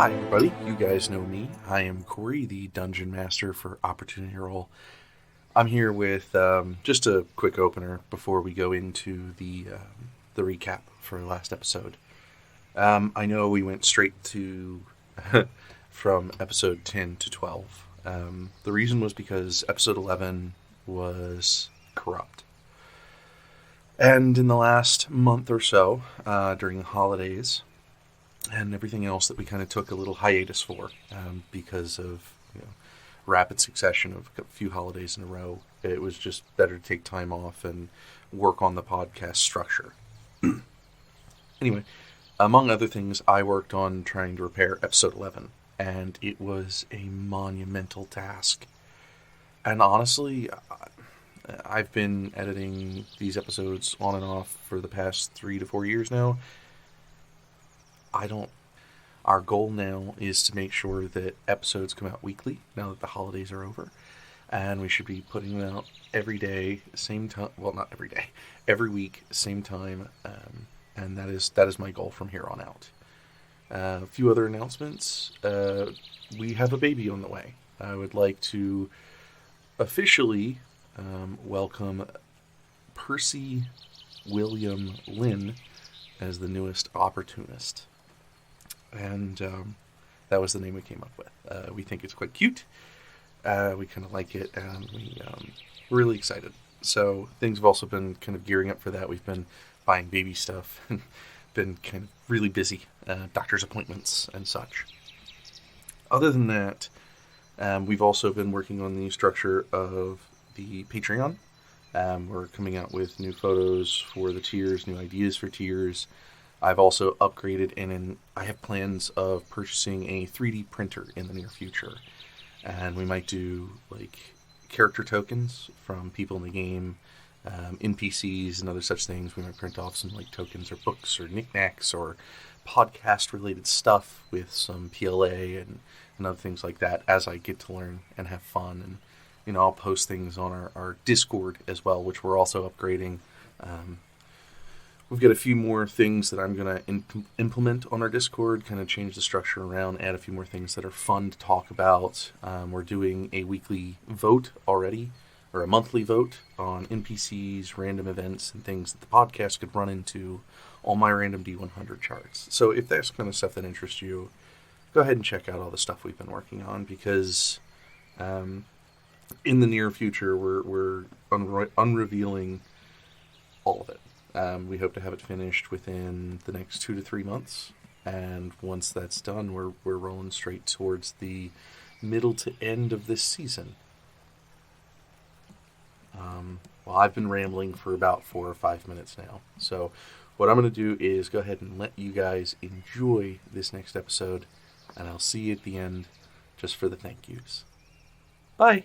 Hi everybody, you guys know me. I am Corey, the Dungeon Master for Opportunity Roll. I'm here with just a quick opener before we go into the recap for last episode. I know we went straight to from episode 10 to 12. The reason was because episode 11 was corrupt. And in the last month or so, during the holidays, and everything else that we kind of took a little hiatus for because of rapid succession of a few holidays in a row. It was just better to take time off and work on the podcast structure. Anyway, among other things, I worked on trying to repair episode 11, and it was a monumental task. And honestly, I've been editing these episodes on and off for the past 3 to 4 years now. Our goal now is to make sure that episodes come out weekly, now that the holidays are over. And we should be putting them out every day, same time, well, not every day, every week, same time. And that is my goal from here on out. A few other announcements. We have a baby on the way. I would like to officially welcome Percy William Lynn as the newest opportunist. And that was the name we came up with. We think it's quite cute. We kind of like it, and we're really excited. So things have also been kind of gearing up for that. We've been buying baby stuff and been kind of really busy, doctor's appointments and such. Other than that, we've also been working on the structure of the Patreon. We're coming out with new photos for the tiers, new ideas for tiers. I've also upgraded, and I have plans of purchasing a 3D printer in the near future. And we might do, like, character tokens from people in the game, NPCs and other such things. We might print off some, like, tokens or books or knickknacks or podcast-related stuff with some PLA and other things like that as I get to learn and have fun. And, I'll post things on our Discord as well, which we're also upgrading. We've got a few more things that I'm going to implement on our Discord, kind of change the structure around, add a few more things that are fun to talk about. We're doing a weekly vote already, or a monthly vote on NPCs, random events, and things that the podcast could run into on my random D100 charts. So if that's kind of stuff that interests you, go ahead and check out all the stuff we've been working on, because in the near future, we're unrevealing all of it. We hope to have it finished within the next 2 to 3 months, and once that's done, we're rolling straight towards the middle to end of this season. Well, I've been rambling for about 4 or 5 minutes now, so what I'm going to do is go ahead and let you guys enjoy this next episode, and I'll see you at the end just for the thank yous. Bye!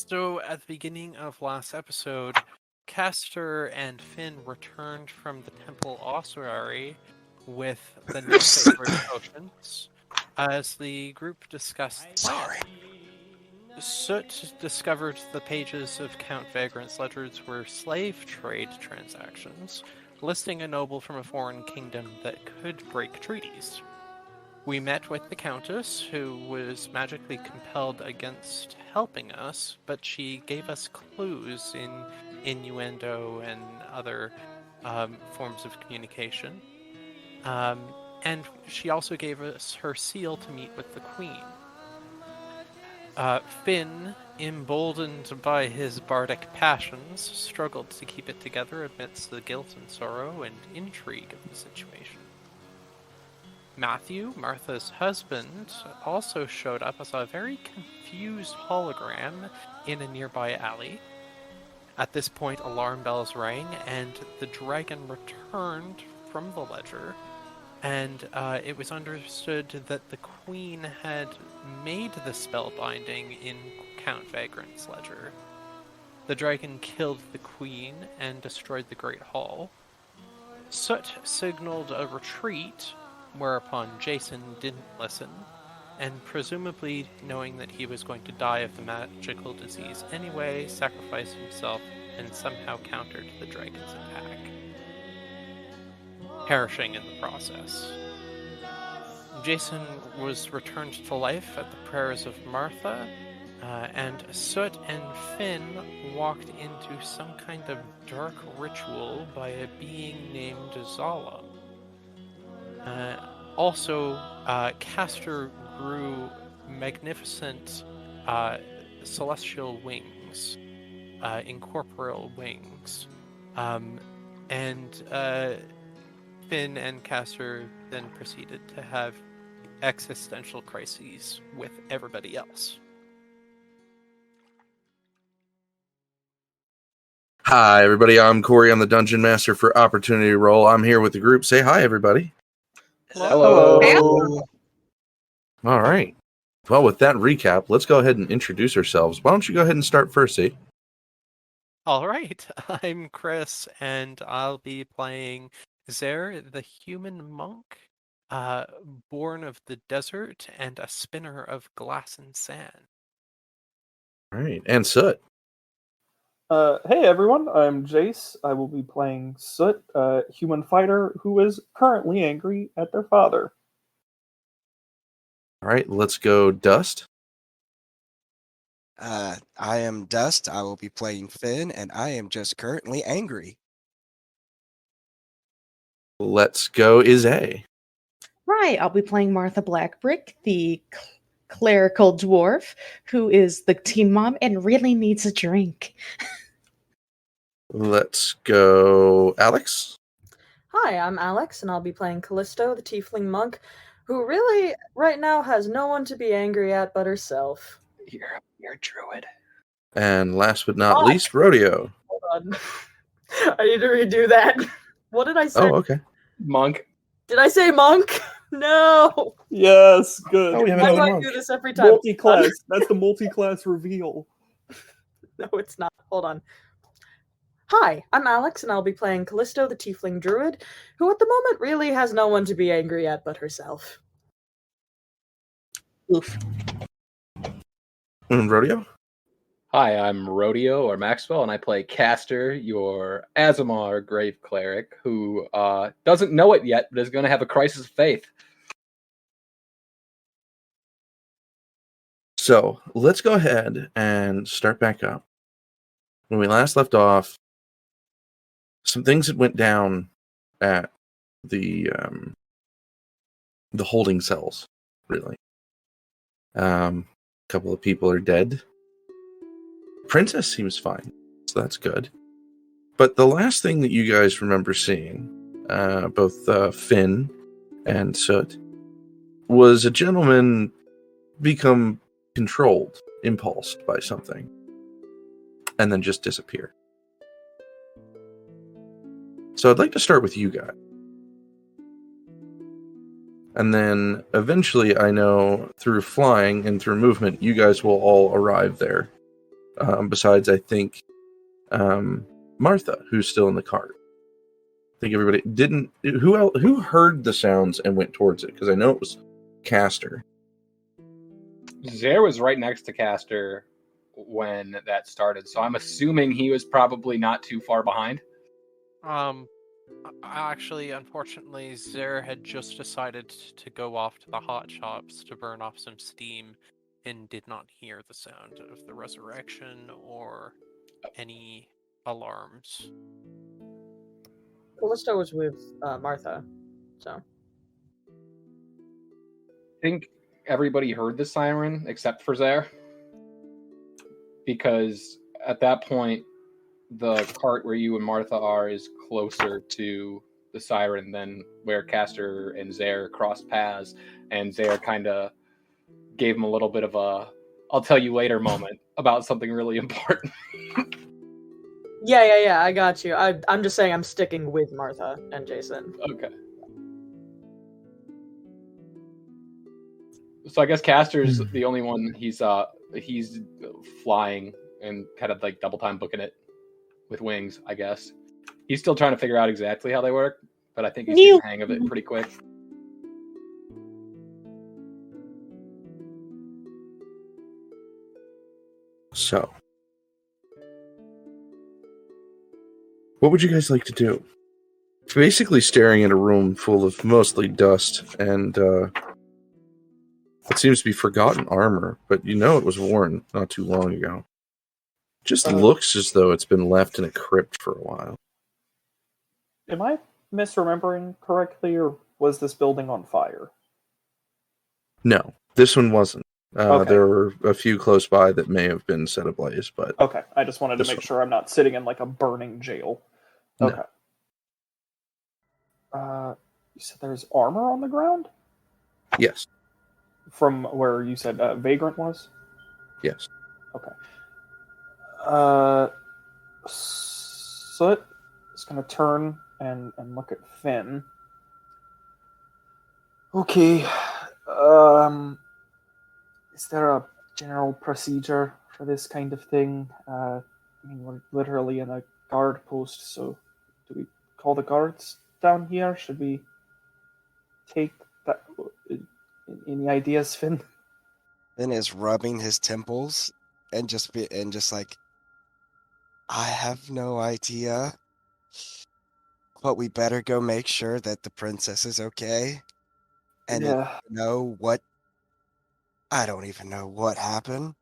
So at the beginning of last episode, Castor and Finn returned from the temple ossuary with the no-favored potions as the group discussed the plan. Soot discovered the pages of Count Vagrant's ledgers were slave trade transactions, listing a noble from a foreign kingdom that could break treaties. We met with the Countess, who was magically compelled against helping us, but she gave us clues in innuendo and other forms of communication. And she also gave us her seal to meet with the Queen. Finn, emboldened by his bardic passions, struggled to keep it together amidst the guilt and sorrow and intrigue of the situation. Matthew, Martha's husband, also showed up as a very confused hologram in a nearby alley. At this point, alarm bells rang, and the dragon returned from the ledger and it was understood that the Queen had made the spell binding in Count Vagrant's ledger. The dragon killed the Queen and destroyed the Great Hall. Soot signaled a retreat, whereupon Jason didn't listen, and presumably knowing that he was going to die of the magical disease anyway, sacrificed himself and somehow countered the dragon's attack, perishing in the process. Jason was returned to life at the prayers of Martha, and Soot and Finn walked into some kind of dark ritual by a being named Zala. Also, Castor grew magnificent celestial wings, incorporeal wings, and Finn and Castor then proceeded to have existential crises with everybody else. Hi, everybody. I'm Corey. I'm the Dungeon Master for Opportunity Roll. I'm here with the group. Say hi, everybody. Hello. Hello. All right. Well, with that recap, let's go ahead and introduce ourselves. Why don't you go ahead and start first, eh? All right. I'm Chris, and I'll be playing Zereth, the human monk, born of the desert and a spinner of glass and sand. All right. And Soot. Hey everyone, I'm Jace. I will be playing Soot, a human fighter who is currently angry at their father. All right. Let's go Dust. I am Dust. I will be playing Finn, and I am just currently angry. Let's go Izzeay. Right, I'll be playing Martha Blackbrick, the clerical dwarf who is the teen mom and really needs a drink. Let's go Alex. Hi, I'm Alex, and I'll be playing Callisto, the tiefling monk, who really, right now, has no one to be angry at but herself. You're a druid. And last but not least, Rodeo. Hold on. I need to redo that. What did I say? Oh, okay. Monk. Did I say monk? No! Yes, good. Oh, we have Why do another I monk. do this every time? Multi-class. That's the multi-class reveal. No, it's not. Hold on. Hi, I'm Alex, and I'll be playing Callisto, the tiefling druid, who at the moment really has no one to be angry at but herself. Oof. And Rodeo. Hi, I'm Rodeo or Maxwell, and I play Castor, your Azamar grave cleric, who doesn't know it yet, but is going to have a crisis of faith. So let's go ahead and start back up. When we last left off, some things that went down at the holding cells, really. A couple of people are dead. Princess seems fine, so that's good. But the last thing that you guys remember seeing, both Finn and Soot, was a gentleman become controlled, impulsed by something, and then just disappear. So I'd like to start with you guys. And then eventually, I know through flying and through movement, you guys will all arrive there. Besides, I think, Martha, who's still in the cart. I think everybody didn't. Who heard the sounds and went towards it? Because I know it was Castor. Zereth was right next to Castor when that started, so I'm assuming he was probably not too far behind. Actually, unfortunately, Zereth had just decided to go off to the hot shops to burn off some steam and did not hear the sound of the resurrection or any alarms. Callisto was with Martha, so. I think everybody heard the siren except for Zereth, because at that point, the cart where you and Martha are is closer to the siren than where Castor and Zereth crossed paths, and Zereth kind of gave him a little bit of a "I'll tell you later" moment about something really important. Yeah, I got you. I'm just saying I'm sticking with Martha and Jason. Okay. So I guess Castor's the only one. He's flying and kind of like double time booking it with wings. I guess he's still trying to figure out exactly how they work, but I think he's getting the hang of it pretty quick. So, what would you guys like to do? Basically staring at a room full of mostly dust and what seems to be forgotten armor, but you know it was worn not too long ago. Just looks as though it's been left in a crypt for a while. Am I misremembering correctly, or was this building on fire? No, this one wasn't. Okay. There were a few close by that may have been set ablaze, but... Okay, I just wanted to This make one. sure I'm not sitting in like a burning jail. No. Okay. You said there's armor on the ground? Yes, From where you said Vagrant was? yes. Okay. Soot is going to turn and look at Finn. Okay. Is there a general procedure for this kind of thing? I mean, we're literally in a guard post, so do we call the guards down here? Should we take that? Any ideas, Finn? Finn is rubbing his temples and just like, I have no idea, but we better go make sure that the princess is okay. And Yeah. I don't even know what happened.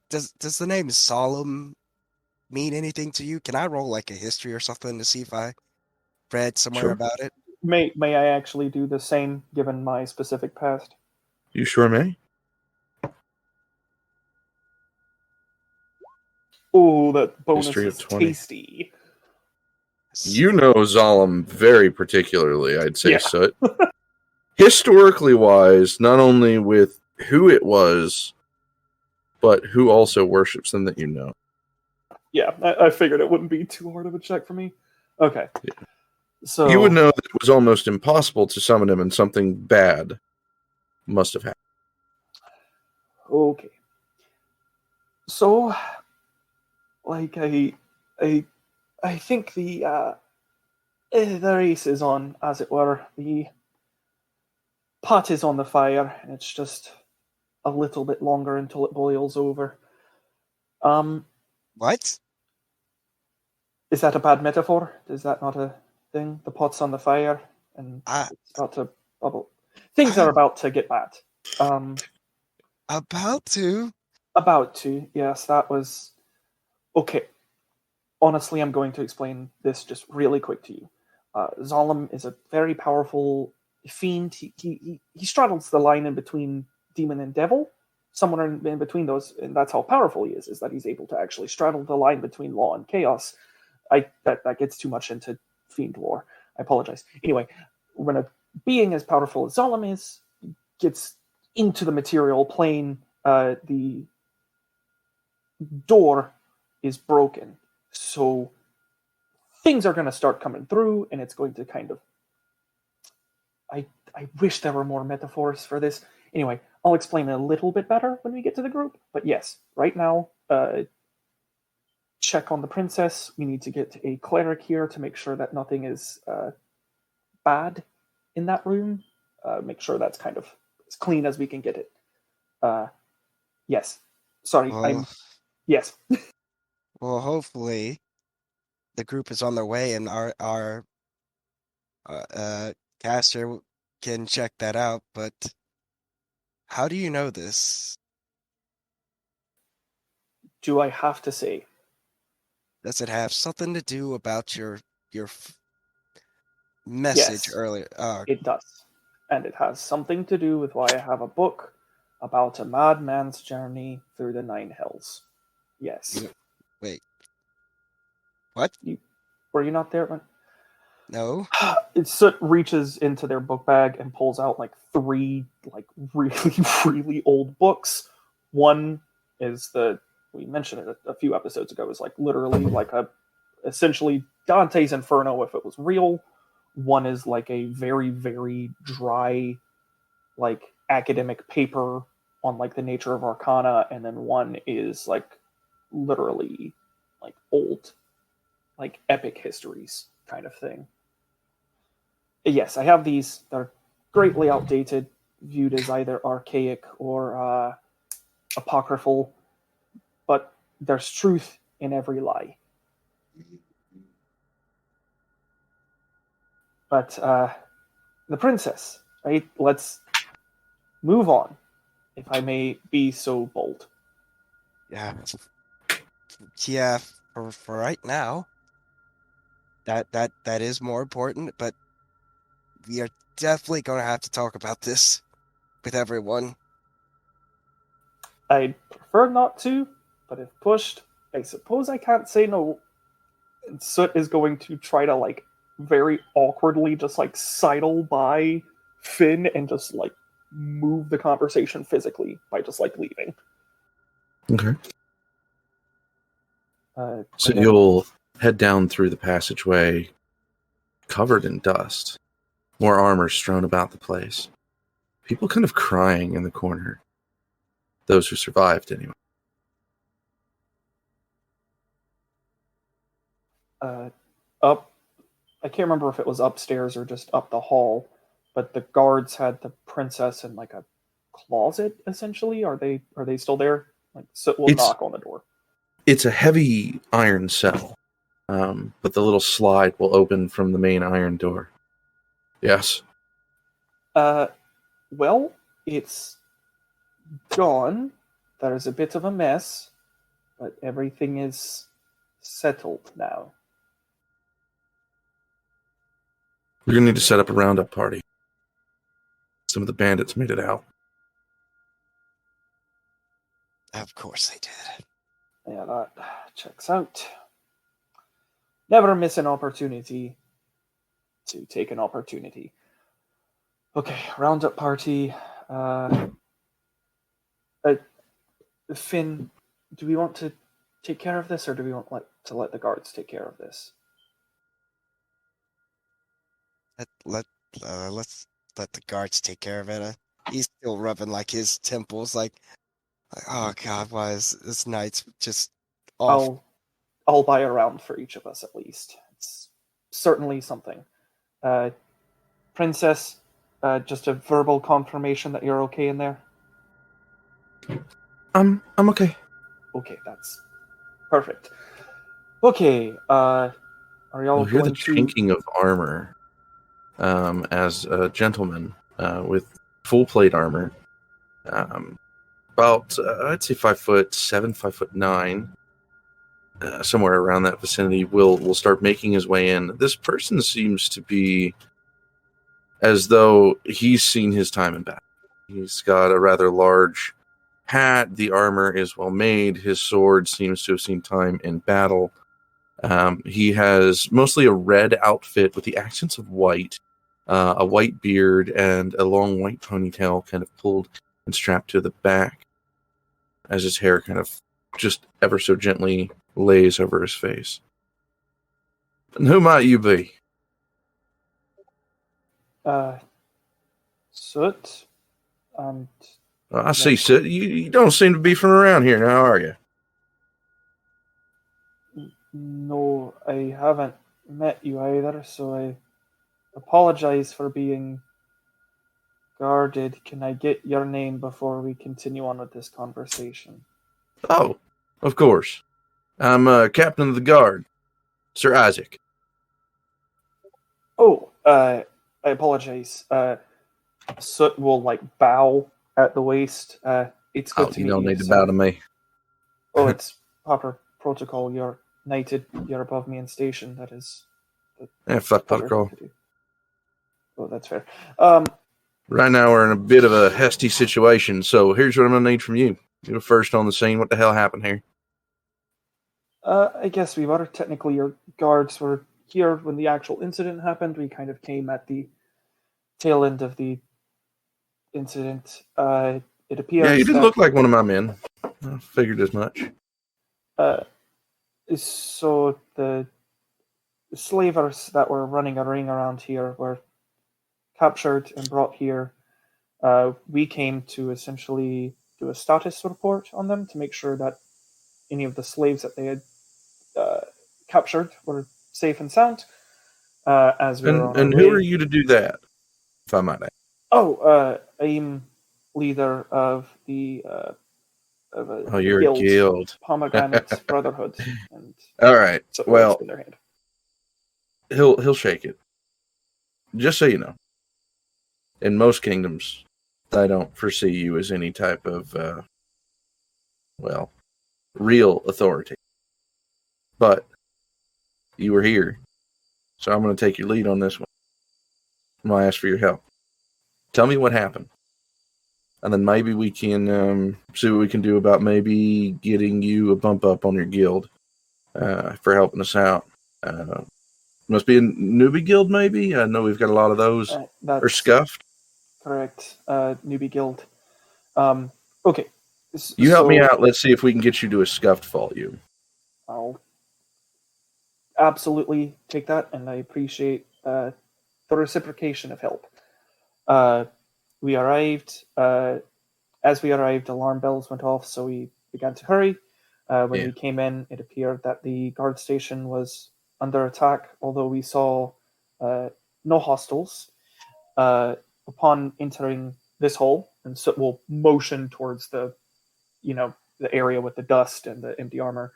Does the name Solemn mean anything to you? Can I roll like a history or something to see if I read somewhere Sure. about it? May I actually do the same, given my specific past? You sure may? Oh, that bonus History of is 20. tasty. You know Zalem very particularly, I'd say, Yeah. Soot. Historically wise, not only with who it was, but who also worships them that you know. Yeah, I figured it wouldn't be too hard of a check for me. Okay. Yeah. So You would know that it was almost impossible to summon him, and something bad must have happened. Okay. So, like, I think the race is on, as it were. The pot is on the fire, and it's just a little bit longer until it boils over. What? Is that a bad metaphor? Is that not a thing? The pot's on the fire, and it's about to bubble. Things are about to get bad. About to? About to, yes, that was... Okay. Honestly, I'm going to explain this just really quick to you. Zalem is a very powerful fiend. He straddles the line in between demon and devil. Somewhere in between those, and that's how powerful he is that he's able to actually straddle the line between law and chaos. That gets too much into fiend lore. I apologize. Anyway, when a being as powerful as Zalem is gets into the material plane, the door is broken. So things are going to start coming through, and it's going to kind of... I wish there were more metaphors for this. Anyway, I'll explain it a little bit better when we get to the group. But yes, right now, check on the princess. We need to get a cleric here to make sure that nothing is bad in that room. Make sure that's kind of as clean as we can get it. Yes. Sorry, Yes. Well, hopefully the group is on their way, and our Castor can check that out. But how do you know this? Do I have to say? Does it have something to do about your message Yes, earlier? it does. And it has something to do with why I have a book about a madman's journey through the 9 hells. Yes. Wait. What? Were you not there when... No. Soot reaches into their book bag and pulls out like 3 like really, really old books. One is we mentioned it a few episodes ago, is like literally like essentially Dante's Inferno if it was real. One is like a very, very dry like academic paper on like the nature of Arcana, and then one is like literally like old, like epic histories kind of thing. Yes, I have these. They're greatly outdated, viewed as either archaic or apocryphal, but there's truth in every lie. But the princess, right? Let's move on, if I may be so bold. Yeah. Yeah, for right now. That is more important, but we are definitely gonna have to talk about this with everyone. I'd prefer not to, but if pushed, I suppose I can't say no. And Soot is going to try to like very awkwardly just like sidle by Finn and just like move the conversation physically by just like leaving. Okay. So And then- you'll head down through the passageway covered in dust. More armor strewn about the place. People kind of crying in the corner. Those who survived, anyway. Up, I can't remember if it was upstairs or just up the hall, but the guards had the princess in like a closet. Essentially, are they still there? Like, so we'll knock on the door. It's a heavy iron cell, but the little slide will open from the main iron door. Yes. Well, it's gone. There's a bit of a mess, but everything is settled now. We're going to need to set up a roundup party. Some of the bandits made it out. Of course they did. Yeah, that checks out. Never miss an opportunity to take an opportunity. Okay, roundup party. Finn, do we want to take care of this, or do we want to let the guards take care of this? Let's let the guards take care of it. He's still rubbing like his temples, like oh god, why is this night's just off? I'll buy a round for each of us at least. It's certainly something. Princess, just a verbal confirmation that you're okay in there. I'm okay. Okay, that's perfect. Okay, are y'all You'll hear the going to... chinking of armor as a gentleman with full plate armor, about I'd say 5'7", 5'9", somewhere around that vicinity, will start making his way in. This person seems to be as though he's seen his time in battle. He's got a rather large hat. The armor is well made. His sword seems to have seen time in battle. He has mostly a red outfit with the accents of white, a white beard, and a long white ponytail kind of pulled and strapped to the back as his hair kind of just ever so gently lays over his face. And who might you be? Soot, and... I see, Sid. You don't seem to be from around here now, are you? No, I haven't met you either, so I apologize for being guarded. Can I get your name before we continue on with this conversation? Oh, of course. I'm captain of the guard, Sir Isaac. Oh, I apologize. Soot will bow at the waist. It's good to meet you. You don't need to sir. bow to me. Oh, it's proper protocol. You're knighted. You're above me in station. That is. Fuck protocol. Oh, that's fair. Right now we're in a bit of a hefty situation, so here's what I'm going to need from you. You're the first on the scene. What the hell happened here? I guess we were. Technically, your guards were here when the actual incident happened. We kind of came at the tail end of the incident. It appears. Yeah, you didn't look like one of my men. I figured as much. So the slavers that were running a ring around here were captured and brought here. We came to essentially do a status report on them to make sure that any of the slaves that they had captured were safe and sound. As we were on our And who way. are you to do that, if I might ask? Oh, I'm leader of the of a You're a guild. Pomegranate Brotherhood, and All right. so Well, in their hand. he'll shake it. Just so you know, in most kingdoms, I don't foresee you as any type of real authority. But you were here, so I'm going to take your lead on this one. I'm going to ask for your help. Tell me what happened. And then maybe we can see what we can do about maybe getting you a bump up on your guild for helping us out. Must be a newbie guild, maybe? I know we've got a lot of those. Or scuffed? Correct. Newbie guild. Okay. You help me out. Let's see if we can get you to a scuffed volume. I'll absolutely take that, and I appreciate the reciprocation of help. We arrived. As we arrived, alarm bells went off, so we began to hurry. When we came in, it appeared that the guard station was under attack, although we saw no hostiles. Upon entering this hall, and so we'll motion towards the area with the dust and the empty armor,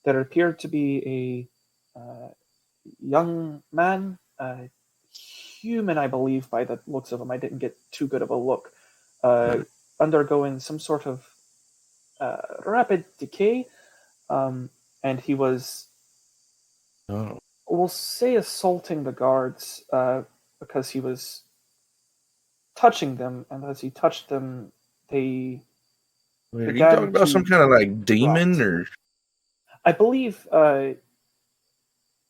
there appeared to be a young man, human, I believe, by the looks of him. I didn't get too good of a look. Undergoing some sort of rapid decay, and he was, we'll say, assaulting the guards because he was touching them, and as he touched them, they Wait, are you talking about some kind of like demon or? I believe,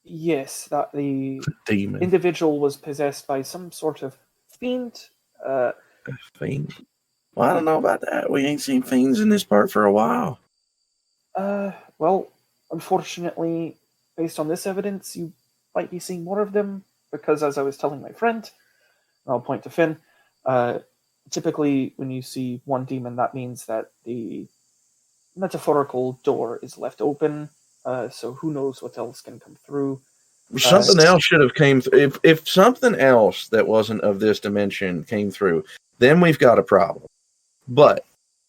yes, that the demon individual was possessed by some sort of fiend. Fiend? Well, I don't know about that. We ain't seen fiends in this part for a while. Well, unfortunately, based on this evidence, you might be seeing more of them, because as I was telling my friend, and I'll point to Finn, typically when you see one demon, that means that the metaphorical door is left open, so who knows what else can come through. Something else should have came through. If something else that wasn't of this dimension came through, then we've got a problem. But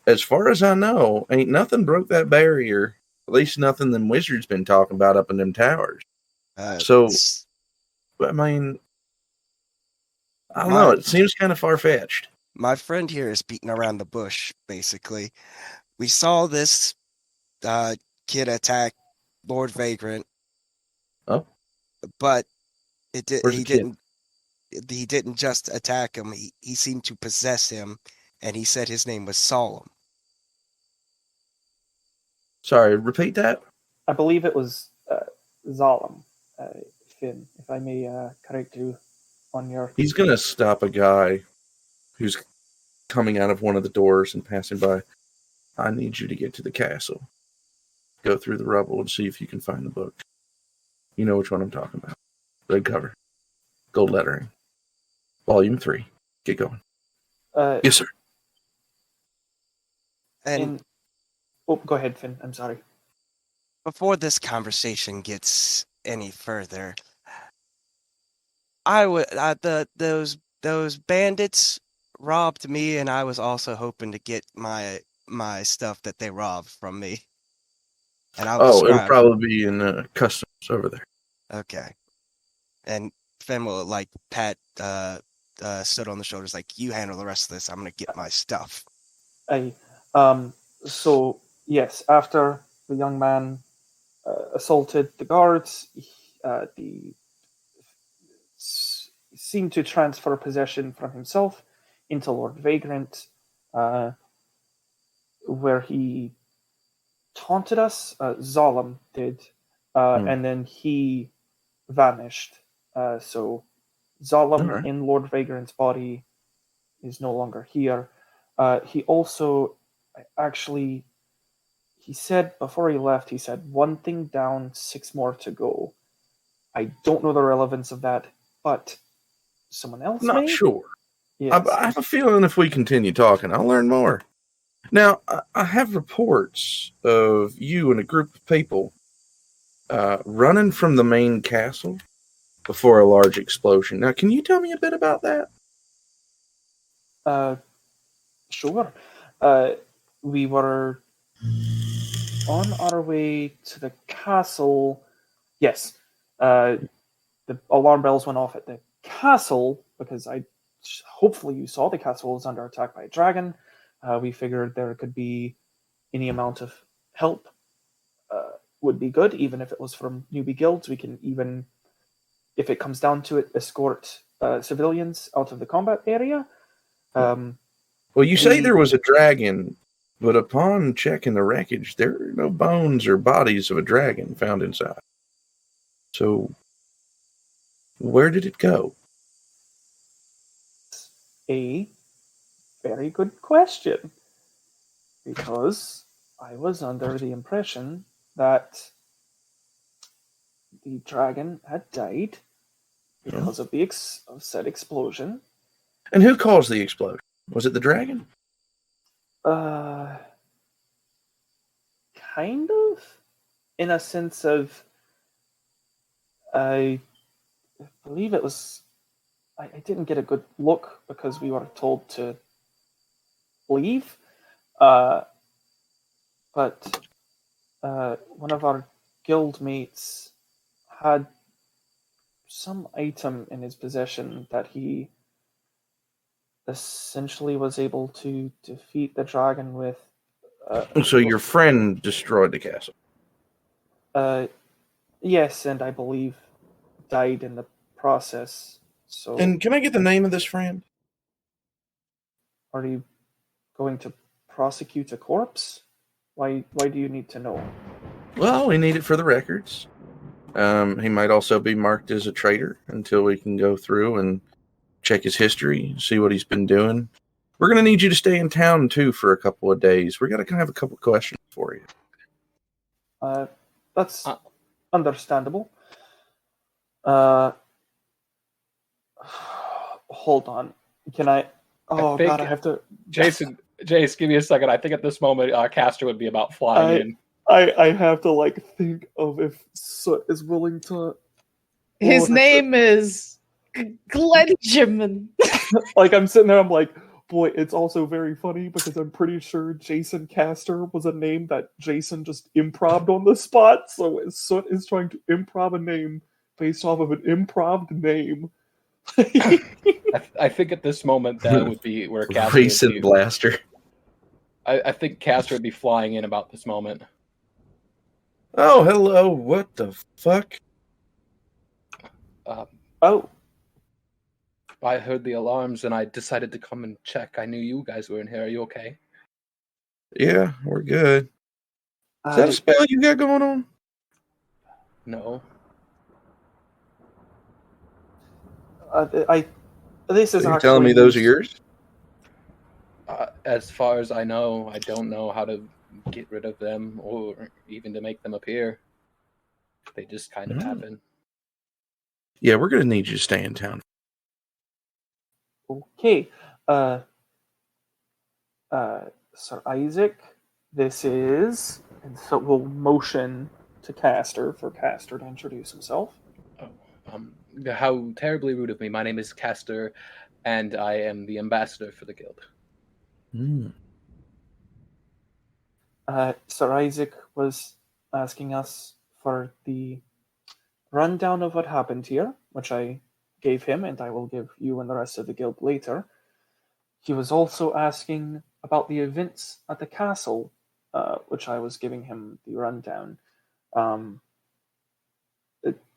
as far as I know, ain't nothing broke that barrier. At least nothing them wizards been talking about up in them towers. So, I mean, I don't know. It seems kind of far-fetched. My friend here is beating around the bush, basically. We saw this kid attack Lord Vagrant. Oh. But he didn't just attack him. He seemed to possess him, and he said his name was Solemn. Sorry, repeat that? I believe it was Zalem, Finn, if I may correct you on your... He's going to stop a guy who's coming out of one of the doors and passing by. I need you to get to the castle. Go through the rubble and see if you can find the book. You know which one I'm talking about. Red cover. Gold lettering. Volume 3. Get going. Yes, sir. And go ahead, Finn. I'm sorry. Before this conversation gets any further, those bandits robbed me, and I was also hoping to get my stuff that they robbed from me. And it'll probably be in customs over there. Okay. And Finn will pat Stood on the shoulders, like, you handle the rest of this. I'm gonna get my stuff. So yes, after the young man assaulted the guards, he seemed to transfer possession from himself into Lord Vagrant, where he taunted us. Zalem did, and then he vanished. So Zalem in Lord Vagrant's body is no longer here. He also he said before he left, he said 1 thing down, 6 more to go. I don't know the relevance of that, but someone else Not may? sure. Yes. I have a feeling if we continue talking, I'll learn more. Now, I have reports of you and a group of people running from the main castle before a large explosion. Now, can you tell me a bit about that? Sure. We were on our way to the castle. Yes. The alarm bells went off at the castle because hopefully you saw the castle was under attack by a dragon. We figured there could be any amount of help would be good, even if it was from newbie guilds. We can even, if it comes down to it, escort civilians out of the combat area. Well, you say there was a dragon, but upon checking the wreckage, there are no bones or bodies of a dragon found inside. So, where did it go? A very good question. Because I was under the impression that the dragon had died because of the said explosion. And who caused the explosion? Was it the dragon? Kind of, in a sense of, I believe it was. I didn't get a good look because we were told to leave. But one of our guild mates had some item in his possession that he essentially was able to defeat the dragon with. So your friend destroyed the castle? Yes, and I believe died in the process. So, And can I get the name of this friend? are you going to prosecute a corpse? Why do you need to know? Well, we need it for the records. He might also be marked as a traitor until we can go through and check his history, see what he's been doing. We're going to need you to stay in town, too, for a couple of days. We're going to have a couple of questions for you. That's understandable. Hold on. Can I... Oh, God, I have to... Jace, give me a second. I think at this moment, Castor would be about flying in. I have to, like, think of if Soot is willing to... His name is Glenjamin. Like, I'm sitting there, I'm like, boy, it's also very funny because I'm pretty sure Jason Castor was a name that Jason just improv'd on the spot. So Soot is trying to improv a name based off of an improv'd name. I think at this moment that would be where Castor Recent would be. blaster. I think Castor would be flying in about this moment. Oh, hello. What the fuck? Oh. I heard the alarms and I decided to come and check. I knew you guys were in here. Are you okay? Yeah, we're good. Is that a spell you got going on? No. This is Are you actually telling me those are yours? As far as I know, I don't know how to get rid of them or even to make them appear. They just kind of happen. Yeah, we're going to need you to stay in town. Okay. Sir Isaac, this is... And so we'll motion to Castor for Castor to introduce himself. How terribly rude of me. My name is Castor, and I am the ambassador for the guild. Sir Isaac was asking us for the rundown of what happened here, which I gave him, and I will give you and the rest of the guild later. He was also asking about the events at the castle, which I was giving him the rundown.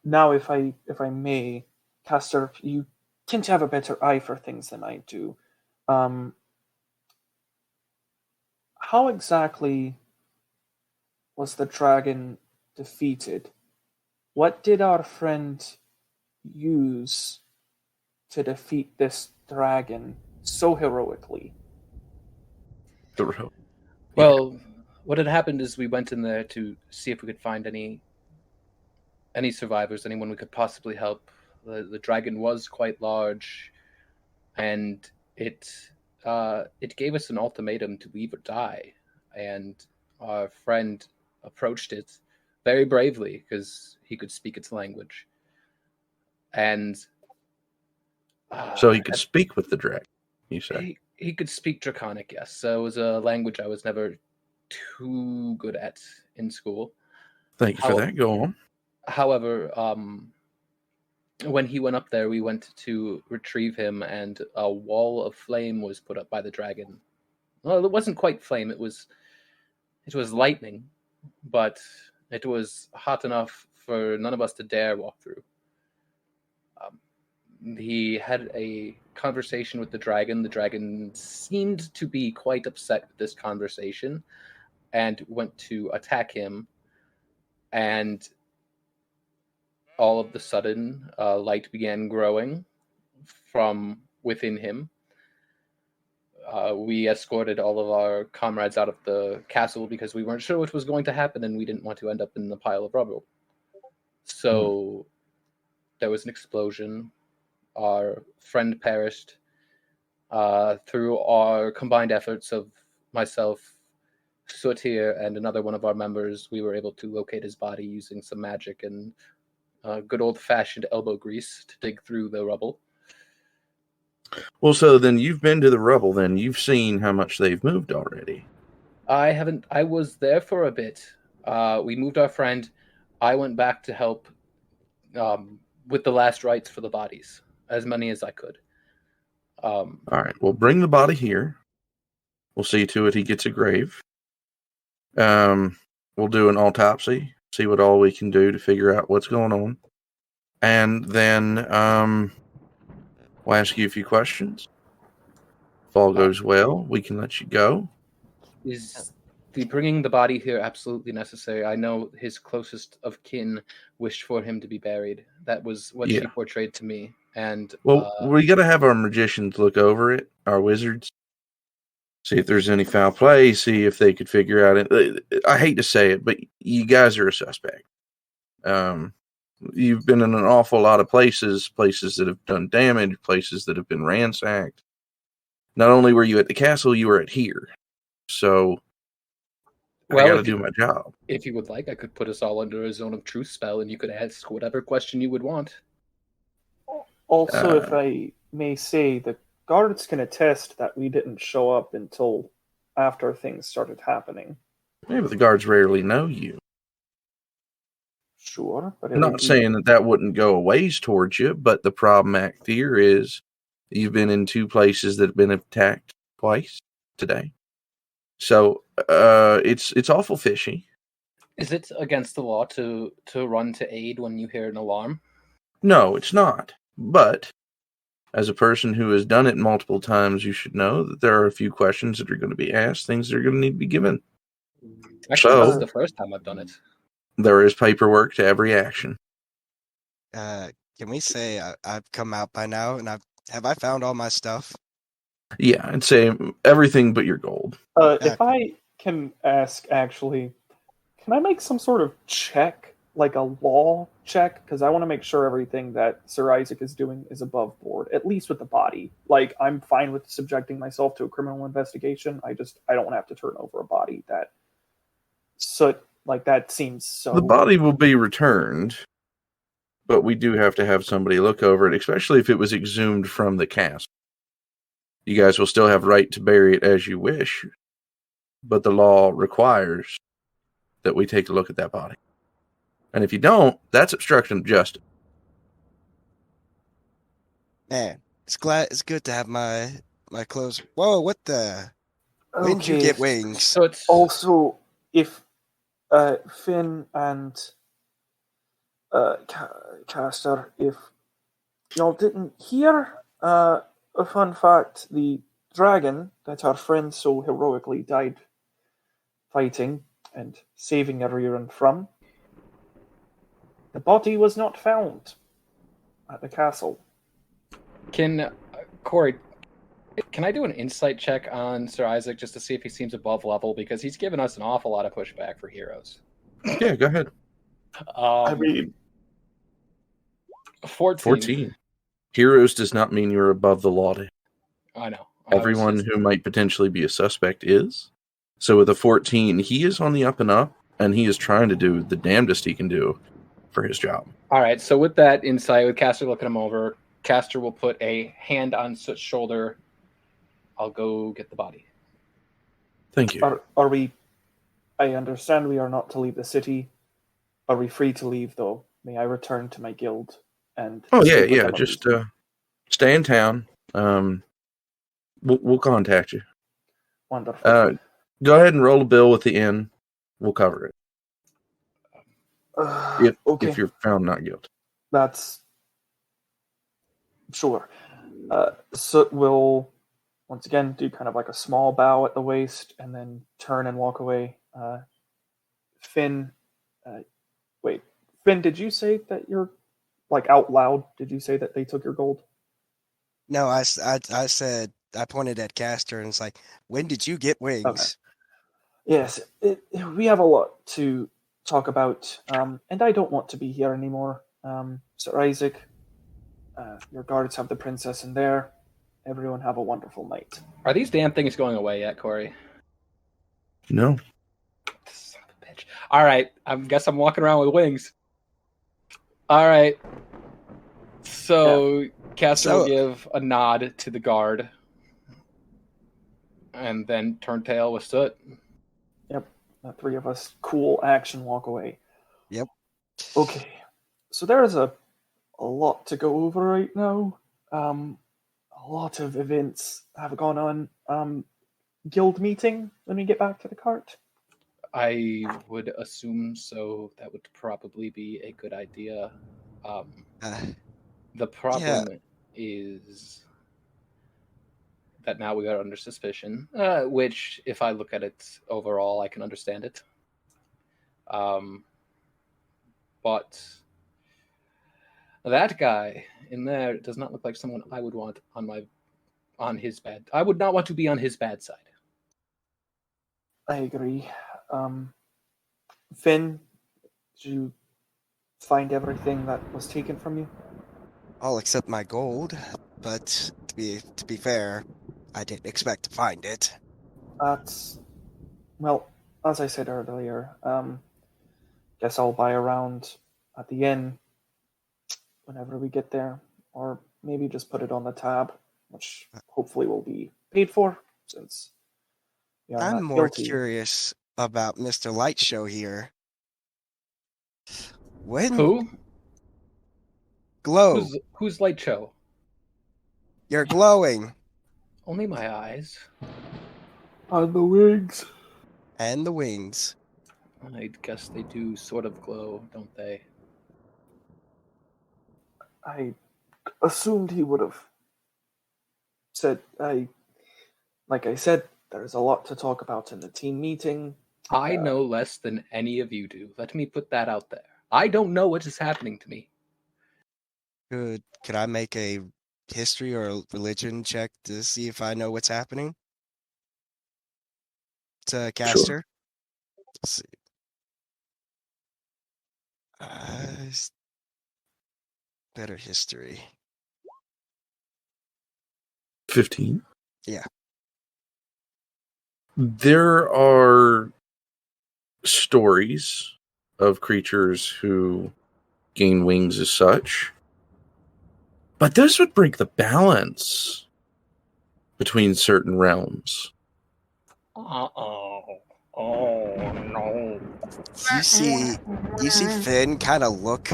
Now, if I may, Castor, you tend to have a better eye for things than I do. How exactly was the dragon defeated? What did our friend use to defeat this dragon so heroically? Well, what had happened is we went in there to see if we could find any survivors, anyone we could possibly help. The dragon was quite large, and it gave us an ultimatum to leave or die, and our friend approached it very bravely because he could speak its language, and So he could speak with the dragon, you say? he could speak Draconic, yes. So it was a language I was never too good at in school. Thank you for that. Go on. However, when he went up there, we went to retrieve him, and a wall of flame was put up by the dragon. Well, it wasn't quite flame; it was lightning, but it was hot enough for none of us to dare walk through. He had a conversation with the dragon. The dragon seemed to be quite upset with this conversation and went to attack him. And all of the sudden, light began growing from within him. We escorted all of our comrades out of the castle because we weren't sure what was going to happen and we didn't want to end up in the pile of rubble. So there was an explosion. Our friend perished. Through our combined efforts of myself, Soot here, and another one of our members, we were able to locate his body using some magic and good old-fashioned elbow grease to dig through the rubble. Well, so then you've been to the rubble, then. You've seen how much they've moved already. I haven't. I was there for a bit. We moved our friend. I went back to help with the last rites for the bodies, as many as I could. All right, well, bring the body here. We'll see to it he gets a grave. We'll do an autopsy, see what all we can do to figure out what's going on. And then we'll ask you a few questions. If all goes well, we can let you go. Is the bringing the body here absolutely necessary? I know his closest of kin wished for him to be buried. That was what she portrayed to me. And well, we got to have our magicians look over it, our wizards, see if there's any foul play, see if they could figure out it. I hate to say it, but you guys are a suspect. You've been in an awful lot of places that have done damage, places that have been ransacked. Not only were you at the castle, you were at here. So I got to do my job. If you would like, I could put us all under a zone of truth spell, and you could ask whatever question you would want. Also, if I may say, the guards can attest that we didn't show up until after things started happening. Yeah, but the guards rarely know you. Sure, but I'm not saying that wouldn't go a ways towards you, but the problematic here is you've been in two places that have been attacked twice today. So it's awful fishy. Is it against the law to run to aid when you hear an alarm? No, it's not. But as a person who has done it multiple times, you should know that there are a few questions that are going to be asked, things that are going to need to be given. Actually, this is the first time I've done it. There is paperwork to every action. Can we say I've come out by now and have I found all my stuff? Yeah, I'd say everything but your gold. If I can ask, actually, can I make some sort of check, like a law check? Because I want to make sure everything that Sir Isaac is doing is above board, at least with the body. Like, I'm fine with subjecting myself to a criminal investigation. I don't want to have to turn over a body that that seems so... The body will be returned, but we do have to have somebody look over it, especially if it was exhumed from the castle. You guys will still have right to bury it as you wish, but the law requires that we take a look at that body. And if you don't, that's obstruction of justice. Man, it's good to have my clothes. Whoa, what the? When did you get wings? So it's also, if Finn and Castor, if y'all didn't hear, a fun fact, the dragon that our friend so heroically died fighting and saving everyone from, the body was not found at the castle. Corey, can I do an insight check on Sir Isaac just to see if he seems above level? Because he's given us an awful lot of pushback for heroes. Yeah, go ahead. I mean... 14. Heroes does not mean you're above the law. I know. Everyone who might potentially be a suspect is. So with a 14, he is on the up and up, and he is trying to do the damnedest he can do for his job. All right, so with that insight, with Castor looking him over, Castor will put a hand on Soot's shoulder. I'll go get the body. Thank you. Are we... I understand we are not to leave the city. Are we free to leave, though? May I return to my guild? And Oh, speak with yeah. them Just immediately? stay in town. We'll contact you. Wonderful. Go ahead and roll a bill with the inn. We'll cover it. Okay. If you're found not guilty. That's... Sure. Soot will, once again, do kind of like a small bow at the waist, and then turn and walk away. Finn... wait. Finn, did you say that you're... Like, out loud, did you say that they took your gold? No, I said, I pointed at Castor and it's like, when did you get wings? Okay. Yes, we have a lot to talk about, and I don't want to be here anymore. Sir Isaac, your guards have the princess in there. Everyone have a wonderful night. Are these damn things going away yet, Corey? No. Son of a bitch. All right, I guess I'm walking around with wings. All right. So Castor will give a nod to the guard, and then turn tail with Soot. Yep, the three of us cool action walk away. Yep. Okay, so there's a lot to go over right now. A lot of events have gone on. Guild meeting when we get back to the cart. I would assume so. That would probably be a good idea. The problem is that now we are under suspicion, which, if I look at it overall, I can understand it. But that guy in there does not look like someone I would want on his bad. I would not want to be on his bad side. I agree. Finn, did you find everything that was taken from you? All except my gold, but to be fair, I didn't expect to find it. That's... Well, as I said earlier, guess I'll buy a round at the inn whenever we get there, or maybe just put it on the tab, which hopefully will be paid for, since we are I'm not more guilty. curious about Mr. Light Show here. When Who? glow, Who's Light Show? you're glowing, Only my eyes. On the wings. and the wings. I guess they do sort of glow, don't they? I assumed he would have said, like I said, there's a lot to talk about in the team meeting. I know less than any of you do. Let me put that out there. I don't know what is happening to me. Could I make a history or a religion check to see if I know what's happening? To Castor? Let's see. Better history. 15? Yeah. There are stories of creatures who gain wings as such, but those would break the balance between certain realms. Uh-oh. Oh, no. You see Finn kind of look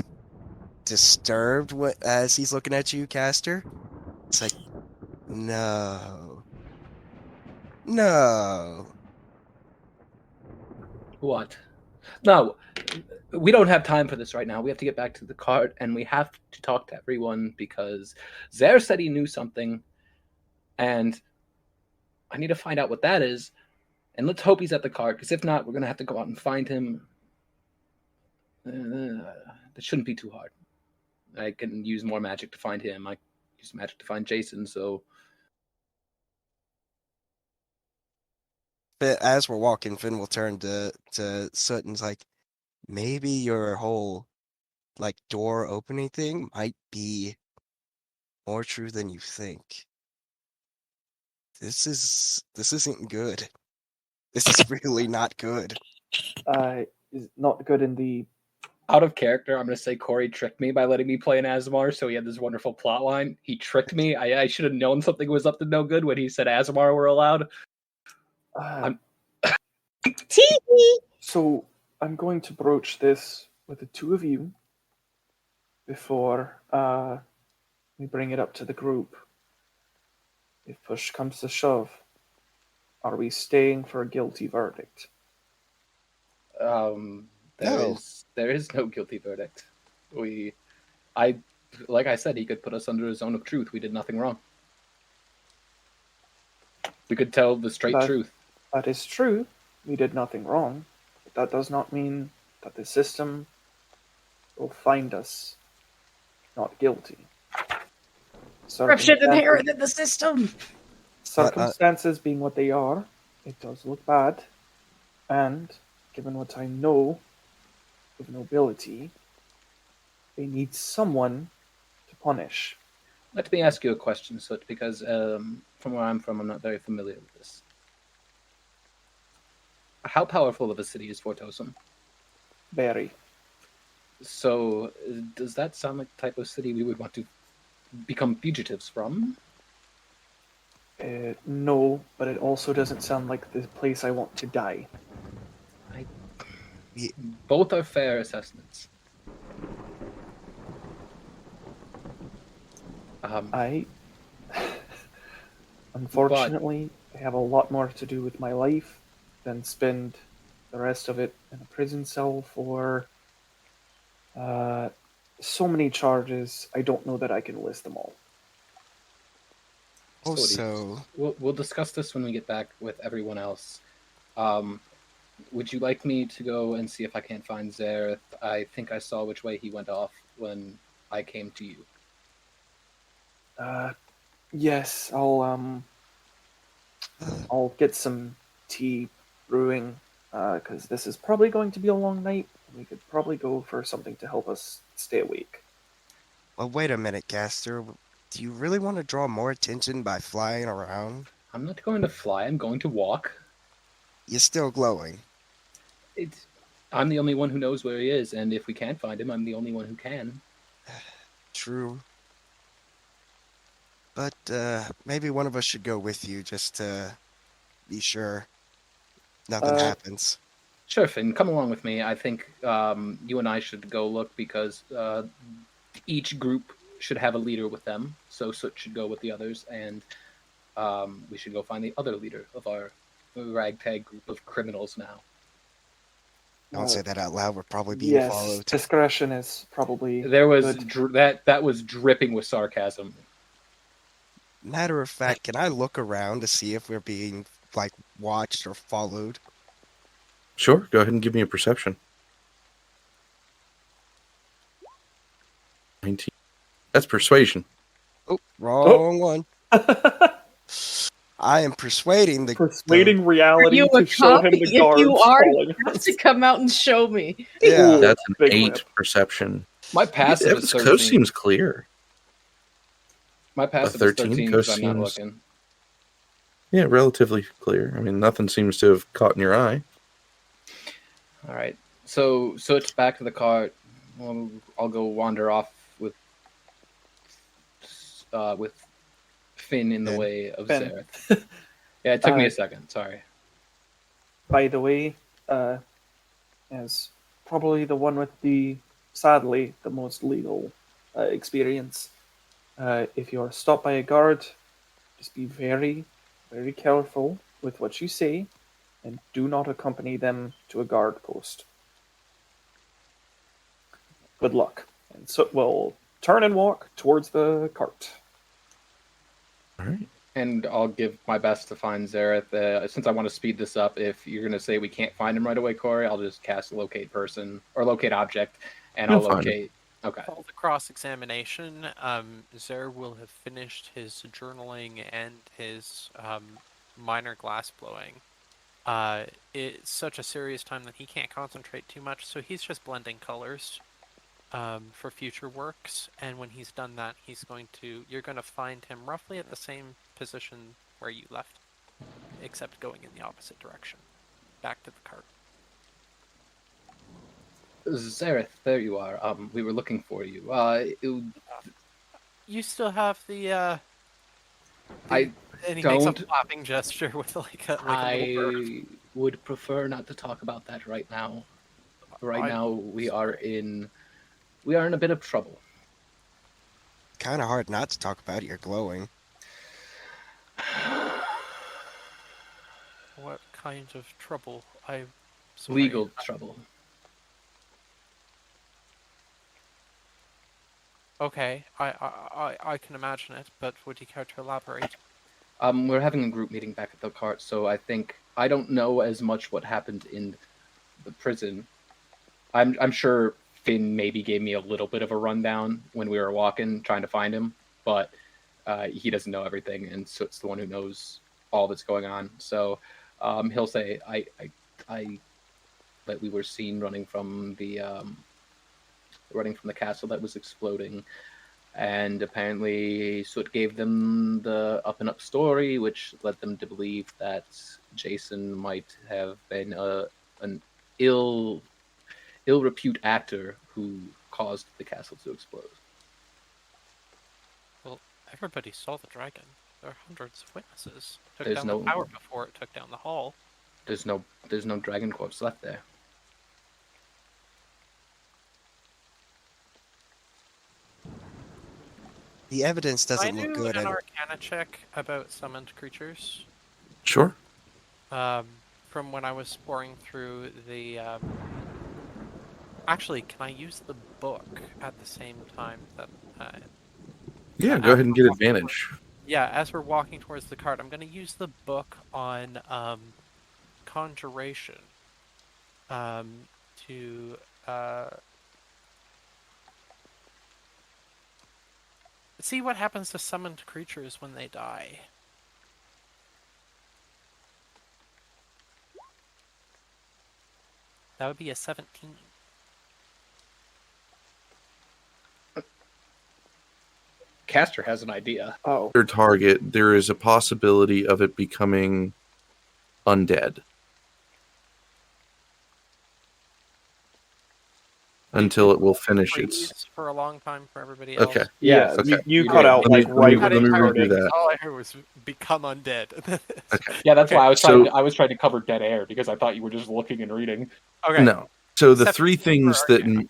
disturbed as he's looking at you, Castor. It's like, no. What? No, we don't have time for this right now. We have to get back to the cart, and we have to talk to everyone because Zereth said he knew something, and I need to find out what that is. And let's hope he's at the cart, because if not, we're going to have to go out and find him. That shouldn't be too hard. I can use more magic to find him. I use magic to find Jason, so... But as we're walking, Finn will turn to Soot and's like, maybe your whole door opening thing might be more true than you think. This isn't good. This is really not good. Is not good in the. Out of character, I'm going to say Corey tricked me by letting me play an Azamar, so he had this wonderful plot line. He tricked me. I should have known something was up to no good when he said Azamar were allowed. So I'm going to broach this with the two of you before we bring it up to the group. If push comes to shove, are we staying for a guilty verdict? There is no guilty verdict. Like I said, he could put us under a zone of truth. We did nothing wrong. We could tell the straight truth. That is true. We did nothing wrong. But that does not mean that the system will find us not guilty. Corruption inherent in the system. Circumstances being what they are, it does look bad. And given what I know of nobility, they need someone to punish. Let me ask you a question, Soot, because from where I'm from, I'm not very familiar with this. How powerful of a city is Fort Osum? Very. So, does that sound like the type of city we would want to become fugitives from? No, but it also doesn't sound like the place I want to die. Both are fair assessments. Unfortunately, I have a lot more to do with my life than spend the rest of it in a prison cell for so many charges. I don't know that I can list them all. Also, we'll discuss this when we get back with everyone else. Would you like me to go and see if I can't find Zereth? I think I saw which way he went off when I came to you. Yes, I'll get some tea brewing, because this is probably going to be a long night. We could probably go for something to help us stay awake. well, wait a minute, Castor. Do you really want to draw more attention by flying around? I'm not going to fly, I'm going to walk. You're still glowing. I'm the only one who knows where he is, and if we can't find him, I'm the only one who can. True. But maybe one of us should go with you just to be sure nothing happens. Sure, Finn, come along with me. I think you and I should go look because each group should have a leader with them. So Soot should go with the others, and we should go find the other leader of our ragtag group of criminals now. Don't say that out loud. We're probably being followed. Discretion is probably. There was that was dripping with sarcasm. Matter of fact, can I look around to see if we're being watched or followed? Sure, go ahead and give me a perception. 19. That's persuasion. Oh, wrong one. I am persuading reality you to show him the guards. If you are, following you have us. to come out and show me. Yeah. That's an Big 8 whip. perception. My passive is This 13. coast seems clear. My passive 13 is 13 coast because I'm not seems- looking. Yeah, relatively clear. I mean, nothing seems to have caught in your eye. All right. So it's back to the cart. I'll go wander off with Finn in the way of Finn. Zereth. Yeah, it took me a second. Sorry. By the way, as probably the one with sadly, the most legal experience, if you're stopped by a guard, just be very, very careful with what you say, and do not accompany them to a guard post. Good luck. And so we'll turn and walk towards the cart. All right. And I'll give my best to find Zereth. Since I want to speed this up, if you're going to say we can't find him right away, Corey, I'll just cast locate person or locate object, and You'll I'll find locate. Okay. For the cross-examination, Zer will have finished his journaling and his minor glass blowing. It's such a serious time that he can't concentrate too much, so he's just blending colors. for future works, and when he's done that, you're going to find him roughly at the same position where you left, except going in the opposite direction, back to the cart. Zereth, there you are. We were looking for you. You still have the I and he makes a don't. flapping gesture with like a little bird. I would prefer not to talk about that right now. Right now, we are in a bit of trouble. Kind of hard not to talk about it. You're glowing. What kind of trouble? Legal trouble. Okay, I can imagine it, but would you care to elaborate? We're having a group meeting back at the cart, so I don't know as much what happened in the prison. I'm sure Finn maybe gave me a little bit of a rundown when we were walking, trying to find him, but he doesn't know everything, and so it's the one who knows all that's going on. So he'll say, that we were seen running from the castle that was exploding, and apparently Soot gave them the up and up story, which led them to believe that Jason might have been an ill repute actor who caused the castle to explode. Well, everybody saw the dragon. There are hundreds of witnesses. It took There's down no- the tower before it took down the hall. There's no dragon corpse left there. The evidence doesn't look good. An And Arcana check about summoned creatures. Sure. From when I was pouring through the. Actually, can I use the book at the same time that? Yeah, go ahead and get advantage. Yeah, as we're walking towards the cart, I'm going to use the book on conjuration to see what happens to summoned creatures when they die. That would be a 17. Castor has an idea. Oh, Their target, there is a possibility of it becoming undead. Until it will finish its... Freeze for a long time for everybody else. Okay. yeah. okay. You You cut did. out Let me- like let me- right let when me you redo started. that. All I heard was become undead. Okay. Yeah, that's why I was So- trying to cover dead air because I thought you were just looking and reading. Okay. No. So the Except three for things that... Arcana.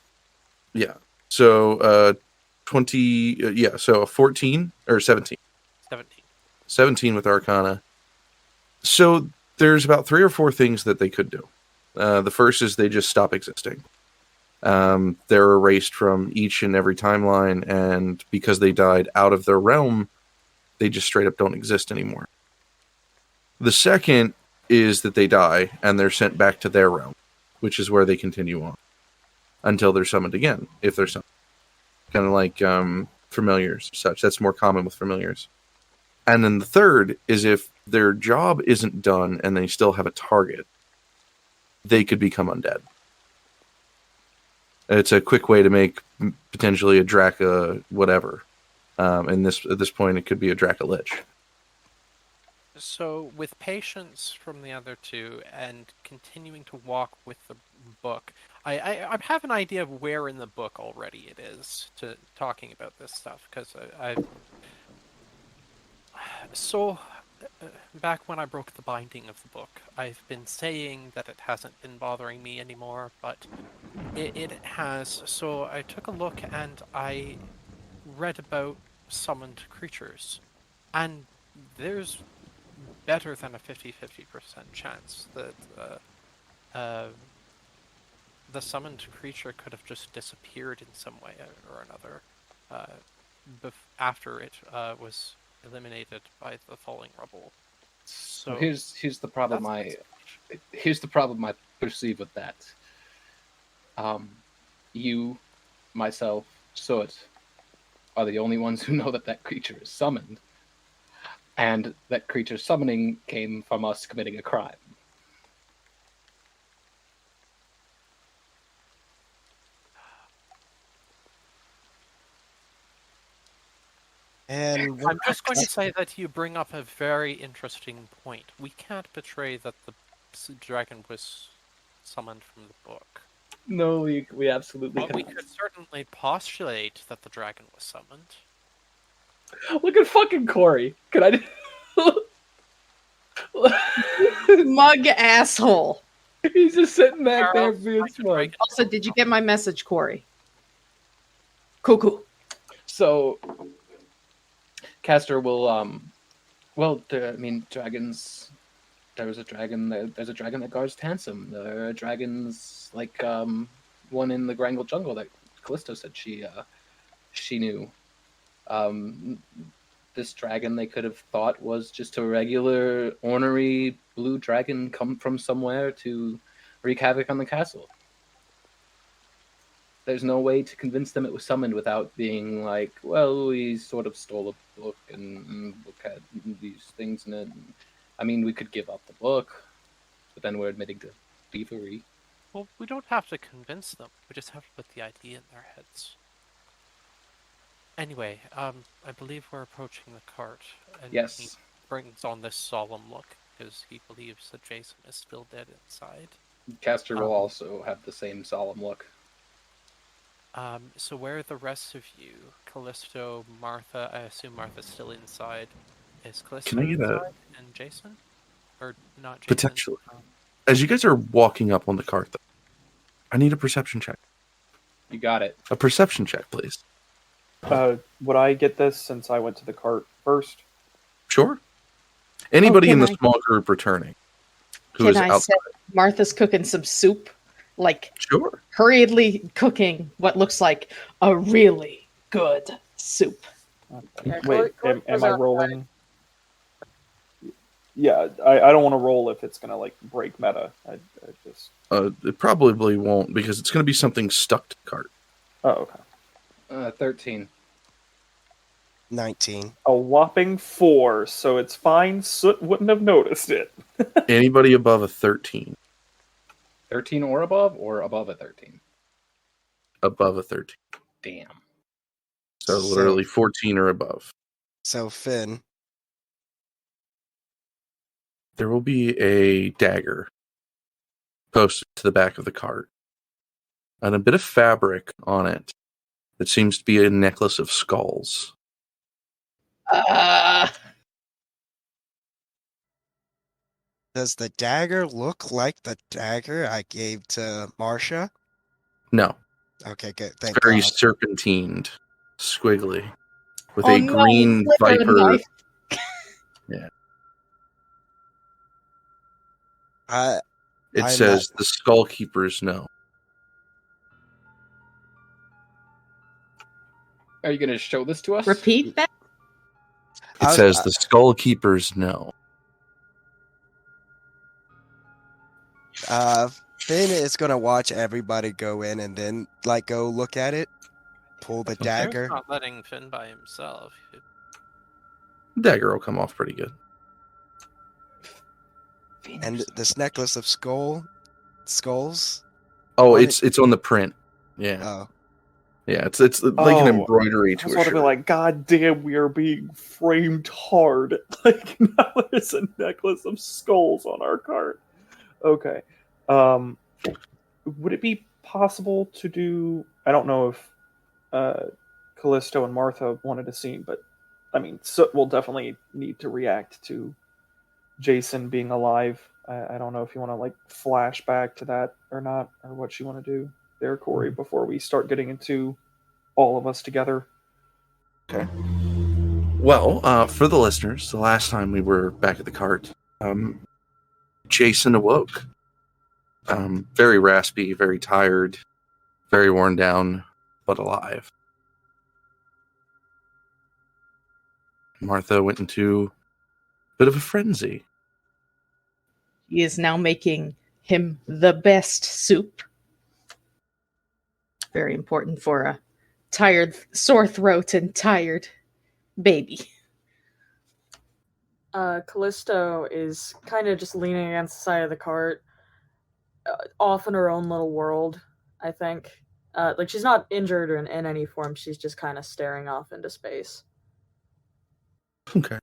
Yeah. So 20... yeah, so 14 or 17. 17. 17 with Arcana. So there's about 3 or 4 things that they could do. The first is they just stop existing. They're erased from each and every timeline, and because they died out of their realm, they just straight up don't exist anymore. The second is that they die, and they're sent back to their realm, which is where they continue on until they're summoned again, if they're summoned. Kind of like familiars, such. That's more common with familiars. And then the third is if their job isn't done and they still have a target, they could become undead. It's a quick way to make potentially a Draca whatever. And at this point, it could be a Draca Lich. So, with patience from the other two and continuing to walk with the book, I have an idea of where in the book already it is to talking about this stuff, because back when I broke the binding of the book, I've been saying that it hasn't been bothering me anymore, but it has. So I took a look and I read about summoned creatures, and there's better than a 50-50% chance that the summoned creature could have just disappeared in some way or another after it was eliminated by the falling rubble. So here's the problem. Here's the problem I perceive with that. You, myself, Soot, are the only ones who know that creature is summoned, and that creature's summoning came from us committing a crime. And I'm just going to say that you bring up a very interesting point. We can't betray that the dragon was summoned from the book. No, we absolutely But we cannot. could certainly postulate that the dragon was summoned. Look at fucking Corey. Could I? Mug asshole. He's just sitting back there Charles, being like the smug. dragon- Also, did you get my message, Corey? Cuckoo. So, Castor will I mean, dragons. There's a dragon that guards Tansem. There are dragons like one in the Grangle Jungle that Callisto said she knew. This dragon they could have thought was just a regular ornery blue dragon come from somewhere to wreak havoc on the castle. There's no way to convince them it was summoned without being like, well, we sort of stole a book and book had these things in it. I mean, we could give up the book, but then we're admitting to thievery. Well, we don't have to convince them. We just have to put the idea in their heads. Anyway, I believe we're approaching the cart. And Yes. he brings on this solemn look because he believes that Jason is still dead inside. Castor will also have the same solemn look. So where are the rest of you? Callisto, Martha, I assume Martha's still inside. Is Callisto Can I get a- inside? And Jason? Or not Jason? Potentially. As you guys are walking up on the cart, though, I need a perception check. You got it. A perception check, please. Would I get this since I went to the cart first? Sure. Anybody can in the I- small group returning who Can is I outside? say Martha's cooking some soup? Like, Sure. hurriedly cooking what looks like a really good soup. Yeah, Wait, Chloe am goes I outside. rolling? Yeah, I don't want to roll if it's gonna like break meta. I just It probably won't because it's going to be something stuck to the cart. oh okay. 13. 19. A whopping 4, so it's fine. Soot wouldn't have noticed it. Anybody above a 13? 13 or above a 13? Above a 13. Damn. So literally 14 or above. So Finn, There will be a dagger posted to the back of the cart and a bit of fabric on it that seems to be a necklace of skulls. does the dagger look like the dagger I gave to Marcia? No, Okay, good. it's Thank very God. serpentine, squiggly, with Oh a no, green flipper viper. knife. It I'm says the Skull Keepers know. Are you going to show this to us? Repeat that? It says the Skull Keepers know. Finn is gonna watch everybody go in and then like go look at it, pull the dagger. He's not letting Finn by himself. The dagger will come off pretty good. And this necklace of skulls. Oh, On it's on the print. Yeah, Oh, yeah. It's like an Oh, embroidery I to was a about to shirt. be like, God damn, we are being framed hard. Like now there's a necklace of skulls on our cart. Okay. Would it be possible to do? I don't know if Callisto and Martha wanted to see, but I mean, Soot will definitely need to react to Jason being alive. I don't know if you want to like flash back to that or not, or what you want to do there, Corey, before we start getting into all of us together. Okay. Well, for the listeners, the last time we were back at the cart, Jason awoke. Very raspy, very tired, very worn down, but alive. Martha went into a bit of a frenzy. He is now making him the best soup. Very important for a tired, sore throat and tired baby. Callisto is kind of just leaning against the side of the cart, off in her own little world, I think. Like, she's not injured or in any form, she's just kind of staring off into space. Okay.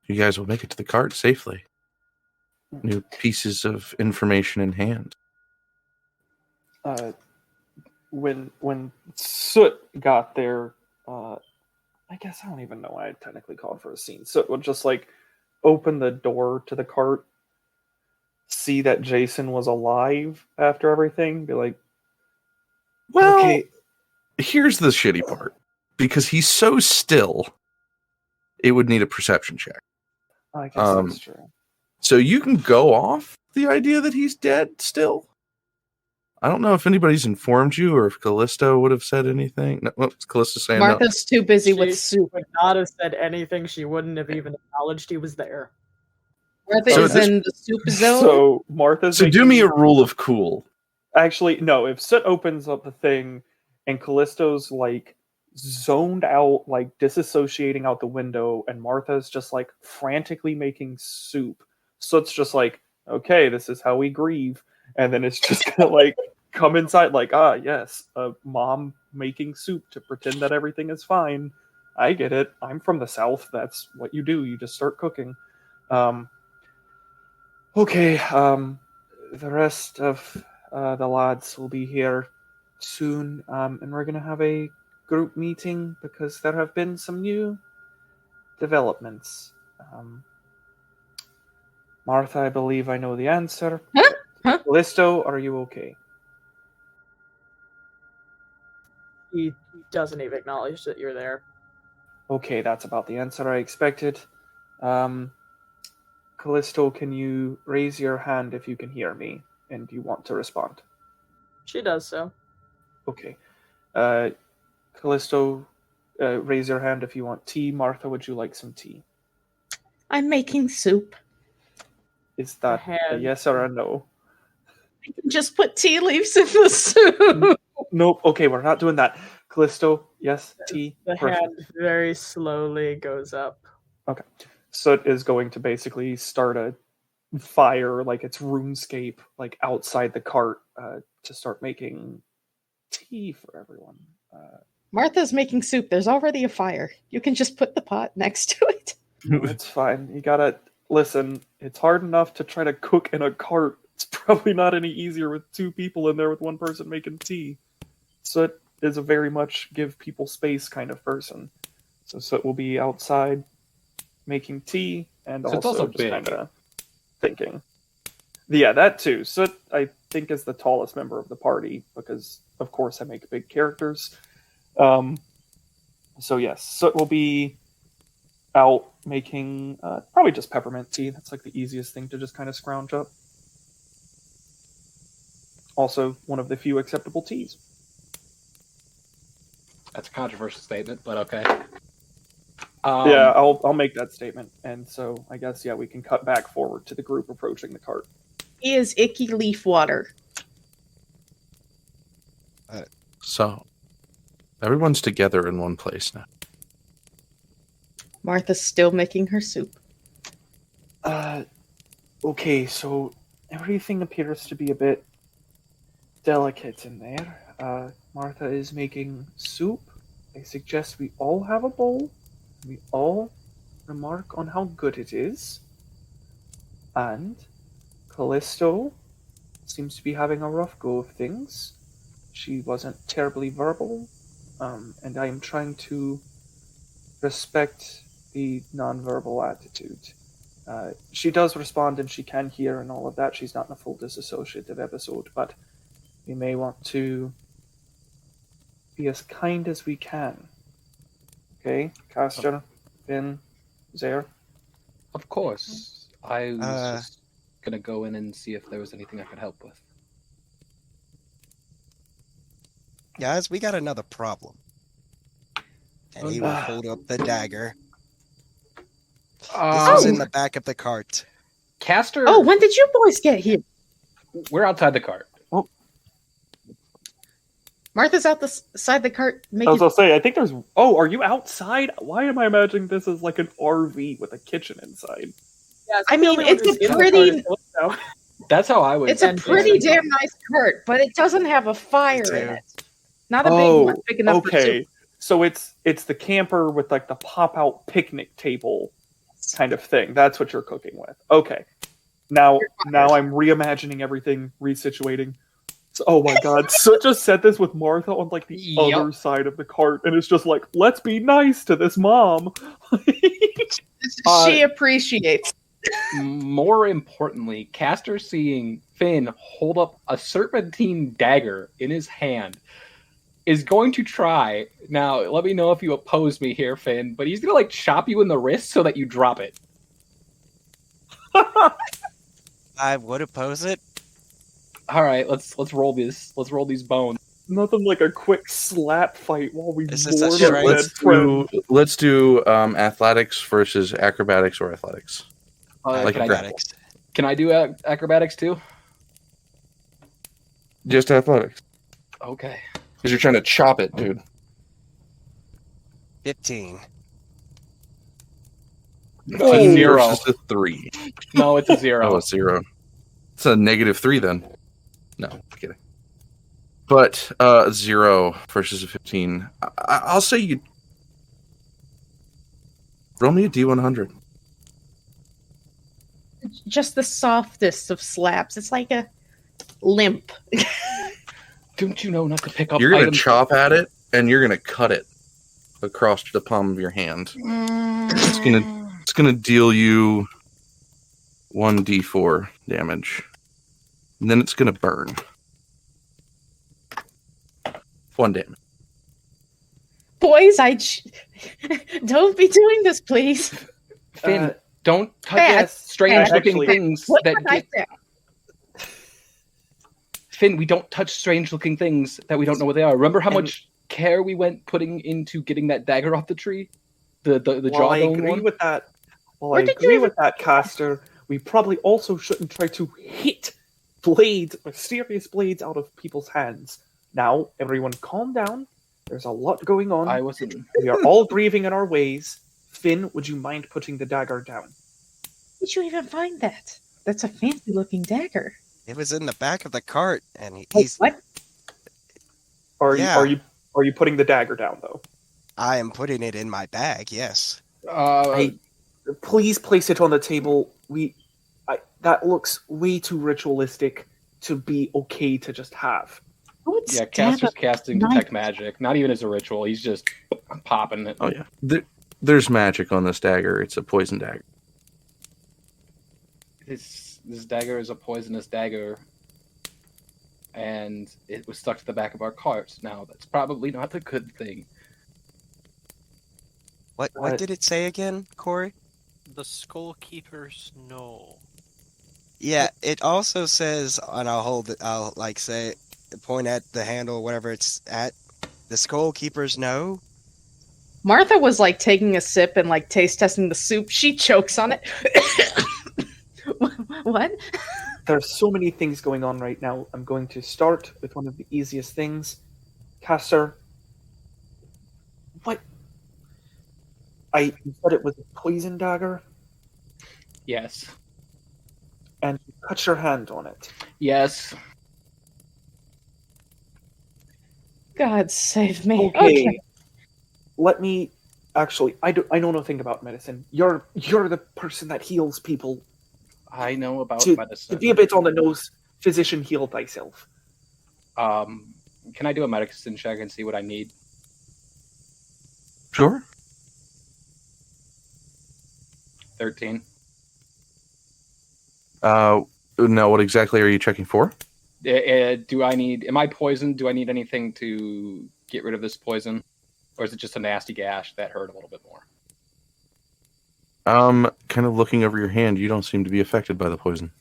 You guys will make it to the cart safely. New pieces of information in hand. When Soot got there, I guess I don't even know why I technically called for a scene. Soot would just like open the door to the cart, see that Jason was alive after everything, be like, Well, okay, here's the shitty part. Because he's so still, it would need a perception check. I guess that's true. So you can go off the idea that he's dead still. I don't know if anybody's informed you or if Callisto would have said anything. No, well, Callisto's saying Martha's too busy with She soup. would not have said anything. She wouldn't have even acknowledged he was there. Martha So is this- in the soup zone. So Martha's no. So do me a making- rule of cool. Actually, no, if Soot opens up the thing and Callisto's like zoned out, like disassociating out the window, and Martha's just like frantically making soup, Soot's just like, okay, this is how we grieve. And then it's just gonna like come inside, like, ah, yes, a mom making soup to pretend that everything is fine. I get it. I'm from the South. That's what you do. You just start cooking. Okay, the rest of the lads will be here soon, and we're gonna have a group meeting because there have been some new developments. Martha, I believe I know the answer. Huh? Callisto, are you okay? He doesn't even acknowledge that you're there. Okay, that's about the answer I expected. Callisto, can you raise your hand if you can hear me and you want to respond? She does so. Okay. Callisto, raise your hand if you want tea. Martha, would you like some tea? I'm making soup. Is that a hand. yes or a no? I can just put tea leaves in the soup. Nope. Okay, we're not doing that. Callisto, yes, tea. The Perfect. hand very slowly goes up. Soot is going to basically start a fire, like it's RuneScape, like outside the cart, to start making tea for everyone. Martha's making soup. There's already a fire. You can just put the pot next to it. It's fine. You gotta listen. It's hard enough to try to cook in a cart. It's probably not any easier with two people in there with one person making tea. Soot is a very much give people space kind of person. So Soot will be outside making tea and So it's also also just big. kind of thinking. Yeah, that too. Soot, I think, is the tallest member of the party because, of course, I make big characters. So yes, Soot will be out making probably just peppermint tea. That's like the easiest thing to just kind of scrounge up. Also, one of the few acceptable teas. That's a controversial statement, but okay. Yeah, I'll make that statement. And so I guess, yeah, we can cut back forward to the group approaching the cart. He is icky leaf water. So, everyone's together in one place now. Martha's still making her soup. Okay, so everything appears to be a bit delicate in there. Martha is making soup. I suggest we all have a bowl. We all remark on how good it is. And Callisto seems to be having a rough go of things. She wasn't terribly verbal, and I am trying to respect the nonverbal attitude. She does respond and she can hear and all of that. She's not in a full disassociative episode, but we may want to be as kind as we can. Okay, Castor, Finn, Zereth. Of course. I was Uh, just gonna go in and see if there was anything I could help with. Guys, we got another problem. And he will hold up the dagger. This was in the back of the cart. Castor, Oh, when did you boys get here? we're outside the cart. Martha's out the side the cart I making. was gonna say, I think there's. Oh, are you outside? Why am I imagining this as like an RV with a kitchen inside? Yeah, I mean, it's a pretty. That's how I would. It's a And pretty Jason. damn nice cart, but it doesn't have a fire too. in it. Not a big one, big enough for okay. soup. So it's the camper with like the pop-out picnic table kind of thing. That's what you're cooking with. Okay. Now I'm reimagining everything, resituating. So, oh my god. So just said this with Martha on like the other side of the cart, and it's just like, let's be nice to this mom. She appreciates. More importantly, Castor seeing Finn hold up a serpentine dagger in his hand is going to try. Now, let me know if you oppose me here, Finn, but he's going to like chop you in the wrist so that you drop it. I would oppose it. All right, let's roll this. Let's roll these bones. Nothing like a quick slap fight while we Is this a warm strength? our dead friend. Let's do athletics versus acrobatics or athletics. Like Acrobatics. Can I do acrobatics too? Just athletics. Okay. Because you're trying to chop it, dude. 15. Oh, 15 0. versus a 3. No, it's a 0. Oh, it's 0. It's a -3 then. No, I'm kidding. But 0 versus a 15. I'll say you roll me a D100. Just the softest of slaps. It's like a limp. Don't you know not to pick up You're gonna items? chop at it and you're gonna cut it across the palm of your hand. It's gonna deal you 1d4 damage. And then it's gonna burn. 1 damage. Boys, don't be doing this, please. Finn, don't touch Yes, strange-looking actually- things What that did I get... say? Finn, we don't touch strange-looking things that we don't know what they are. Remember how And- much care we went putting into getting that dagger off the tree? The While I jawbone agree one? with that, Where did you even- Castor, we probably also shouldn't try to hit mysterious blades out of people's hands. Now, everyone calm down. There's a lot going on. I wasn't... We are all grieving in our ways. Finn, would you mind putting the dagger down? Did you even find that? That's a fancy looking dagger. It was in the back of the cart, and Wait, he's. what? Yeah. Are you putting the dagger down though? I am putting it in my bag. Yes. Please place it on the table. That looks way too ritualistic to be okay to just have. What's Yeah, that Castor's about? casting Nice. Detect Magic. Not even as a ritual. He's just popping it. Oh yeah. There's magic on this dagger. It's a poison dagger. This dagger is a poisonous dagger. And it was stuck to the back of our cart. Now, that's probably not a good thing. What did it say again, Corey? The Skull Keepers know. Yeah, it also says, and I'll like say, point at the handle, whatever it's at. The Skull Keepers know. Martha was like taking a sip and like taste testing the soup. She chokes on it. What? There's so many things going on right now. I'm going to start with one of the easiest things. Castor, what? You said it was a poison dagger, Yes. and you cut your hand on it. Yes. God save me. Okay. Okay. Let me actually. I know nothing about medicine. You're the person that heals people. I know about To medicine. be a bit on the nose, physician, heal thyself. Can I do a medicine check and see what I need? Sure. 13. No, what exactly are you checking for? Am I poisoned? Do I need anything to get rid of this poison? Or is it just a nasty gash that hurt a little bit more? Kind of looking over your hand, you don't seem to be affected by the poison.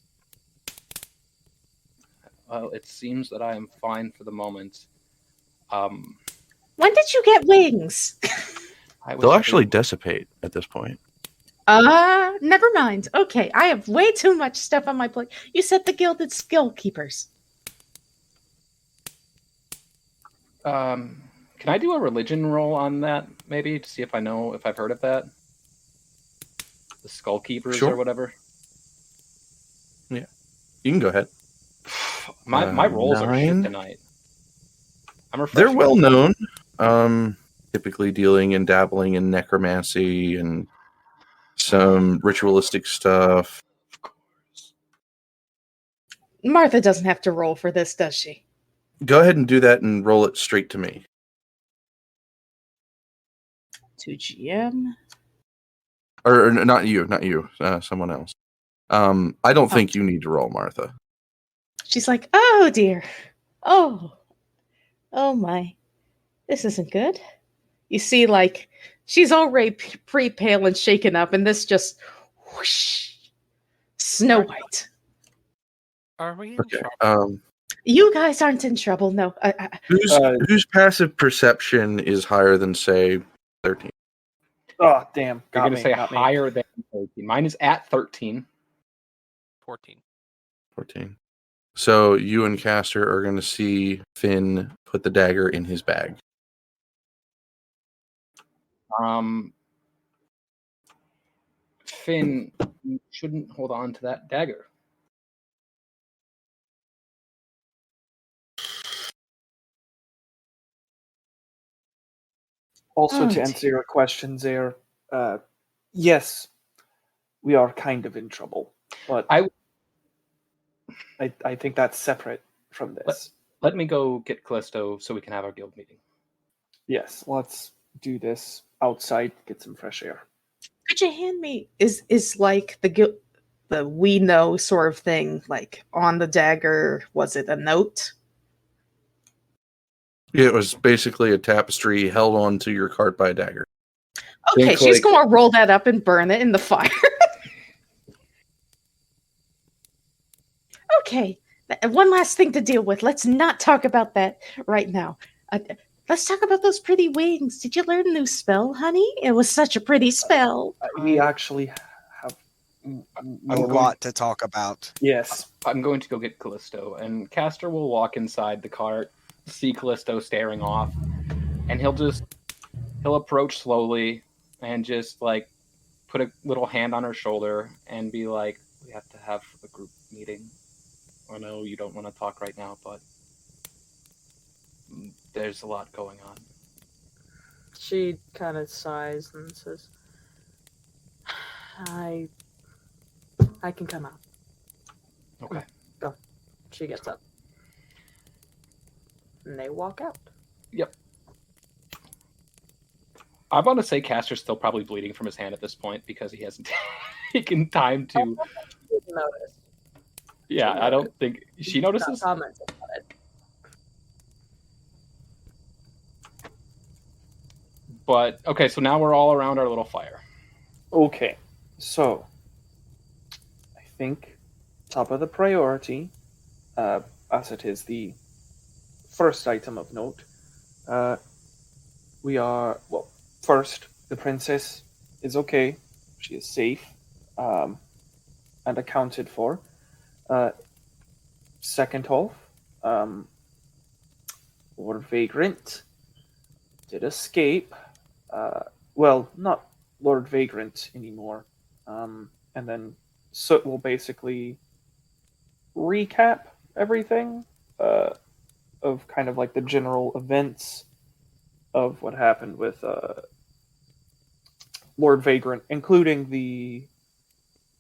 Well, it seems that I am fine for the moment. When did you get wings? They'll actually dissipate at this point. Never mind. Okay, I have way too much stuff on my plate. You said the Gilded Skill Keepers. Can I do a religion roll on that, maybe, to see if I know if I've heard of that? The Skull Keepers Sure. or whatever? Yeah. You can go ahead. My rolls are shit 9? tonight. I'm refreshed. They're well known. Typically dealing and dabbling in necromancy and some ritualistic stuff. Martha doesn't have to roll for this, does she? Go ahead and do that and roll it straight to me. To GM. Or not you, someone else. I don't think you need to roll, Martha. She's like, oh dear. Oh my. This isn't good. You see, like, she's already pretty pale and shaken up, and this just whoosh, Snow White. Are we in Okay. trouble? You guys aren't in trouble, no. Whose passive perception is higher than, say, 13? Oh, damn. You're Got going me, to say got me. higher than 13. Mine is at 13. 14. 14. So you and Castor are going to see Finn put the dagger in his bag. Finn, you shouldn't hold on to that dagger. Also, Oh, to answer your questions there, yes, we are kind of in trouble, but I think that's separate from this. Let me go get Callisto so we can have our guild meeting. Yes, let's do this outside, get some fresh air. Could you hand me is like the we know sort of thing, like on the dagger, was it a note? It was basically a tapestry held onto your cart by a dagger. Okay, Think she's like- going to roll that up and burn it in the fire. Okay, one last thing to deal with. Let's not talk about that right now. Let's talk about those pretty wings. Did you learn a new spell, honey? It was such a pretty spell. We actually have A lot to talk about. Yes. I'm going to go get Callisto, and Castor will walk inside the cart, see Callisto staring off, and he'll approach slowly and just like put a little hand on her shoulder and be like, we have to have a group meeting. I know you don't want to talk right now, but there's a lot going on. She kind of sighs and says, I can come out. Okay. Go. She gets up. And they walk out. Yep. I want to say Castor's still probably bleeding from his hand at this point because he hasn't taken time to. Didn't notice. Yeah, I don't think she notices. Not commenting on it. But okay, so now we're all around our little fire. Okay, so I think top of the priority, as it is the first item of note, we are, well, first, the princess is okay. She is safe and accounted for. Second off, Lord Vagrant did escape. Well, not Lord Vagrant anymore. And then Soot will basically recap everything of kind of like the general events of what happened with Lord Vagrant, including the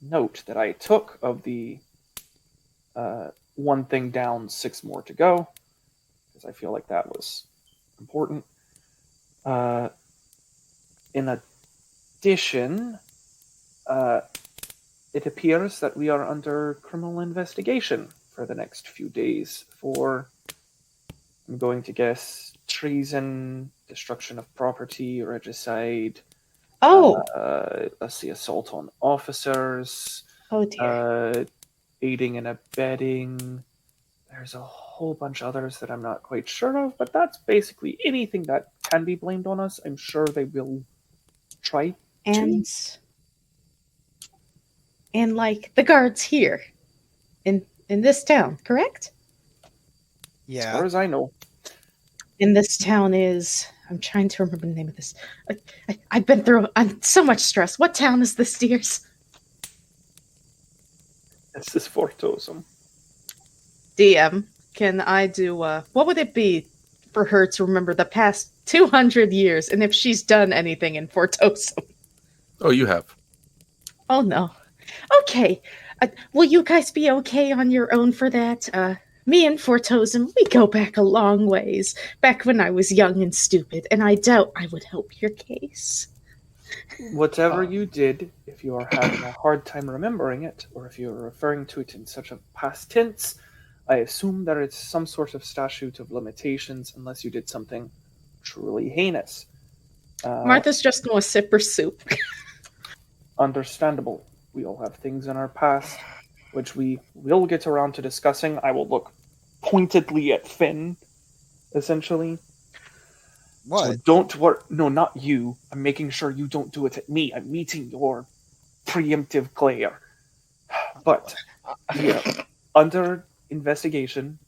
note that I took of the one thing down, 6 more to go, because I feel like that was important. In addition, it appears that we are under criminal investigation for the next few days for, I'm going to guess, treason, destruction of property, regicide. Oh, Let's see, assault on officers, oh dear. aiding and abetting. There's a whole bunch of others that I'm not quite sure of, but that's basically anything that can be blamed on us. I'm sure they will try and like the guards here in this town, correct? as Yeah. far as I know. In this town is, I'm trying to remember the name of this. I've been through so much stress. What town is this, dears? This is Fortosum. DM, can I do, what would it be for her to remember the past 200 years and if she's done anything in Fortosum. Oh, you have. Oh, no. Okay. Will you guys be okay on your own for that? Me and Fortosum, we go back a long ways. Back when I was young and stupid, and I doubt I would help your case. Whatever you did, if you are having a hard time remembering it, or if you are referring to it in such a past tense, I assume that it's some sort of statute of limitations unless you did something truly heinous. Martha's just going to sip her soup. Understandable. We all have things in our past, which we will get around to discussing. I will look pointedly at Finn, essentially. What? So don't worry. No, not you. I'm making sure you don't do it at me. I'm meeting your preemptive glare. But, yeah, under investigation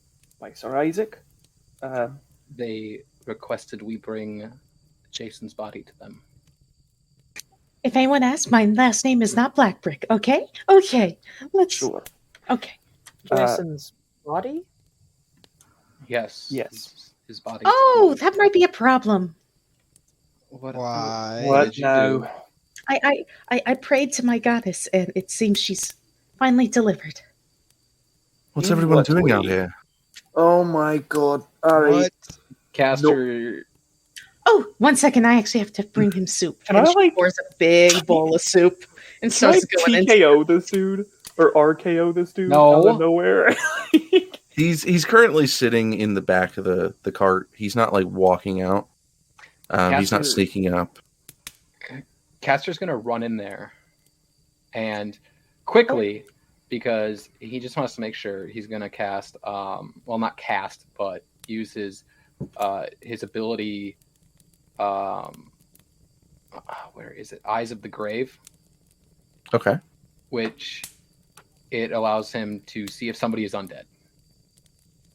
by Sir Isaac. They requested we bring Jason's body to them. If anyone asks, my last name is not Blackbrick, okay? Okay, let's... Sure. Okay. Jason's body? Yes. Yes. His body. Oh, that might be a problem. Why? What did you now? do? I prayed to my goddess, and it seems she's finally delivered. What's In everyone what doing out way? here? Oh my god. Alright. What? Castor. Oh, 1 second, I actually have to bring him soup. Can And I, she like- pours a big bowl of soup and Can I starts going into... TKO this dude? Or RKO this dude No. out of nowhere? He's currently sitting in the back of the cart. He's not like walking out. He's not Castor- sneaking up. Castor's gonna run in there and quickly, because he just wants to make sure, he's gonna cast well, not cast, but use his ability, where is it? Eyes of the Grave, Okay. which it allows him to see if somebody is undead.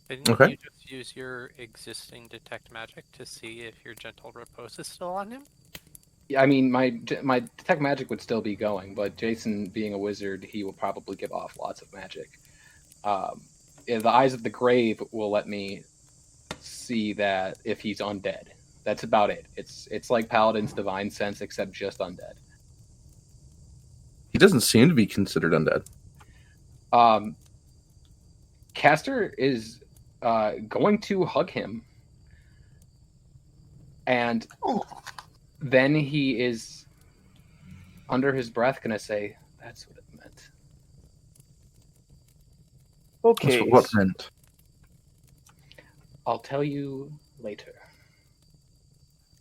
Didn't Okay. you just use your existing detect magic to see if your gentle repose is still on him? Yeah, I mean, my detect magic would still be going, but Jason, being a wizard, he will probably give off lots of magic. The Eyes of the Grave will let me see that if he's undead. That's about it. It's like Paladin's Divine Sense, except just undead. He doesn't seem to be considered undead. Castor is going to hug him, and then he is, under his breath, going to say, "That's what it meant." Okay. That's what meant. I'll tell you later.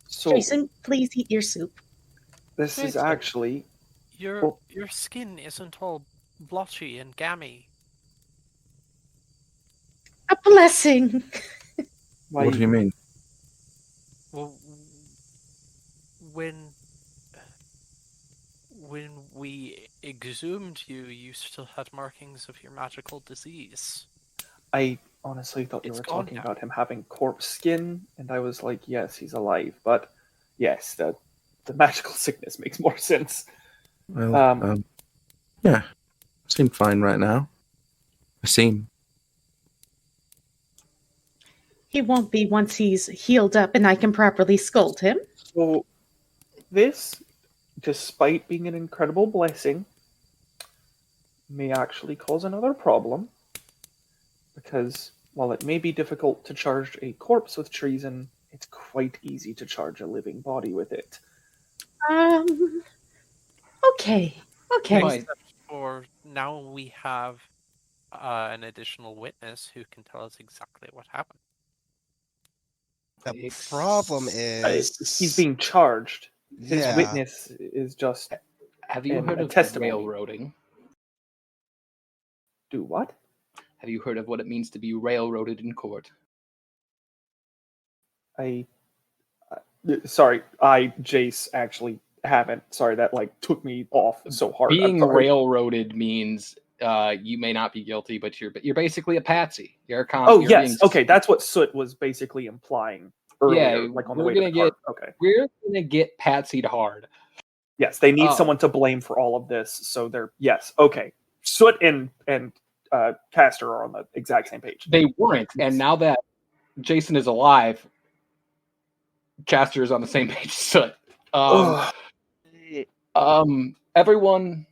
So Jason, please eat your soup. this is Jason. actually Your skin isn't all blotchy and gammy. A blessing. why What do you mean? Well, when we exhumed you, you still had markings of your magical disease. I honestly thought you It's were gone talking now. about him having corpse skin, and I was like, yes, he's alive. But yes, the magical sickness makes more sense. Well, yeah. Seem fine right now. I seem. He won't be once he's healed up and I can properly scold him. So this, despite being an incredible blessing, may actually cause another problem. Because while it may be difficult to charge a corpse with treason, it's quite easy to charge a living body with it. Okay. Okay. Fine. Except for now we have an additional witness who can tell us exactly what happened. The problem is He's being charged. His yeah. witness is just Have you And heard a of testimony. railroading? do what? Have you heard of what it means to be railroaded in court? Sorry, Jace, actually haven't. Sorry, that like took me off so hard. I'm Being sorry. railroaded means you may not be guilty, but you're basically a patsy. You're a Oh you're yes, being- okay, that's what Soot was basically implying earlier, Yeah, like on the we're way to the gonna cart. Okay. We're gonna get patsied hard. Yes, they need Oh. someone to blame for all of this, so they're yes, okay. Soot and Castor are on the exact same page. They weren't, and now that Jason is alive, Castor is on the same page as Soot. Ugh. Everyone,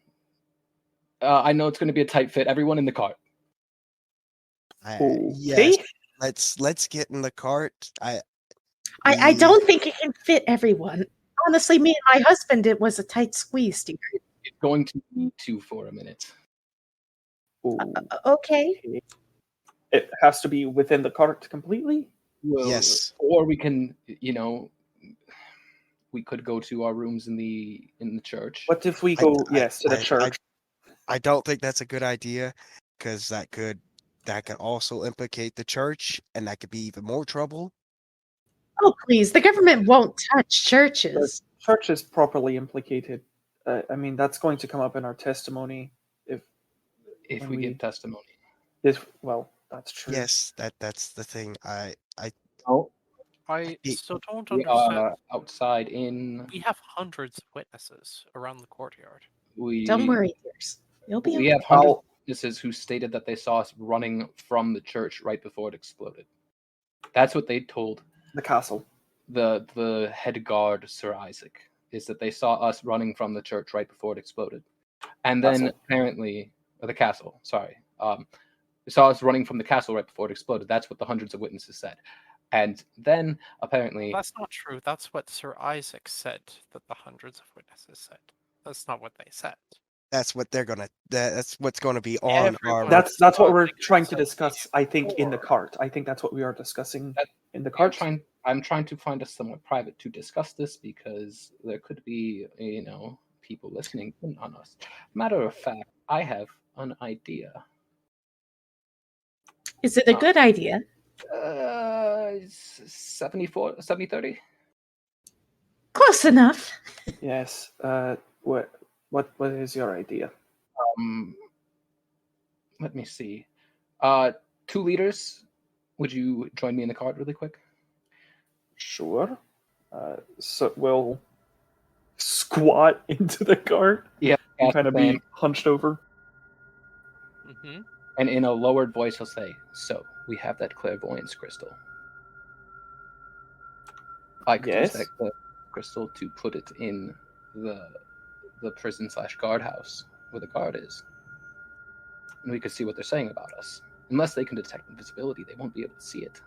I know it's going to be a tight fit. Everyone in the cart. Yes, let's get in the cart. I don't think it can fit everyone. Honestly, me and my husband, it was a tight squeeze, dear. It's going to need to for a minute. Okay. It has to be within the cart completely? Well, Yes. Or we can, we could go to our rooms in the church. What if we go, to the church? I don't think that's a good idea, because that could also implicate the church, and that could be even more trouble. Oh, please. The government won't touch The churches. church is properly implicated. I mean, that's going to come up in our testimony If when we we- give testimony. Well, that's true. Yes, that's the thing. I It- still don't We understand. are outside in. We have hundreds of witnesses around the courtyard. Don't worry, dears. You'll be We okay. have hundreds of witnesses who stated that they saw us running from the church right before it exploded. That's what they told The castle. the head guard, Sir Isaac, is that they saw us running from the church right before it exploded. And then Castle. apparently, or the castle, sorry. They saw us running from the castle right before it exploded. That's what the hundreds of witnesses said. And then apparently, That's not true. That's what Sir Isaac said that the hundreds of witnesses said. That's not what they said. That's what they're gonna. That's what's going to be on our. Everyone- That's what we're Like trying to said discuss, I think, in the before. cart. I think that's what we are discussing in the I'm cart. trying to find us somewhere private to discuss this because there could be, people listening in on us. Matter of fact, I have an idea. Is it a good idea? 70-30? Close enough. Yes. What is your idea? Let me see. 2 leaders. Would you join me in the cart really quick? Sure. So we'll squat into the cart, Yeah. kind of be hunched over. Mm-hmm. And in a lowered voice, he'll say, "So we have that clairvoyance crystal. I could use Yes. that crystal to put it in the prison/guardhouse where the guard is, and we could see what they're saying about us. Unless they can detect invisibility, they won't be able to see it."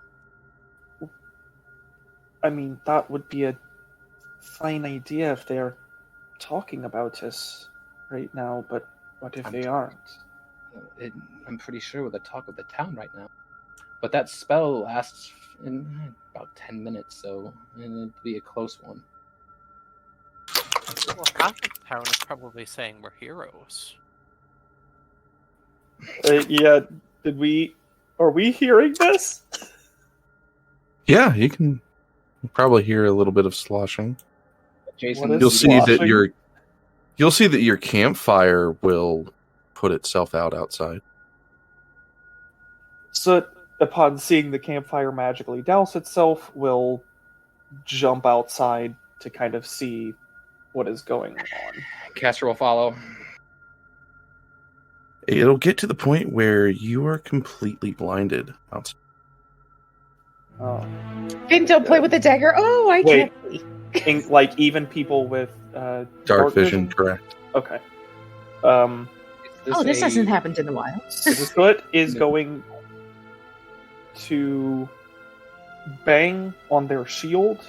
I mean, that would be a fine idea if they're talking about us right now, but what if they aren't? I'm pretty sure we're the talk of the town right now. But that spell lasts in about 10 minutes, so it'd be a close one. Well, half of the town is probably saying we're heroes. Yeah, are we hearing this? Yeah, you can probably hear a little bit of sloshing. Jason, What is You'll see that sloshing? your campfire will put itself out outside. So, upon seeing the campfire magically douse itself, will jump outside to kind of see what is going on. Castor will follow. It'll get to the point where you are completely blinded outside. Oh. Finn, don't play with the dagger. Oh, I Wait. can't see. Like even people with Dark vision, correct. Okay. This hasn't happened in a while. So the foot is going to bang on their shield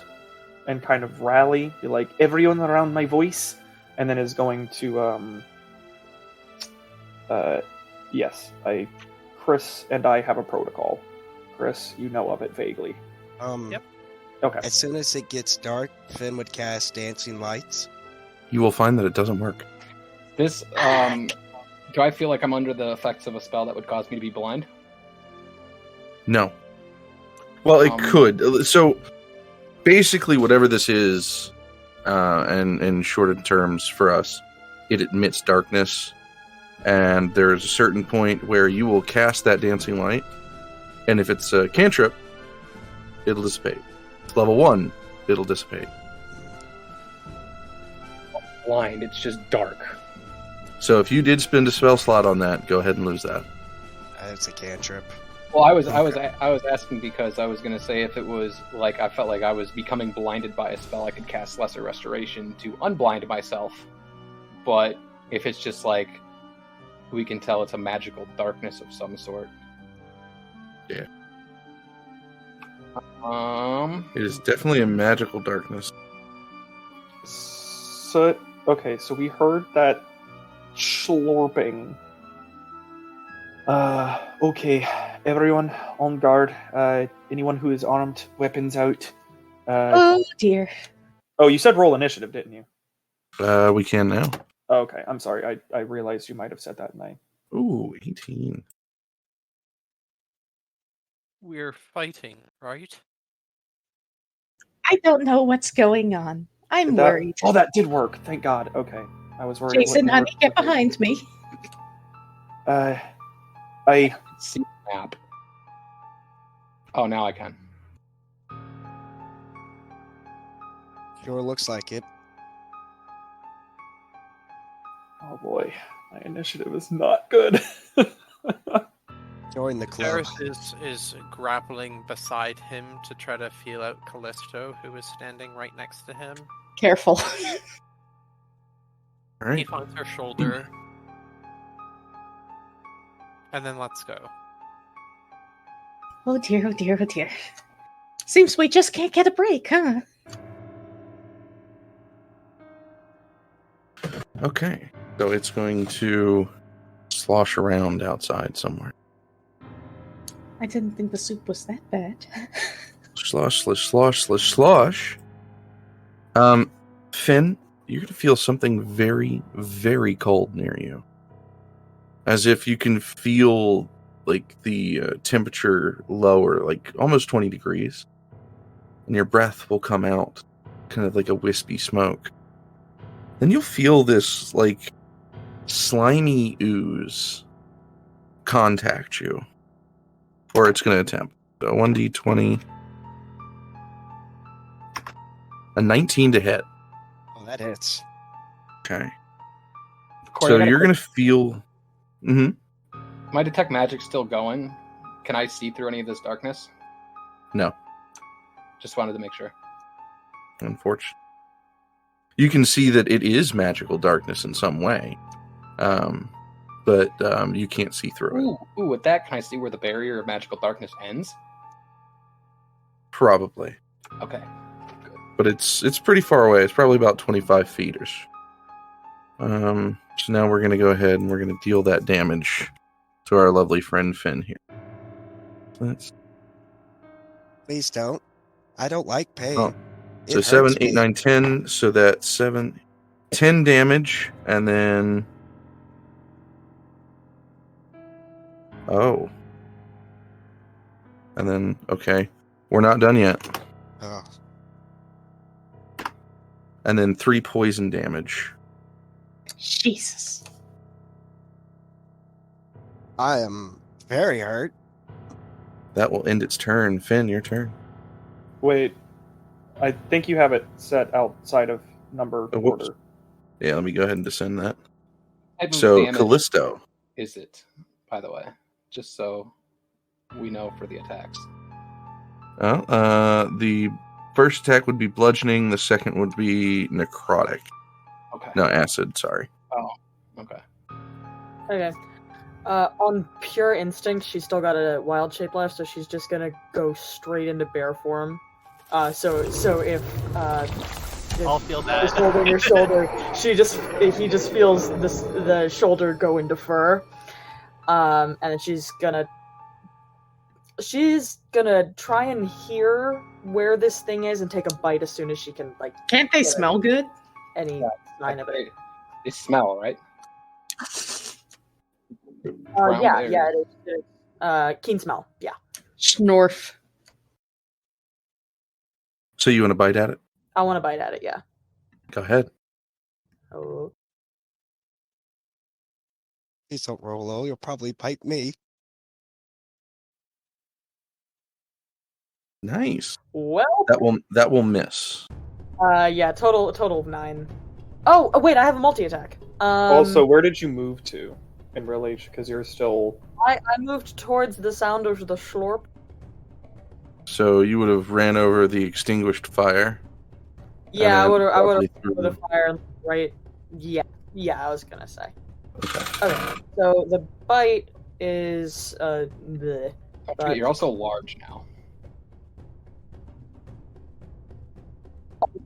and kind of rally, be like, everyone around my voice, and then is going to Chris and I have a protocol. Chris, you know of it vaguely. Yep. Okay. As soon as it gets dark, Finn would cast dancing lights. You will find that it doesn't work. This, do I feel like I'm under the effects of a spell that would cause me to be blind? No. Well, it Um, could. So, basically, whatever this is, and in shorter terms for us, it emits darkness, and there's a certain point where you will cast that dancing light, and if it's a cantrip, it'll dissipate. Level 1, it'll dissipate. Blind, it's just dark. So if you did spend a spell slot on that, go ahead and lose that. It's a cantrip. Well, I was asking because I was gonna say if it was like I felt like I was becoming blinded by a spell, I could cast Lesser Restoration to unblind myself. But if it's just like we can tell it's a magical darkness of some sort. Yeah. It It is definitely a magical darkness. So okay, so we heard that slurping. Okay, everyone on guard. Anyone who is armed, weapons out. Oh dear. Oh, you said roll initiative, didn't you? We can now. Oh, okay, I'm sorry. I realized you might have said that, and I. Ooh, 18. We're fighting, right? I don't know what's going on. I'm Did that- worried. Oh, that did work. Thank God. Okay, I was worried. Jason, what- honey, get behind me. I see the map. Oh, now I can. Sure looks like it. Oh boy, my initiative is not good. Join the club. Zereth is grappling beside him to try to feel out Callisto, who is standing right next to him. Careful. All He right. finds her shoulder. And then let's go. Oh dear, oh dear, oh dear. Seems we just can't get a break, huh? Okay. So it's going to slosh around outside somewhere. I didn't think the soup was that bad. Slosh, slosh, slosh, slosh, slosh. Finn, you're going to feel something very, very cold near you. As if you can feel, like, the temperature lower, like, almost 20 degrees. And your breath will come out, kind of like a wispy smoke. Then you'll feel this, like, slimy ooze contact you. Or it's going to attempt. So 1d20. A 19 to hit. Oh, that hits. Okay. Corey, So you gotta you're going to feel... Mm-hmm. My detect magic still going? Can I see through any of this darkness? No. Just wanted to make sure. Unfortunately. You can see that it is magical darkness in some way. But you can't see through it. Ooh, with that, can I see where the barrier of magical darkness ends? Probably. Okay. But it's pretty far away. It's probably about 25 feet or so. So now we're going to go ahead and we're going to deal that damage to our lovely friend Finn here. Please don't. I don't like pain. Oh. It So 7, hurts 8, me. 9, 10. So that's 10 damage. And then... Oh. And then, okay. We're not done yet. Oh, And then 3 poison damage. Jesus. I am very hurt. That will end its turn. Finn, your turn. Wait, I think you have it set outside of number Oh, whoops. order. Yeah, let me go ahead and descend that. Type of So, damage Callisto. is it, by the way? Just so we know for the attacks. The first attack would be bludgeoning. The second would be necrotic. Okay. No, acid, sorry. Oh, okay. Okay. On pure instinct, she's still got a wild shape left, so she's just gonna go straight into bear form. So if I'll feel is that. holding her shoulder, he just feels the shoulder go into fur, and then she's gonna try and hear where this thing is and take a bite as soon as she can, like, Can't they smell good? any sign of it. They smell, right? Yeah, it is. Keen smell. Yeah. Schnorf. So you want to bite at it? I want to bite at it. Yeah. Go ahead. Oh. Please don't roll low. You'll probably bite me. Nice. Well. That will miss. Yeah. Total of 9. Oh, wait. I have a multi attack. Also, where did you move to? in relation? Because you're still. I moved towards the sound of the slurp. So you would have ran over the extinguished fire. Yeah, I would have probably put the fire right. Yeah, I was gonna say. Okay, so the bite is bleh, But you're also large now.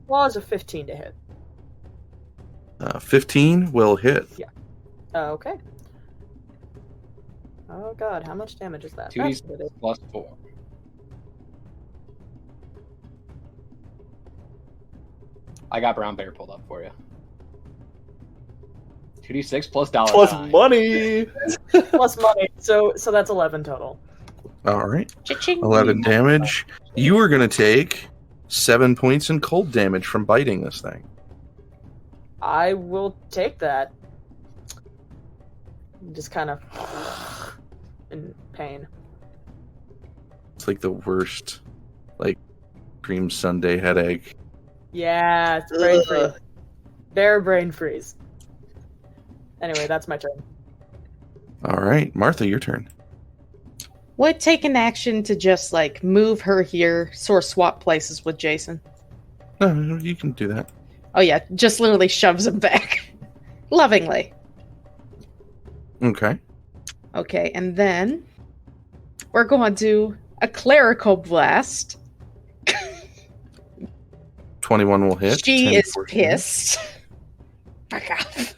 Claw is a 15 to hit. 15 will hit. Okay. Oh god, how much damage is that? 2d6 plus 4. I got Brown Bear pulled up for you. 2d6 plus dollar Plus sign. money! Plus money, so that's 11 total. All right. Cha-ching. 11 damage. You are going to take 7 points in cold damage from biting this thing. I will take that. Just kind of in pain. It's like the worst, like, cream sundae headache. Yeah, it's brain freeze. Bear brain freeze. Anyway, that's my turn. All right. Martha, your turn. Would take an action to just like move her here, sort of swap places with Jason. No, you can do that. Oh yeah, just literally shoves him back. Lovingly. Okay. Okay, and then we're going to do a clerical blast. 21 will hit. She 10 is force pissed. Fuck off.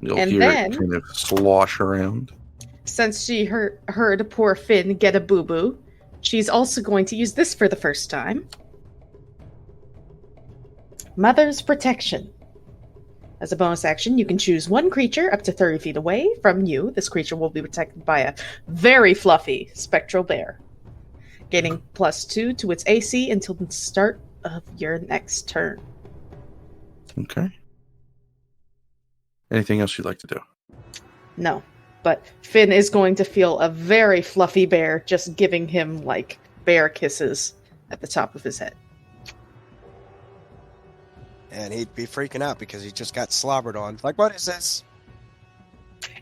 You'll And hear then- it kind of slosh around. Since she heard poor Finn get a boo-boo, she's also going to use this for the first time. Mother's Protection. As a bonus action, you can choose one creature up to 30 feet away from you. This creature will be protected by a very fluffy spectral bear, gaining +2 to its AC until the start of your next turn. Okay. Anything else you'd like to do? No, but Finn is going to feel a very fluffy bear just giving him, like, bear kisses at the top of his head. And he'd be freaking out because he just got slobbered on. Like, what is this?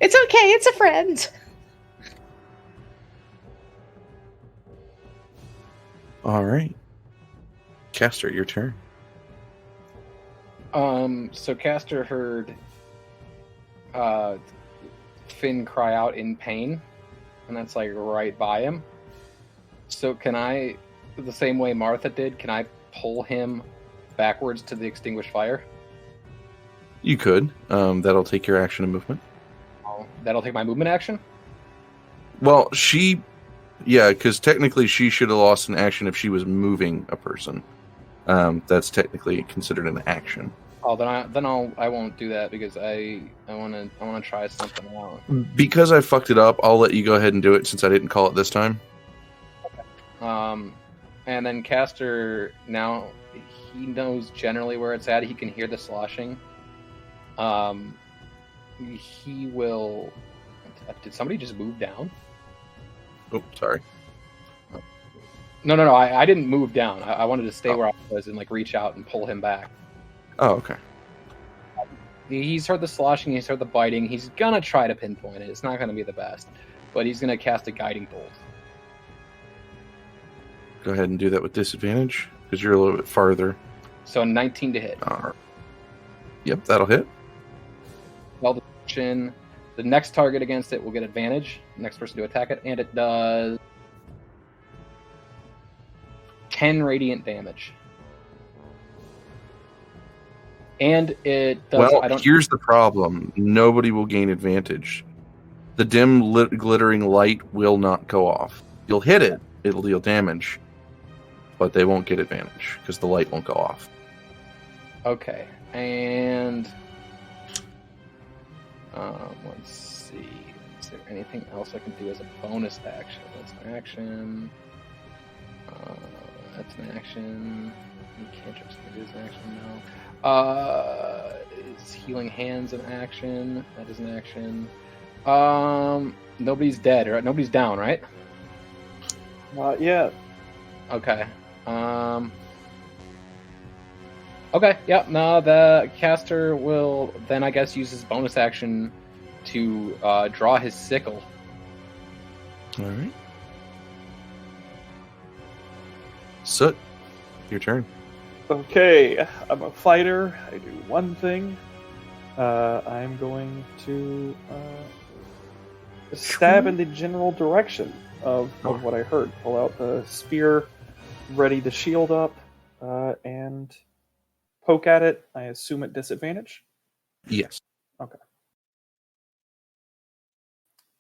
It's okay, it's a friend. All right. Castor, your turn. So Castor heard Finn cry out in pain, and that's like right by him. So can I, the same way Martha did, can I pull him backwards to the extinguished fire? You could. That'll take your action and movement. Oh, that'll take my movement action? Well, yeah, because technically she should have lost an action if she was moving a person. That's technically considered an action. Oh, I won't do that because I wanna try something out. Because I fucked it up, I'll let you go ahead and do it since I didn't call it this time. And then Castor, now he knows generally where it's at. He can hear the sloshing. He will. Did somebody just move down? Oh, sorry. No. I didn't move down. I wanted to stay where I was and like reach out and pull him back. Oh, okay. He's heard the sloshing. He's heard the biting. He's gonna try to pinpoint it. It's not gonna be the best, but he's gonna cast a guiding bolt. Go ahead and do that with disadvantage because you're a little bit farther. So 19 to hit. Yep, that'll hit. Well, the next target against it will get advantage. The next person to attack it, and it does 10 radiant damage. And it does. Well, here's the problem: nobody will gain advantage. The dim, glittering light will not go off. You'll hit it; it'll deal damage, but they won't get advantage because the light won't go off. Okay, and let's see. Is there anything else I can do as a bonus action? That's an action. That's an action. You can't just do an action now. Is healing hands an action? That is an action. Nobody's dead, right? Nobody's down, right? Not yet. Okay. Okay, yep. No, the caster will then, I guess, use his bonus action to draw his sickle. All right. Soot, your turn. Okay, I'm a fighter. I do one thing. I'm going to stab in the general direction of what I heard. Pull out the spear, ready the shield up, and poke at it. I assume at disadvantage. Yes. Okay.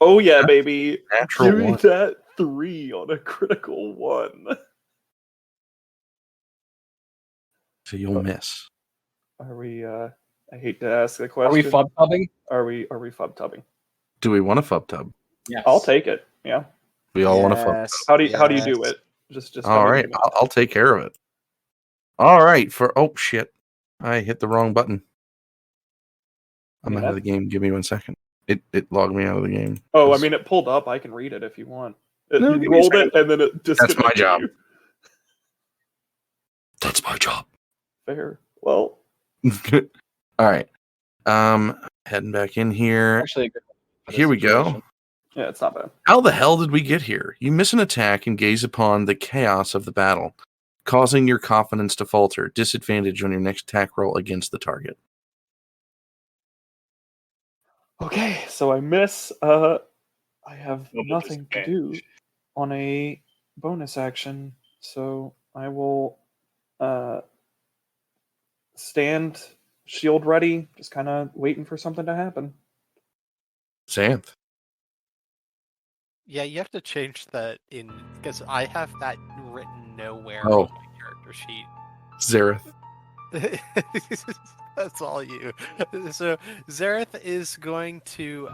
Oh yeah, baby! Natural Give me one. that 3 on a critical 1. So you'll miss. Are we? I hate to ask the question. Are we fub tubbing? Are we fub tubbing? Do we want a fub tub? Yes. I'll take it. Yeah. We all want a fub tub. Yes, How do you do yes. it? Just tell All me right, the name. I'll take care of it. All right, oh shit, I hit the wrong button. I'm Yeah. out of the game. Give me 1 second. It logged me out of the game. Oh, I mean, it pulled up. I can read it if you want. No, You give me a rolled it, second. and then it disconnected my job. you. That's my job. Fair. Well, All right. Heading back in here. Actually, a good one for this Here we go. situation. yeah, it's not bad. How the hell did we get here? You miss an attack and gaze upon the chaos of the battle, causing your confidence to falter. Disadvantage on your next attack roll against the target. Okay, so I miss. I have Double nothing to do disadvantage. on a bonus action, so I will stand, shield ready, just kind of waiting for something to happen. Xanth. Yeah, you have to change that in because I have that written nowhere Oh. on my character sheet. Zereth. That's all you. So Zereth is going to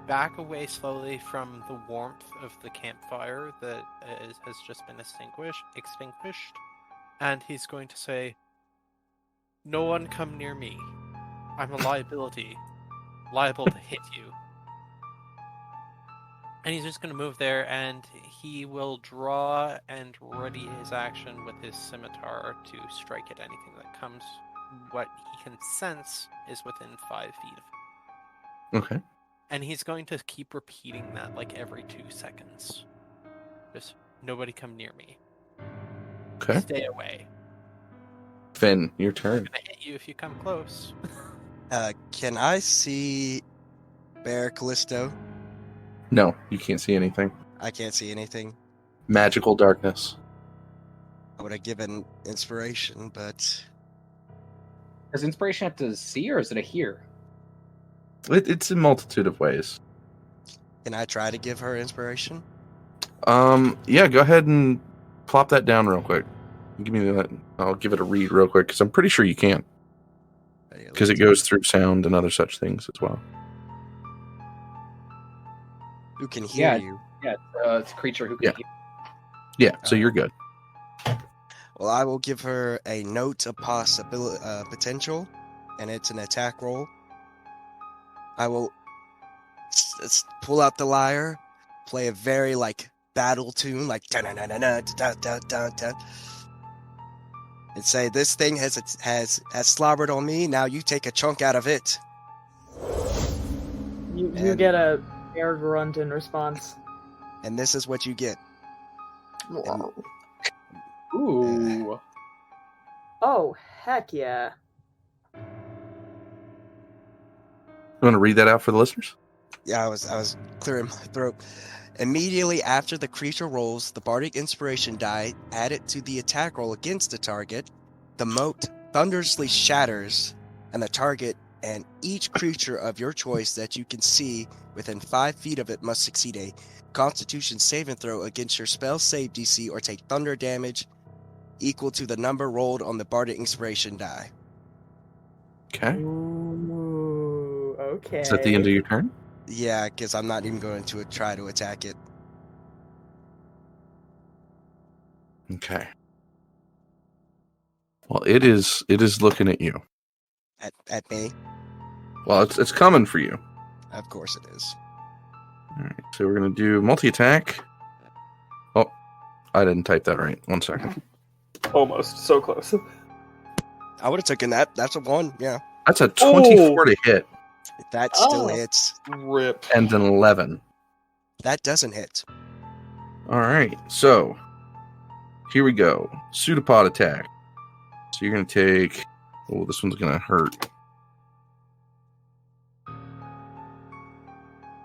back away slowly from the warmth of the campfire that has just been extinguished, and he's going to say, "No one come near me. I'm a liability, liable to hit you." And he's just going to move there, and he will draw and ready his action with his scimitar to strike at anything that comes. What he can sense is within 5 feet of him. Okay. And he's going to keep repeating that like every 2 seconds. Just, nobody come near me. Okay. Stay away. Finn, your I'm turn. going to hit you if you come close. Can I see Bear Callisto? No, you can't see anything. I can't see anything. Magical darkness. I would have given inspiration, but Does inspiration have to see, or is it a hear? It's a multitude of ways. can I try to give her inspiration? Yeah, go ahead and plop that down real quick. Give me that. I'll give it a read real quick because I'm pretty sure you can. Because it goes through sound and other such things as well. Who can hear Yeah. you? Yeah, it's a creature who can Yeah. hear. Yeah, so you're good. Well, I will give her a note of potential, and it's an attack roll. I will pull out the lyre, play a very battle tune, like dun-dun-dun-dun-dun-dun-dun-dun, and say, "This thing has slobbered on me. Now you take a chunk out of it." You And- get a air grunt in response. And this is what you get. And Ooh. Oh, heck yeah. You want to read that out for the listeners? yeah, I was clearing my throat. Immediately after the creature rolls the bardic inspiration die added to the attack roll against the target, the moat thunderously shatters, and the target and each creature of your choice that you can see within 5 feet of it must succeed a Constitution saving throw against your spell save DC or take thunder damage equal to the number rolled on the bardic inspiration die. Okay. Ooh, okay. Is that the end of your turn? Yeah, because I'm not even going to try to attack it. Okay. Well, it is looking at you. At me. Well, it's coming for you. Of course it is. All right, so we're gonna do multi-attack. Oh, I didn't type that right. 1 second. Almost so close. I would have taken that. That's a 1. Yeah, That's a 24 to hit that still Oh. hits. Rip. and an 11. That doesn't hit. All right, so here we go. Pseudopod attack. So you're going to take... Oh, this one's going to hurt.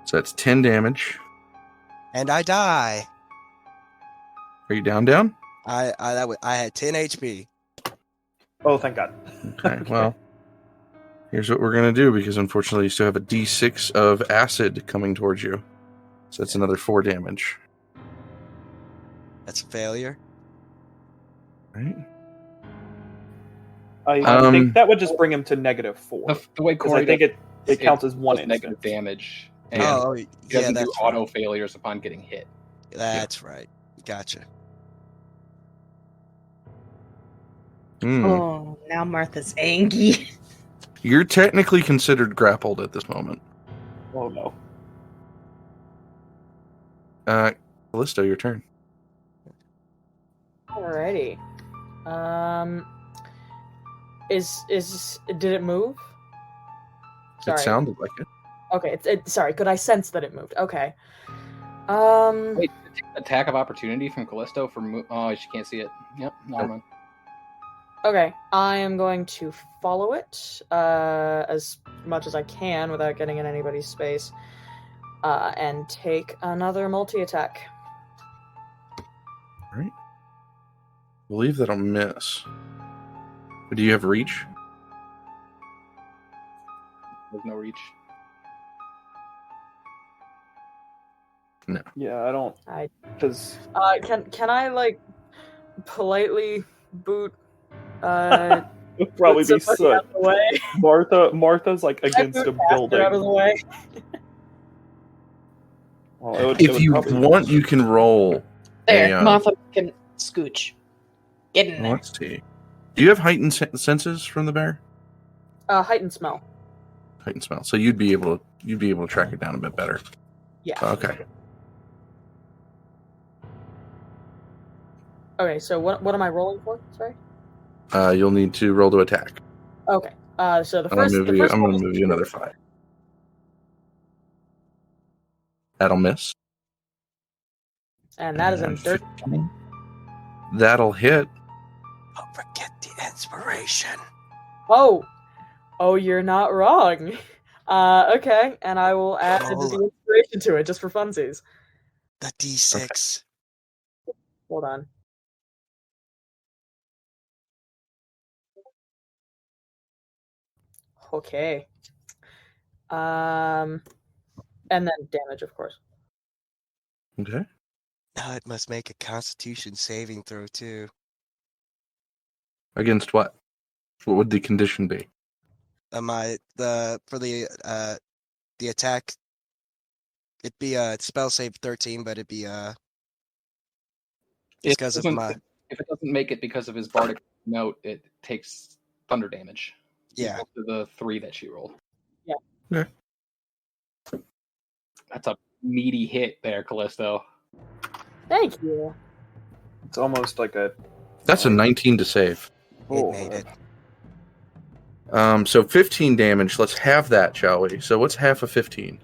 So that's 10 damage. And I die. Are you down? I had 10 HP. Oh, thank God. Okay, well, here's what we're going to do, because unfortunately you still have a d6 of acid coming towards you. So that's another 4 damage. That's a failure. Right? I think that would just bring him to -4. The way Because Corey I think it counts as one does negative instance. damage. And Oh, he yeah, doesn't do that's auto right. failures upon getting hit. That's right. Gotcha. Hmm. Oh, now Martha's angry. You're technically considered grappled at this moment. Oh no. Callisto, your turn. Alrighty. Did it move? It sounded like it. Okay, sorry, could I sense that it moved? Okay. Wait, attack of opportunity from Callisto for oh, she can't see it. Yep, never mind. Okay, I am going to follow it as much as I can without getting in anybody's space, and take another multi-attack. All right. I believe that'll miss. Do you have reach? There's no reach. No. Yeah, I don't. I- Because Can I like politely boot? it'd probably be somebody soot. out of the way. Martha's like against a building. Out of the way. Well, it would If you probably- want, you can roll. There, a, Martha can scooch. Get in well, there. let's see. Do you have heightened senses from the bear? Heightened smell. Heightened smell. So you'd be able to track it down a bit better. Yeah. Okay. Okay, so what am I rolling for? Sorry. You'll need to roll to attack. Okay. So the I'm first. gonna one is- move you another 5. That'll miss. And that is a And dirt. 15. That'll hit. Don't forget the inspiration. Oh, you're not wrong. Okay, and I will add the inspiration to it just for funsies. The D6. Hold on. Okay. And then damage, of course. Okay. Now it must make a Constitution saving throw too. Against what? What would the condition be? For the attack, it'd be a spell save 13, but it'd be because of my If it doesn't make it because of his bardic note, it takes thunder damage. yeah. Equal to the 3 that she rolled. Yeah. Okay. That's a meaty hit there, Callisto. Thank you. It's almost like a. That's a 19 to save. Oh, It made it. So 15 damage. Let's halve that, shall we? So what's half of 15?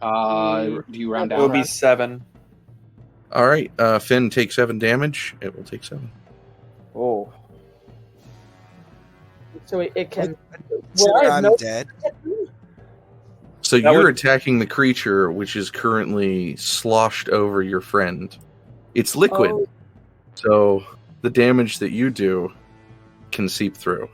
Do you round It would down? be 7. All right. Finn takes 7 damage. It will take 7. Oh. So it can. So Well, I have I'm no- dead. So That you're would- attacking the creature, which is currently sloshed over your friend. It's liquid, Oh. so the damage that you do can seep through.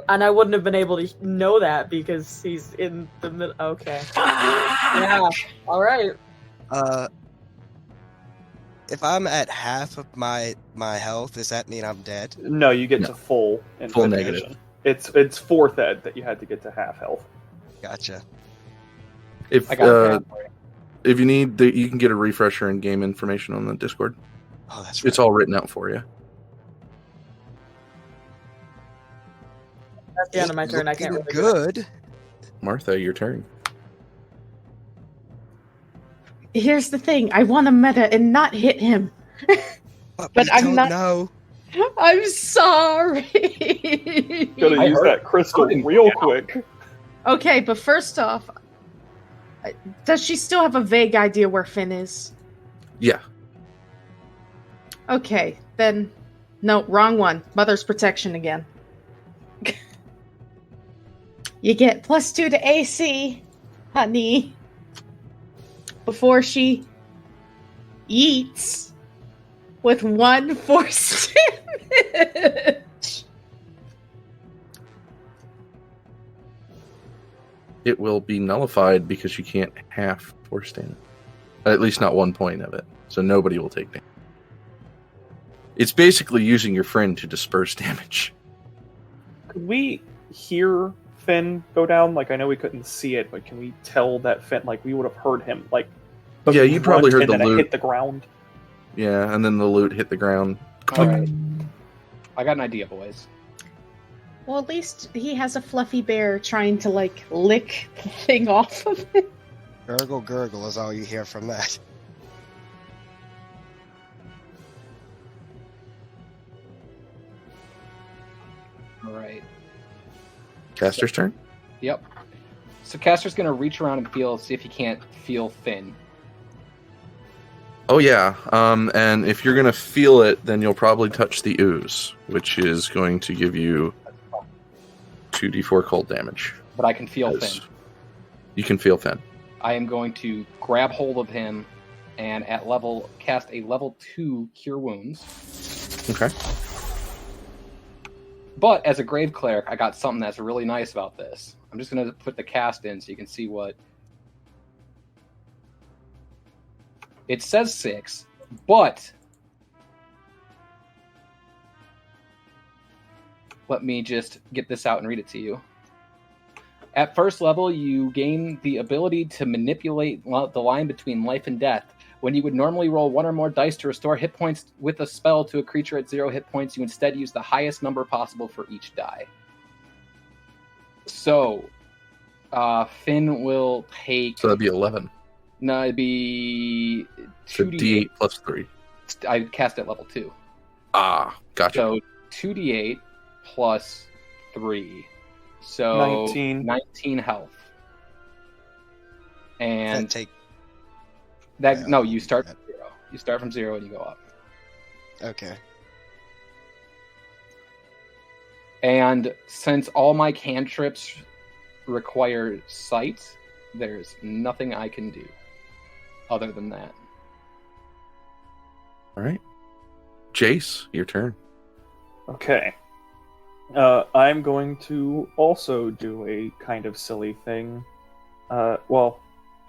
And I wouldn't have been able to know that because he's in the middle. Okay. Yeah. All right. If I'm at half of my health, does that mean I'm dead? No, you get No. to full. Full intimidation. negative. It's 4th ed that you had to get to half health. Gotcha. If I got it. if you need, you can get a refresher and game information on the Discord. Oh, that's right. It's all written out for you. That's the end of my turn. I can't really Looking do it. good. Martha, your turn. Here's the thing. I want to meta and not hit him. But But we I'm don't not- know. I'm sorry. Gotta I use heard- that crystal heard him real out. quick. Okay, but first off, does she still have a vague idea where Finn is? Yeah. Okay, then no, wrong one. Mother's protection again. You get +2 to AC, honey, before she eats with 1 force damage. It will be nullified because you can't half force damage. At least not 1 point of it. So nobody will take damage. It's basically using your friend to disperse damage. Could we hear Finn go down? Like, I know we couldn't see it, but can we tell that Finn, like, we would have heard him, like, Yeah, you probably heard and the then it loot. hit the ground. Yeah, and then the loot hit the ground. All right. I got an idea, boys. Well, at least he has a fluffy bear trying to, like, lick the thing off of it. Gurgle, gurgle is all you hear from that. All right. Castor's turn? Yep. So Castor's gonna reach around and see if he can't feel Finn. Oh yeah, and if you're going to feel it, then you'll probably touch the ooze, which is going to give you 2d4 cold damage. But I can feel Yes. Finn. You can feel Finn. I am going to grab hold of him and cast a level 2 Cure Wounds. Okay. But as a Grave Cleric, I got something that's really nice about this. I'm just going to put the cast in so you can see what... It says 6, but... Let me just get this out and read it to you. At first level, you gain the ability to manipulate the line between life and death. When you would normally roll 1 or more dice to restore hit points with a spell to a creature at 0 hit points, you instead use the highest number possible for each die. So, Finn will take... So that'd be 11. No, it'd be So 2d8. D8 plus 3. I cast at level 2. Ah, gotcha. So 2d8 plus 3. So 19 health. And take that no, you start from 0. You start from 0 and you go up. Okay. And since all my cantrips require sight, there's nothing I can do other than that. All right. Jace, your turn. Okay. I'm going to also do a kind of silly thing. Well,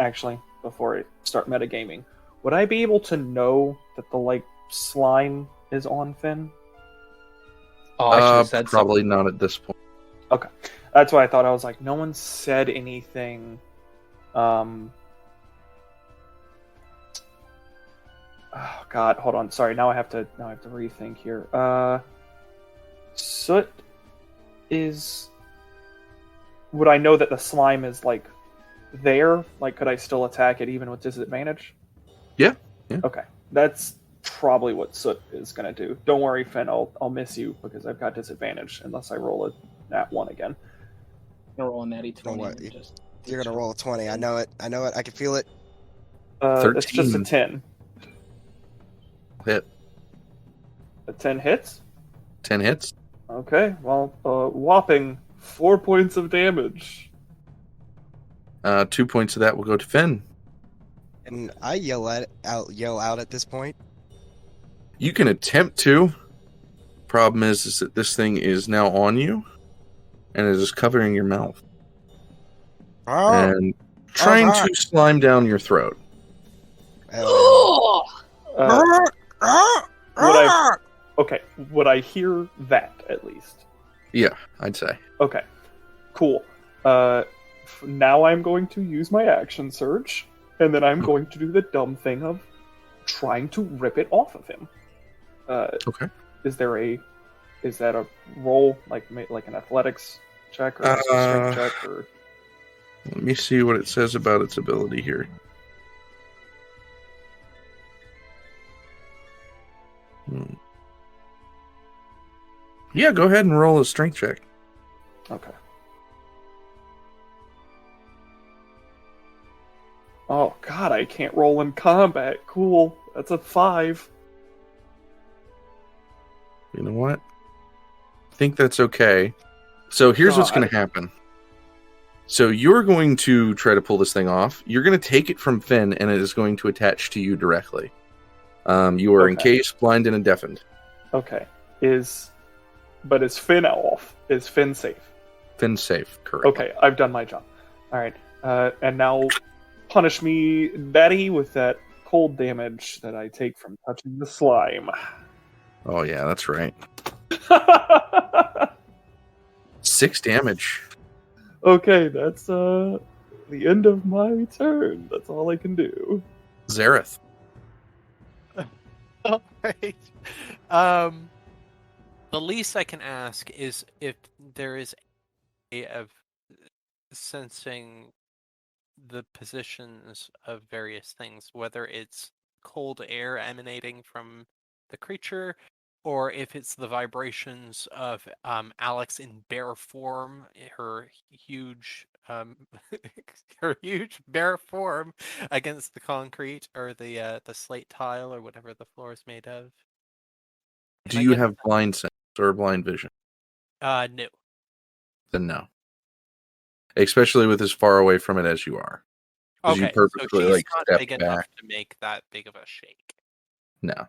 actually, before I start metagaming, would I be able to know that the, like, slime is on Finn? Oh, I should have said probably something. not at this point. Okay. That's why I thought. I was like, no one said anything. Oh, God, hold on. Sorry, now I have to rethink here. Soot is... Would I know that the slime is, like, there? Like, could I still attack it even with disadvantage? Yeah. Okay. That's probably what Soot is going to do. Don't worry, Finn. I'll miss you because I've got disadvantage unless I roll a nat 1 again. I'm gonna roll a natty 20. what? and just- You're gonna roll a 20. I know it. I know it. I can feel it. It's just a 13. 10. Hit. A 10 hits? 10 hits. Okay, well, whopping 4 points of damage. 2 points of that will go to Finn. And I yell out at this point. You can attempt to. Problem is that this thing is now on you, and it is covering your mouth and trying to slime down your throat. Uh, would I hear that at least? Yeah, I'd say. Okay, cool. Now I'm going to use my action surge, and then I'm going to do the dumb thing of trying to rip it off of him. Okay. Is that a roll like an athletics check or a strength check or? Let me see what it says about its ability here. Yeah, go ahead and roll a strength check. Okay. Oh god, I can't roll in combat. Cool. That's a 5. You know what? I think that's okay. So here's what's God. going to happen. So you're going to try to pull this thing off. You're going to take it from Finn, and it is going to attach to you directly. You are Okay. encased, blind, and deafened. Okay. Is Finn off? Is Finn safe? Finn's safe, correct. Okay, I've done my job. Alright. And now punish me, Daddy, with that cold damage that I take from touching the slime. Oh, yeah, that's right. 6 damage. Okay, that's the end of my turn. That's all I can do. Zereth. All right. The least I can ask is if there is a way of sensing the positions of various things, whether it's cold air emanating from the creature, or if it's the vibrations of Alex in bear form, her huge her huge bear form against the concrete or the slate tile or whatever the floor is made of. Do you have blind sense or blind vision? No. Then no. Especially with as far away from it as you are. 'Cause Okay, you purposely, so she's like, not step big enough back. to make that big of a shake. No.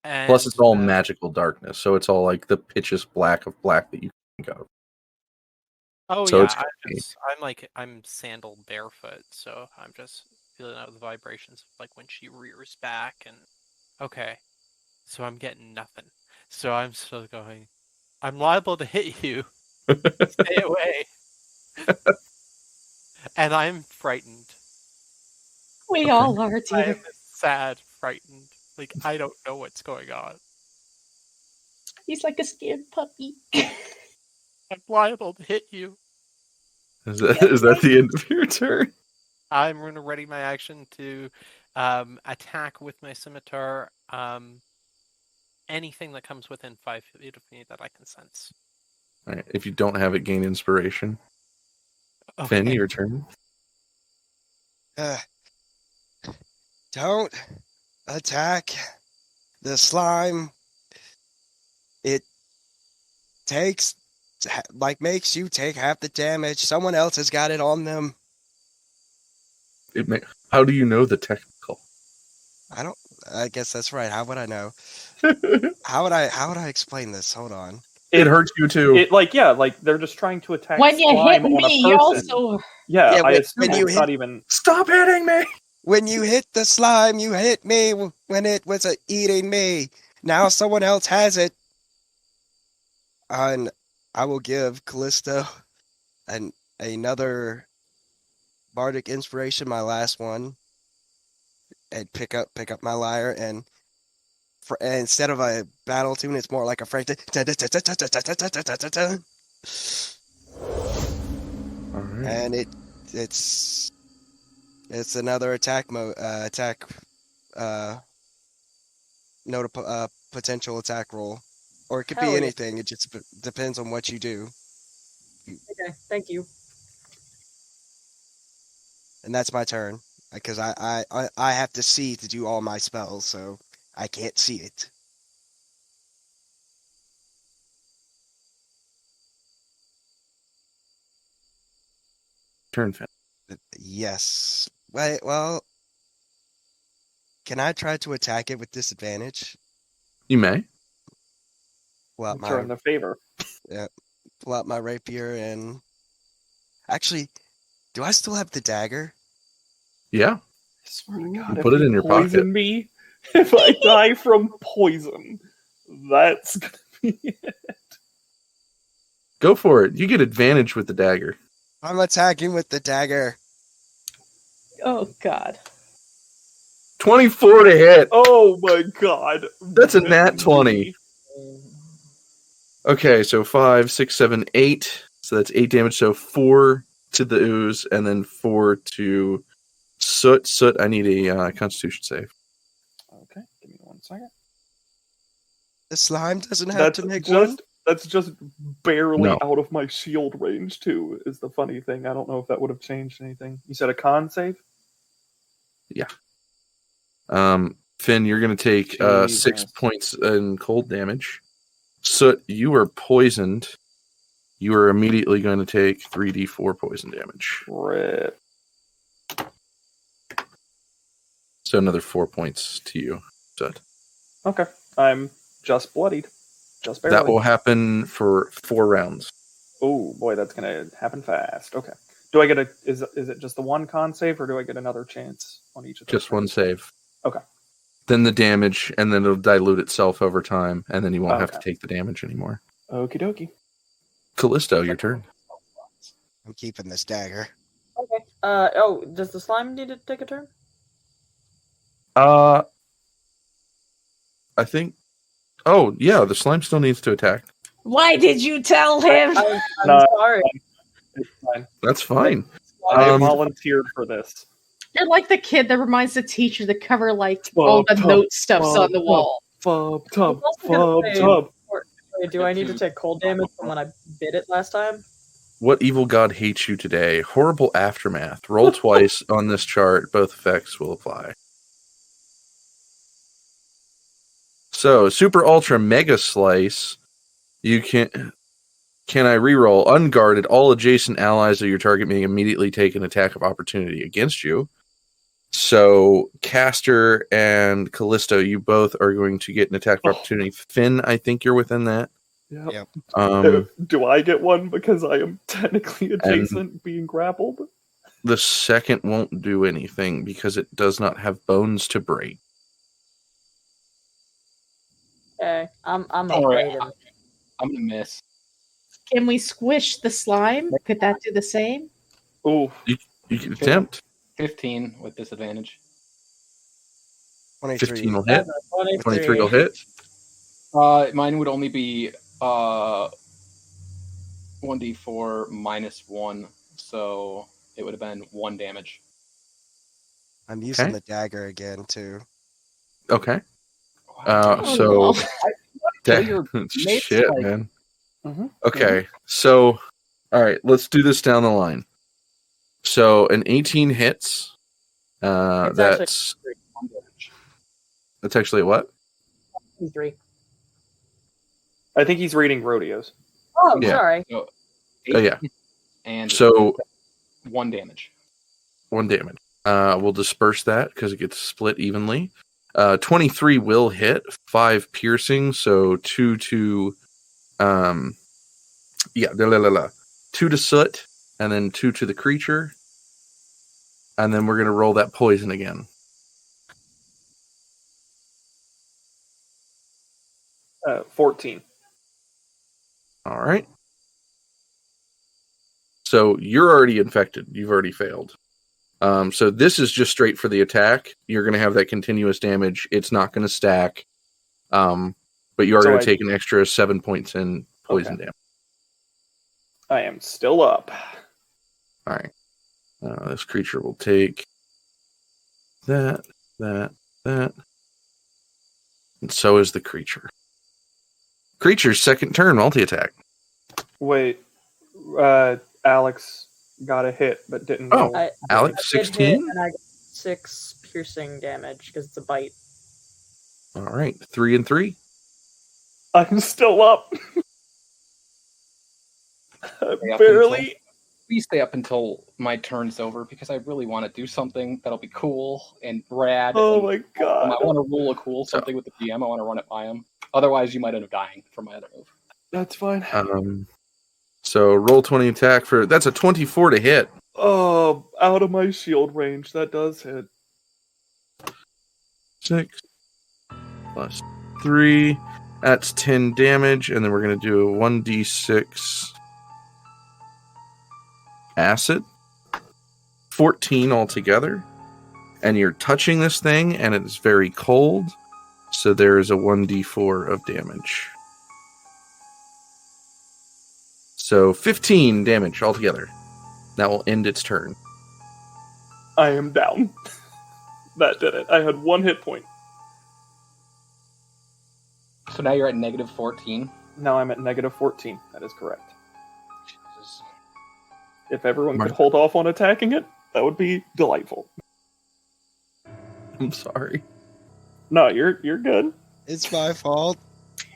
And, Plus, it's all magical darkness, so it's all like the pitchiest black of black that you can think of. Oh So yeah, it's I'm sandal barefoot, so I'm just feeling out the vibrations of like when she rears back and okay, so I'm getting nothing. So I'm still going. I'm liable to hit you. Stay away. And I'm frightened. We all are, I dear. am sad, frightened. Like I don't know what's going on. He's like a scared puppy. I'm liable to hit you. Is that the end of your turn? I'm going to ready my action to attack with my scimitar anything that comes within 5 feet of me that I can sense. All right. If you don't have it, gain inspiration. Okay. Finn, your turn. Don't attack the slime. It makes you take half the damage. Someone else has got it on them. How do you know the technical? I guess that's right. How would I know? How would I explain this? Hold on. It hurts you too. They're just trying to attack When you slime hit on me, a you person. also. Yeah, I when assume you it's not even. Stop hitting me! When you hit the slime, you hit me when it was eating me. Now someone else has it. And I will give Callisto another bardic inspiration, my last one, and pick up my lyre, and instead of a battle tune, it's more like a frantic. All right. And it's another attack potential attack roll, or it could Hell be yeah. anything. It just depends on what you do. Okay, thank you. And that's my turn, because I have to see to do all my spells, so I can't see it. Turn, Finn. Yes. Wait, well, can I try to attack it with disadvantage? You may. Pull out Return the favor. my rapier, and actually, do I still have the dagger? Yeah. I swear to God, You if put it you in your poison pocket. me, if I die from poison, that's gonna be it. Go for it. You get advantage with the dagger. I'm attacking with the dagger. Oh, God. 24 to hit. Oh my God. That's a nat 20. Okay, so 5, 6, 7, 8. So that's 8 damage. So 4 to the ooze, and then 4 to Soot. Soot, I need a Constitution save. Okay, give me 1 second. The slime doesn't have to make one. That's just barely No. out of my shield range, too, is the funny thing. I don't know if that would have changed anything. You said a con save? Finn, you're going to take 6 Jesus. points in cold damage. Soot, you are poisoned. You are immediately going to take 3d4 poison damage. Rip. So another 4 points to you, Soot. Okay. I'm just bloodied. Just barely. That will happen for 4 rounds. Oh, boy, that's going to happen fast. Okay. Do I get is it just the one con save, or do I get another chance on each of those? Just one save. Okay. Then the damage, and then it'll dilute itself over time, and then you won't have to Okay. take the damage anymore. Okie dokie. Callisto, your turn. I'm keeping this dagger. Okay. Does the slime need to take a turn? I think... Oh, yeah, the slime still needs to attack. Why did you tell him? I'm No. sorry. It's fine. That's fine. I volunteered for this. You're like the kid that reminds the teacher to cover like Well, all the tough, note stuffs well, on the wall. Fub tub. I was also gonna Fub say- tub. Wait, do I need to take cold damage from when I bit it last time? What evil god hates you today? Horrible aftermath. Roll twice on this chart. Both effects will apply. So, super ultra mega slice. You can I reroll unguarded? All adjacent allies of your target may immediately take an attack of opportunity against you. So, Castor and Callisto, you both are going to get an attack of opportunity. Finn, I think you're within that. Yep. Um, Do I get one because I am technically adjacent being grappled? the second won't do anything because it does not have bones to break. Okay, I'm Don't worry, afraid of I'm gonna miss. Can we squish the slime? Could that do the same? Oh, You can attempt. 15 with disadvantage. 23. 15 will hit. 23. 23 will hit. Mine would only be 1d4 minus 1, so it would have been 1 damage. I'm using Okay. the dagger again, too. Okay. Oh, So no. Kill your mates, shit, like- man. Mhm. Okay. So, all right, let's do this down the line. So, an 18 hits. It's actually That's 1 damage. that's actually what? 3. I think he's reading rodeos. Oh, Yeah. sorry. So, Oh yeah. And So 1 damage. 1 damage. We'll disperse that because it gets split evenly. 23 will hit, 5 piercing, so 2 to 2 to Soot, and then 2 to the creature. And then we're gonna roll that poison again. 14. All right. So you're already infected. You've already failed. So this is just straight for the attack. You're going to have that continuous damage. It's not going to stack. But you are So going I- to take an extra 7 points in poison damage. I am still up. All right. This creature will take that. And so is the creature. Creature's second turn, multi-attack. Wait, Alex got a hit but didn't Oh. roll. Alex, I did 16? hit, and I got 6 piercing damage because it's a bite. All right. 3 and 3. I'm still up. Stay up Barely. Please stay up until my turn's over because I really want to do something that'll be cool and rad. Oh and my I god. want to roll a cool something with the DM. I want to run it by him. Otherwise, you might end up dying from my other move. That's fine. So roll 20 attack for that's a 24 to hit. Oh, out of my shield range. That does hit. 6 plus 3. That's 10 damage, and then we're gonna do a 1d6 acid. 14 altogether. And you're touching this thing, and it's very cold. So there is a 1d4 of damage. So 15 damage altogether. That will end its turn. I am down. That did it. I had 1 hit point. So now you're at negative 14. Now I'm at -14. That is correct. Jesus. If everyone Martha. could hold off on attacking it, that would be delightful. I'm sorry. No, you're good. It's my fault.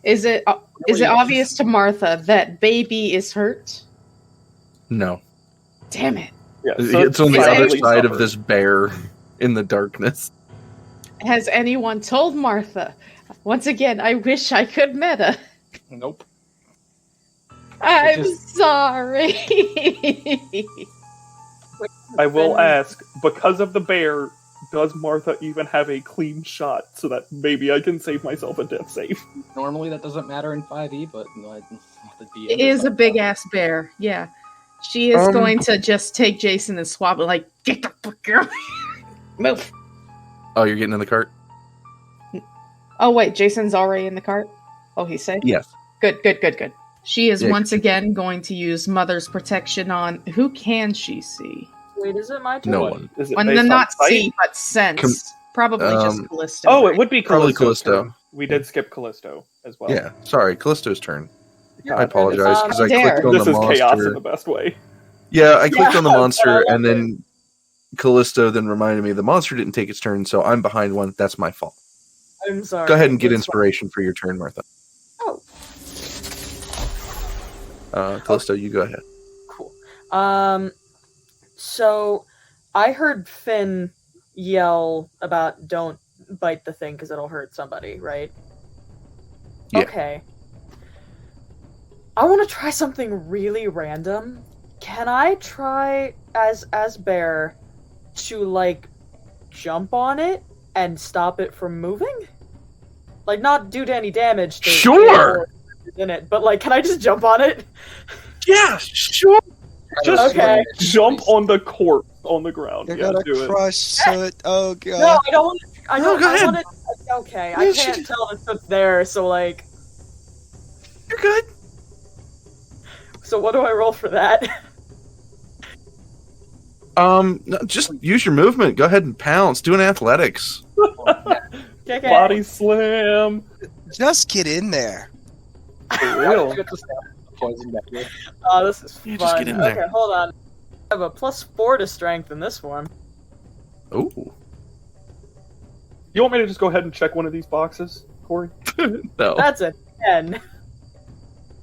Is it obvious to Martha that baby is hurt? No. Damn it. Yeah, It's on the it's other actually side of suffered. this bear in the darkness. Has anyone told Martha? Once again, I wish I could meta. Nope. I'm just- sorry. I will Ben- ask, because of the bear, does Martha even have a clean shot so that maybe I can save myself a death save? Normally that doesn't matter in 5e, but no, the DM It is a like big that. ass bear. Yeah. She is going to just take Jason and swap it like, get the fuck out. Move. Oh, you're getting in the cart? Oh, wait. Jason's already in the cart? Oh, he's safe? Yes. Good. She is Yeah. once again going to use Mother's Protection on... Who can she see? Wait, is it my turn? No one. Is it Well, based on not sight? see, but sense. Probably just Callisto. Oh, it would be Probably Callisto's Callisto. turn. We did skip Callisto as well. Yeah. Sorry, Callisto's turn. Yeah, I apologize because I Dare. clicked on This the is monster. chaos in the best way. Yeah, I clicked on the Yeah, monster, I love and then Callisto then reminded me the monster didn't take its turn, so I'm behind one. That's my fault. I'm sorry. Go ahead and get It's inspiration for your turn, Martha. Oh. Callisto, you go ahead. Cool. So I heard Finn yell about don't bite the thing because it'll hurt somebody, right? Yeah. Okay. I want to try something really random. Can I try as Bear to like jump on it and stop it from moving? Like not do any damage to Sure. in it, but like can I just jump on it? Yeah, sure. Just Okay. jump on the corpse on the ground. You're Yeah, gonna do it. crush it. Oh god. No, I don't want to. I No, don't. go I ahead. want it. Okay, I Yeah, can't shit. tell if it's there. So like, You're good. so what do I roll for that? No, just use your movement. Go ahead and pounce. Do an athletics. Okay. Body slam. Just get in there. For real. Poison back here. Oh, this is Yeah, fun. just get in there. Okay, hold on. I have a +4 to strength in this one. Ooh. You want me to just go ahead and check one of these boxes, Corey? No. That's a 10.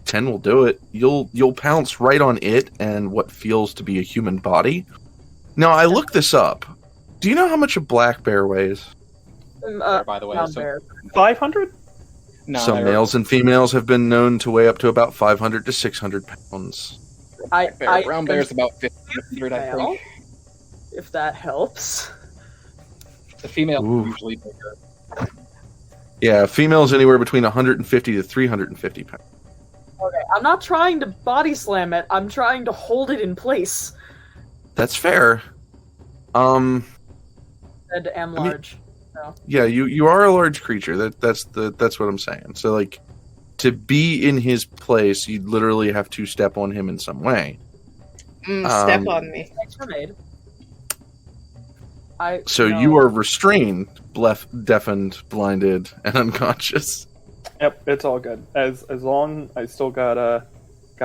10 will do it. You'll pounce right on it and what feels to be a human body. Now, I looked this up. Do you know how much a black bear weighs? By the way, Brown so, bear. 500? no, Some I- males and females have been known to weigh up to about 500 to 600 pounds. brown bear's about 1,500, I Well, think. if that helps. The female Ooh. usually bigger. Yeah, females anywhere between 150 to 350 pounds. Okay, I'm not trying to body slam it. I'm trying to hold it in place. That's fair. And am I mean- large. Yeah, you are a large creature. That's what I'm saying. So like, to be in his place, you'd literally have to step on him in some way. Step on me. Thanks for made. So you are restrained, deafened, blinded, and unconscious. Yep, it's all good. As long I still got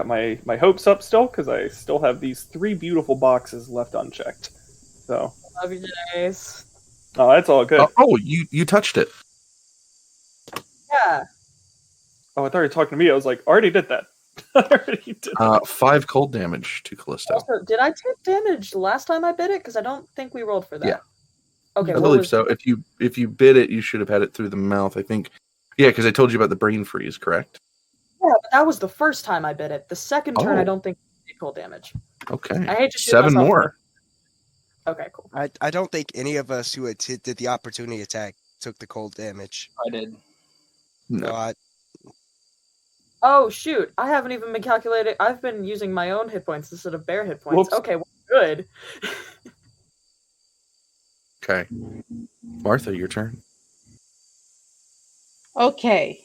my hopes up still, because I still have these 3 beautiful boxes left unchecked. So, Love you, Jace. oh, that's all good. You touched it. Yeah. Oh, I thought you were talking to me. I was like, I already did that. I already did that. 5 cold damage to Callisto. Also, did I take damage last time I bit it? Because I don't think we rolled for that. Yeah. Okay. I what believe was- so. If you bit it, you should have had it through the mouth. I think. Yeah, because I told you about the brain freeze, correct? Yeah, but that was the first time I bit it. The second turn, Oh. I don't think I did cold damage. Okay. I hate to shoot 7 myself. more. Okay, cool. I don't think any of us who did the opportunity attack took the cold damage. I did. No, No. Oh shoot! I haven't even been calculating. I've been using my own hit points instead of bear hit points. Whoops. Okay, well, good. Okay. Martha, your turn. Okay.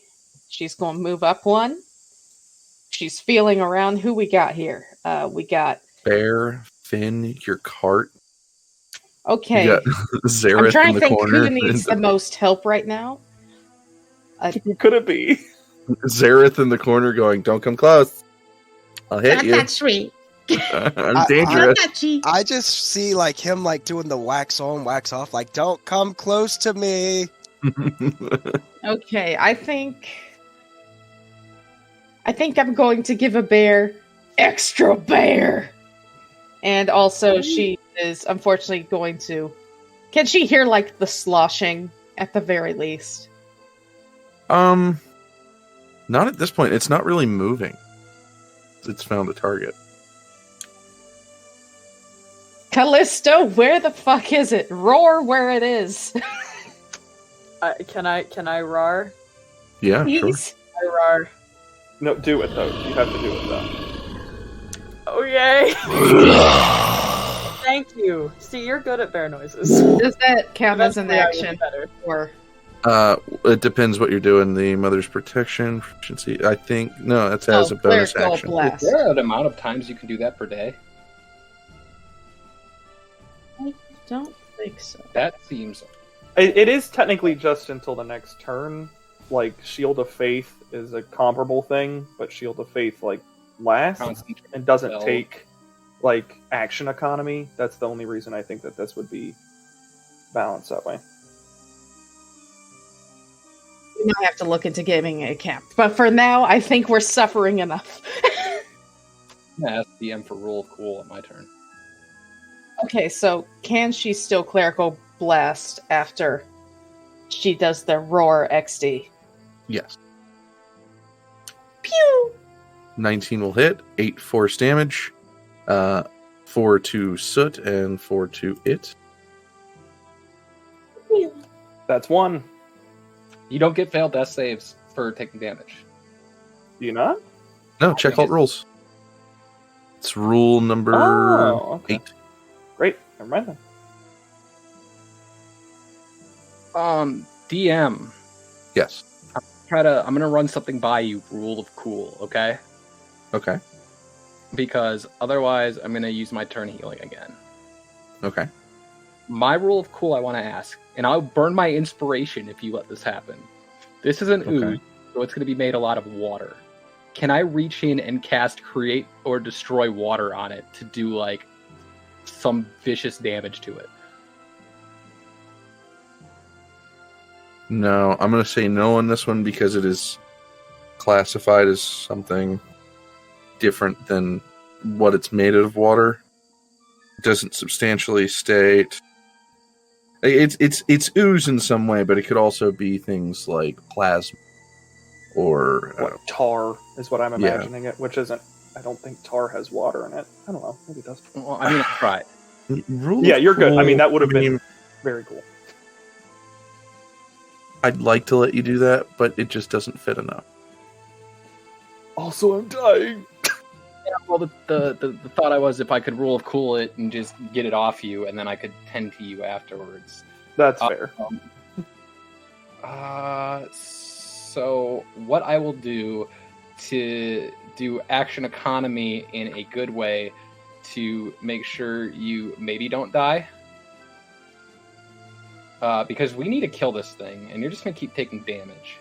She's going to move up one. She's feeling around. Who we got here? We got... Bear, Finn, your cart. Okay. You got I'm Zereth trying in to the think corner. who needs the most help right now. Who could it be? Zereth in the corner going, "Don't come close. I'll hit Not you. that sweet. I'm dangerous." Touchy. I just see like him like doing the wax on, wax off, like don't come close to me. Okay, I think I'm going to give a bear extra bear. And also she is unfortunately going to. Can she hear like the sloshing at the very least? Not at this point. It's not really moving. It's found a target. Callisto, where the fuck is it? Roar where it is. Can I roar? Yeah, sure. Please. I roar. No, do it though. You have to do it though. Oh yay! Thank you. See, you're good at bear noises. Does that count as an Eventually I will action? be better. Or It depends what you're doing. The Mother's Protection, proficiency. I think no, that's as a bonus Clerical action. Blast. Is there an amount of times you can do that per day? I don't think so. That seems. It is technically just until the next turn. Like Shield of Faith is a comparable thing, but Shield of Faith like lasts Concentrate and doesn't spell. take like action economy. That's the only reason I think that this would be balanced that way. We might have to look into giving a cap. But for now, I think we're suffering enough. I'm gonna ask DM for rule of cool on my turn. Okay, so can she still clerical blast after she does the roar XD? Yes. Pew! 19 will hit. 8 force damage. 4 to Soot and 4 to it. That's one. You don't get failed death saves for taking damage. Do you not? No, check out rules. It's rule number Oh, okay. 8. Great. Never mind then. DM. Yes. I'm gonna run something by you. Rule of cool, okay? Okay. Because otherwise, I'm gonna use my turn healing again. Okay. My rule of cool, I want to ask, and I'll burn my inspiration if you let this happen. This is an ooze, so it's gonna be made a lot of water. Can I reach in and cast create or destroy water on it to do like some vicious damage to it? No, I'm going to say no on this one because it is classified as something different than what it's made out of water. It doesn't substantially state. It's ooze in some way, but it could also be things like plasma or What tar is what I'm imagining it, which isn't. I don't think tar has water in it. I don't know. Maybe it does. Well, I mean, I tried. Yeah, you're good. I mean, that would have I mean, been very cool. I'd like to let you do that, but it just doesn't fit enough. Also, I'm dying. Yeah, well, the thought I was if I could rule of cool it and just get it off you, and then I could tend to you afterwards. That's fair. So what I will do to do action economy in a good way to make sure you maybe don't die. Because we need to kill this thing, and you're just going to keep taking damage.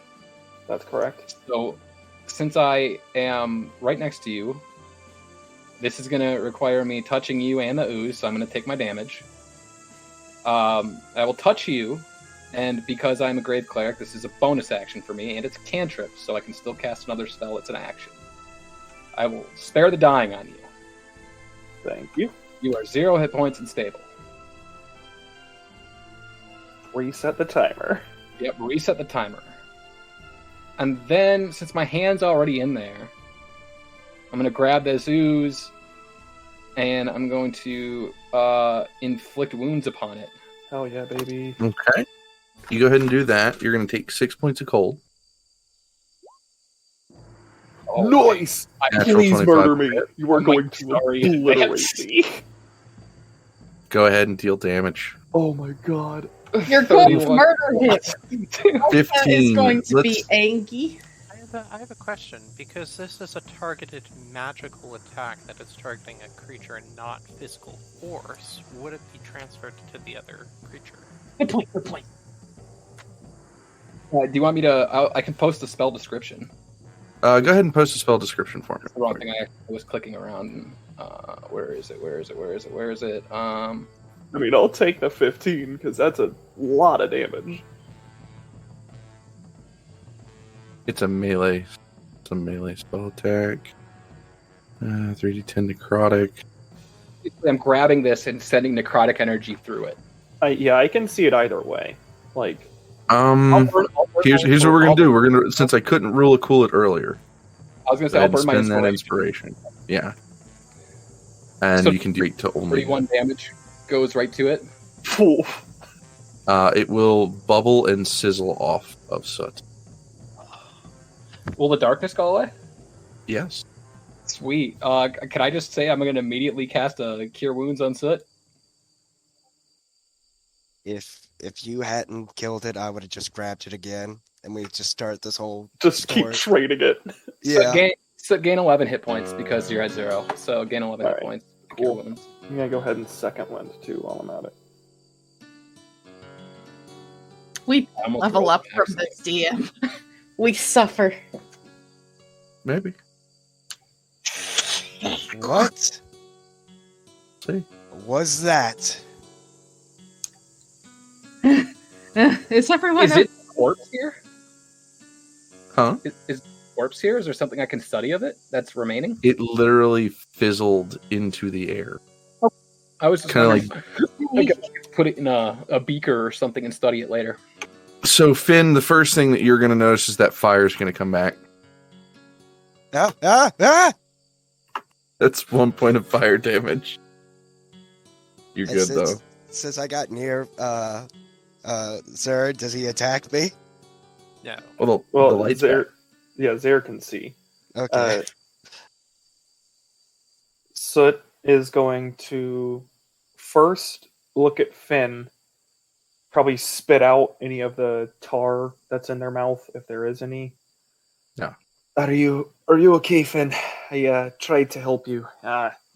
That's correct. So, since I am right next to you, this is going to require me touching you and the ooze, so I'm going to take my damage. I will touch you, and because I'm a Grave Cleric, this is a bonus action for me, and it's a cantrip, so I can still cast another spell. It's an action. I will spare the dying on you. Thank you. You are 0 hit points and stable. Reset the timer. Yep, reset the timer. And then, since my hand's already in there, I'm going to grab this ooze, and I'm going to inflict wounds upon it. Hell yeah, baby. Okay. You go ahead and do that. You're going to take 6 points of cold. Oh, Nice! Natural Please 25 murder me. hit. You are Oh my going to sorry. obliterate me. Go ahead and deal damage. Oh my god. You're going to 31. murder him. That is 15. going to be Let's- angry. I have a question, because this is a targeted magical attack that is targeting a creature and not physical force. Would it be transferred to the other creature? Good point, good point. Do you want me to... I can post the spell description. Go ahead and post a spell description for me. That's the wrong thing. I was clicking around. Where is it? I mean, I'll take the 15 because that's a lot of damage. It's a melee. It's a melee spell attack. 3d10 necrotic. I'm grabbing this and sending necrotic energy through it. Yeah, I can see it either way. Like, Here's what we're gonna do. We're gonna, since I couldn't rule a cool it earlier. I was gonna say I'll burn my spend that inspiration. Yeah. And So you can do it to only 31 damage goes right to it. It will bubble and sizzle off of soot. Will the darkness go away? Yes. Sweet. Can I just say I'm going to immediately cast a Cure Wounds on Soot? If you hadn't killed it, I would have just grabbed it again, and we'd just start this whole just story. keep trading it. Yeah. So gain 11 hit points because you're at 0. So gain 11 hit points. Cure Cool. Wounds. I'm gonna go ahead and second wind too while I'm at it. We I almost level rolled up an from accident. this DM. We suffer. Maybe. What See. was that? Is everyone Is it corpse here? Huh? Is corpse here? Is there something I can study of it that's remaining? It literally fizzled into the air. I was just Kinda wondering I could put it in a beaker or something and study it later. So, Finn, the first thing that you're going to notice is that fire's going to come back. Ah! That's 1 point of fire damage. You're And good, since, though. Since I got near Zereth, does he attack me? No. Well, Well, the light's Zare, back. yeah, Zare can see. Okay. Soot is going to first look at Finn, probably spit out any of the tar that's in their mouth, if there is any. No. Are you okay, Finn? I tried to help you.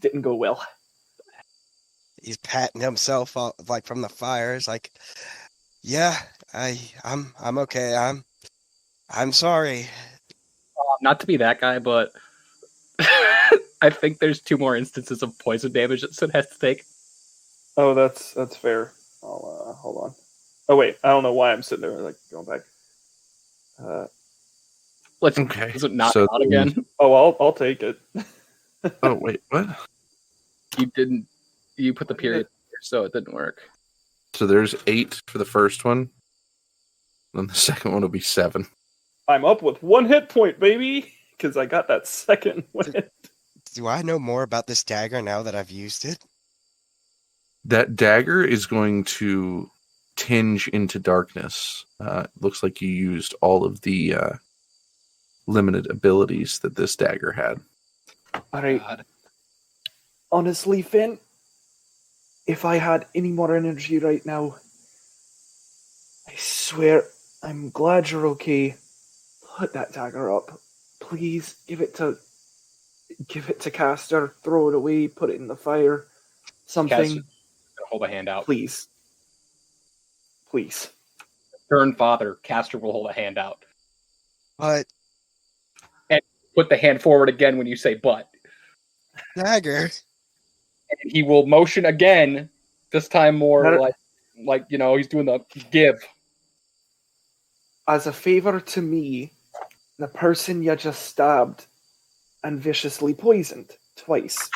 Didn't go well. He's patting himself up, like from the fire. It's like, yeah, I'm okay. I'm sorry. Not to be that guy, but I think there's 2 more instances of poison damage that Soot has to take. Oh, that's fair. I'll hold on. Oh wait, I don't know why I'm sitting there like going back. Let's Okay, not so out again. Oh, I'll take it. Oh, wait, what? You put the period here, so it didn't work. So there's 8 for the first one. Then the second one will be 7. I'm up with 1 hit point, baby, because I got that second win. Do I know more about this dagger now that I've used it? That dagger is going to tinge into darkness. Looks like you used all of the limited abilities that this dagger had. All right. God. Honestly, Finn, if I had any more energy right now, I swear, I'm glad you're okay. Put that dagger up. Please, give it to Castor, throw it away, put it in the fire. Something. Castor's gonna hold a hand out. Please. Please. Stern father, Castor will hold a hand out. But Put the hand forward again when you say but. dagger. And he will motion again, this time more like he's doing the give. As a favor to me, the person you just stabbed and viciously poisoned twice.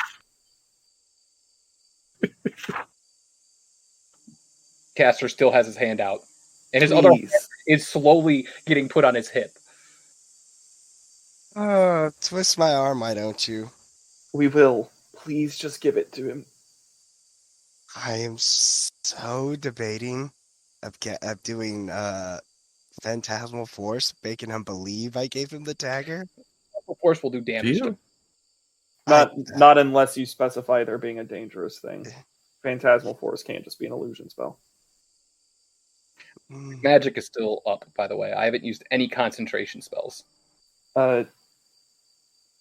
Castor still has his hand out. And his other hand Please. is slowly getting put on his hip. Twist my arm, why don't you? We will. Please just give it to him. I am so debating of doing Phantasmal Force, making him believe I gave him the dagger. Of course, will do damage to him. Not unless you specify there being a dangerous thing. Phantasmal Force can't just be an illusion spell. Magic is still up, by the way. I haven't used any concentration spells. And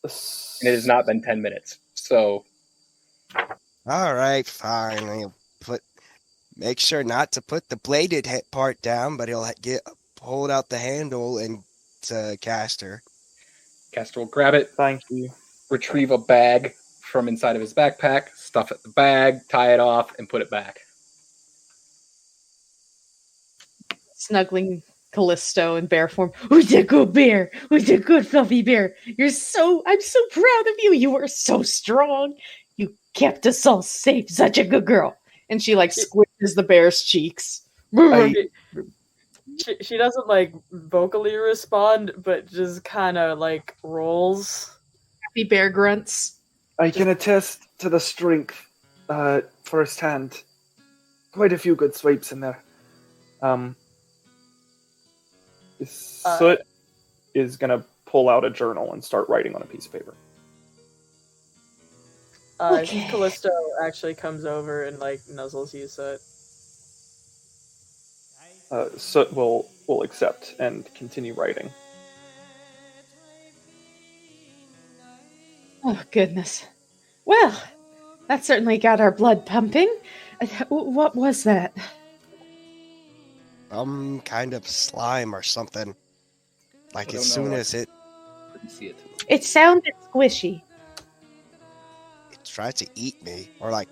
it has not been 10 minutes. So All right, fine. He'll make sure not to put the bladed part down, but he'll hold out the handle and to Castor. Castor will grab it, Thank you. retrieve a bag from inside of his backpack, stuff it in the bag, tie it off, and put it back. Snuggling Callisto in bear form. Who's a good bear? Who's a good fluffy bear? I'm so proud of you. You were so strong. You kept us all safe. Such a good girl. And she like squishes the bear's cheeks. She doesn't like vocally respond, but just kind of like rolls. Happy bear grunts. I can attest to the strength firsthand. Quite a few good swipes in there. Soot is gonna pull out a journal and start writing on a piece of paper. Okay. Callisto actually comes over and like nuzzles you, Soot. Soot will accept and continue writing. Oh, goodness. Well, that certainly got our blood pumping. What was that? Some kind of slime or something. Like as soon as it Couldn't see it. It sounded squishy. tried to eat me, or like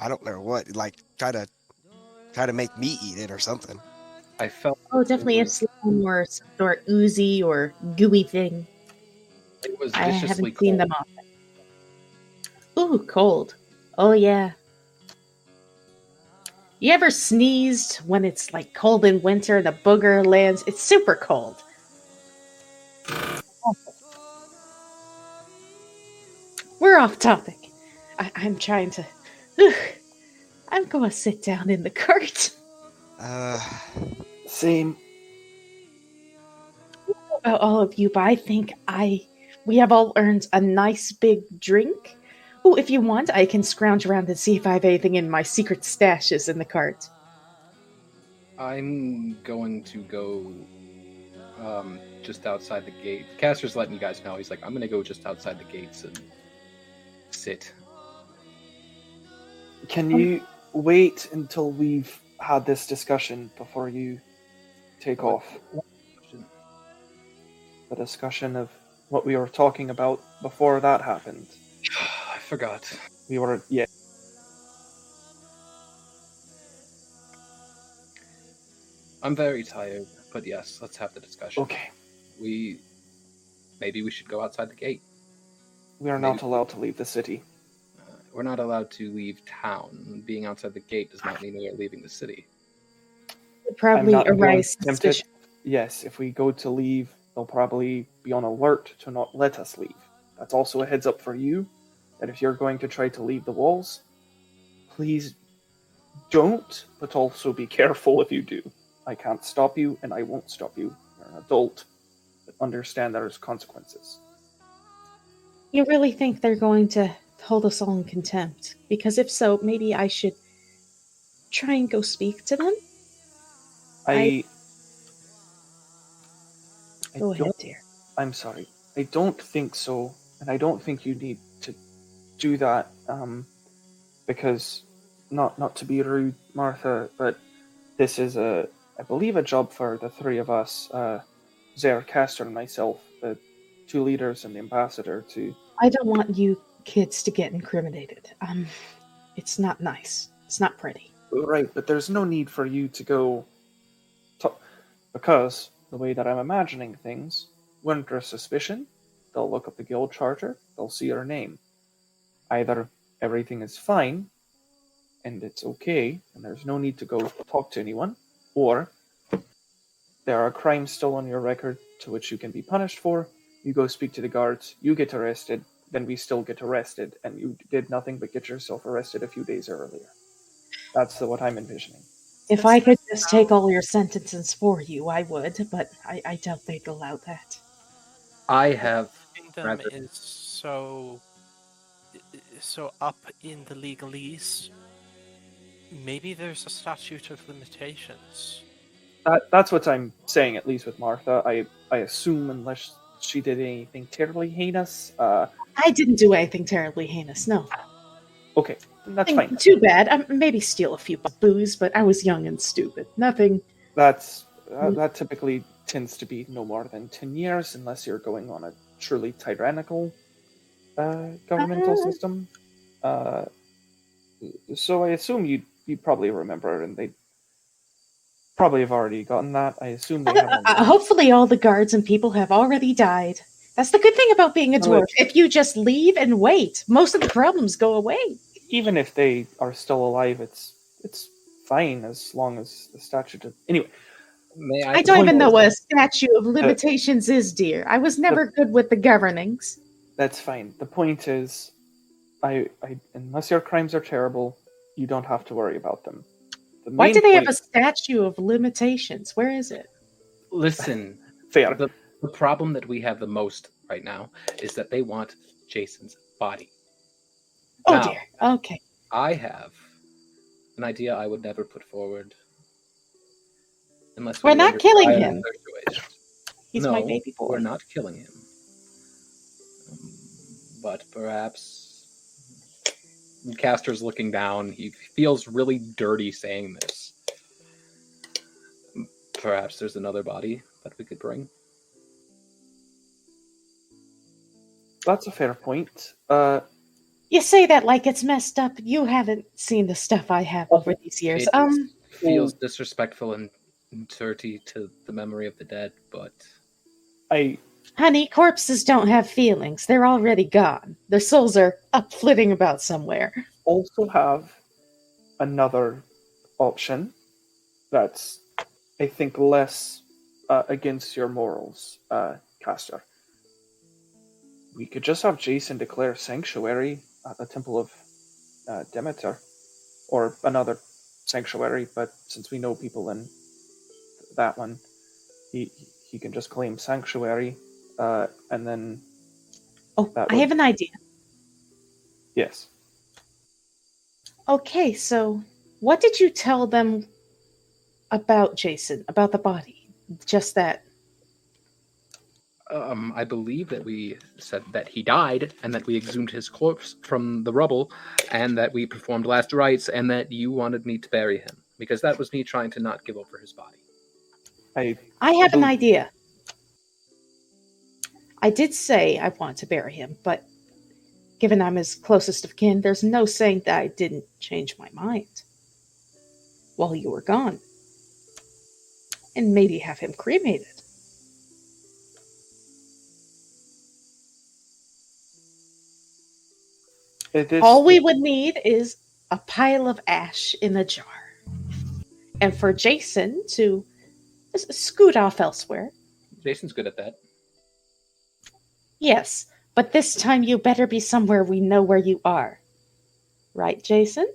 I don't know what, like try to make me eat it or something. I felt Oh, definitely a slime or some sort oozy or gooey thing. it was I viciously haven't seen cold. them often. Ooh, cold. Oh, yeah. You ever sneezed when it's like cold in winter and a booger lands? It's super cold. We're off topic. I'm trying to... I'm going to sit down in the cart. Same. About all of you, but I think we have all earned a nice big drink. Oh, if you want, I can scrounge around and see if I have anything in my secret stashes in the cart. I'm going to go just outside the gate. Castor's letting you guys know. He's like, I'm going to go just outside the gates and sit. Can you wait until we've had this discussion before you take off? The discussion of what we were talking about before that happened. I forgot. We were, yeah. I'm very tired, but yes, let's have the discussion. Okay. Maybe we should go outside the gate. We are not allowed to leave the city. We're not allowed to leave town. Being outside the gate does not mean we are leaving the city. Would probably I'm arise tempted. suspicion. Yes, if we go to leave, they'll probably be on alert to not let us leave. That's also a heads up for you, that if you're going to try to leave the walls, please don't, but also be careful if you do. I can't stop you, and I won't stop you. You're an adult, but understand there's consequences. You really think they're going to hold us all in contempt? Because if so, maybe I should try and go speak to them? Go ahead, dear. I'm sorry. I don't think so, and I don't think you need to do that, because, not to be rude, Martha, but this is I believe a job for the three of us, Zereth, Castor, and myself, the two leaders and the ambassador, to... I don't want you kids to get incriminated. It's not nice. It's not pretty. Right, but there's no need for you to go... Because, the way that I'm imagining things, when there's suspicion, they'll look up the guild charter, they'll see your name. Either everything is fine, and it's okay, and there's no need to go talk to anyone, or there are crimes still on your record to which you can be punished for, you go speak to the guards, you get arrested, then we still get arrested, and you did nothing but get yourself arrested a few days earlier. That's what I'm envisioning. If I could just take all your sentences for you, I would, but I doubt they'd allow that. I have Kingdom is so up in the legalese. Maybe there's a statute of limitations. That's what I'm saying, at least with Martha. I assume, unless she did anything terribly heinous. I didn't do anything terribly heinous, no. Okay, that's fine. Too bad. Maybe steal a few booze, but I was young and stupid. Nothing. That typically tends to be no more than 10 years, unless you're going on a truly tyrannical governmental system. So I assume you probably remember, and they probably have already gotten that. I assume they have. Hopefully, all the guards and people have already died. That's the good thing about being a dwarf. If you just leave and wait, most of the problems go away. Even if they are still alive, it's fine as long as the statute of... Anyway. I don't even know what a statute of limitations is, dear. I was never good with the governings. That's fine. The point is, I unless your crimes are terrible, you don't have to worry about them. Why do they have a statute of limitations? Where is it? Listen, fair. The problem that we have the most right now is that they want Jason's body. Oh now, dear. Okay. I have an idea I would never put forward. Unless we're not killing him. He's no, my baby boy. We're not killing him. But perhaps Castor's looking down. He feels really dirty saying this. Perhaps there's another body that we could bring. That's a fair point. You say that like it's messed up. You haven't seen the stuff I have over these years. It feels disrespectful and dirty to the memory of the dead, but... Honey, corpses don't have feelings. They're already gone. Their souls are up flitting about somewhere. Also have another option that's, I think, less against your morals, Castor. We could just have Jason declare sanctuary at the Temple of Demeter, or another sanctuary, but since we know people in that one, he can just claim sanctuary, and then... Oh, I have an idea. Yes. Okay, so what did you tell them about Jason, about the body? Just that? I believe that we said that he died, and that we exhumed his corpse from the rubble, and that we performed last rites, and that you wanted me to bury him, because that was me trying to not give over his body. I have an idea. I did say I want to bury him, but given I'm his closest of kin, there's no saying that I didn't change my mind while you were gone. And maybe have him cremated. All we would need is a pile of ash in a jar. And for Jason to scoot off elsewhere. Jason's good at that. Yes, but this time you better be somewhere we know where you are. Right, Jason?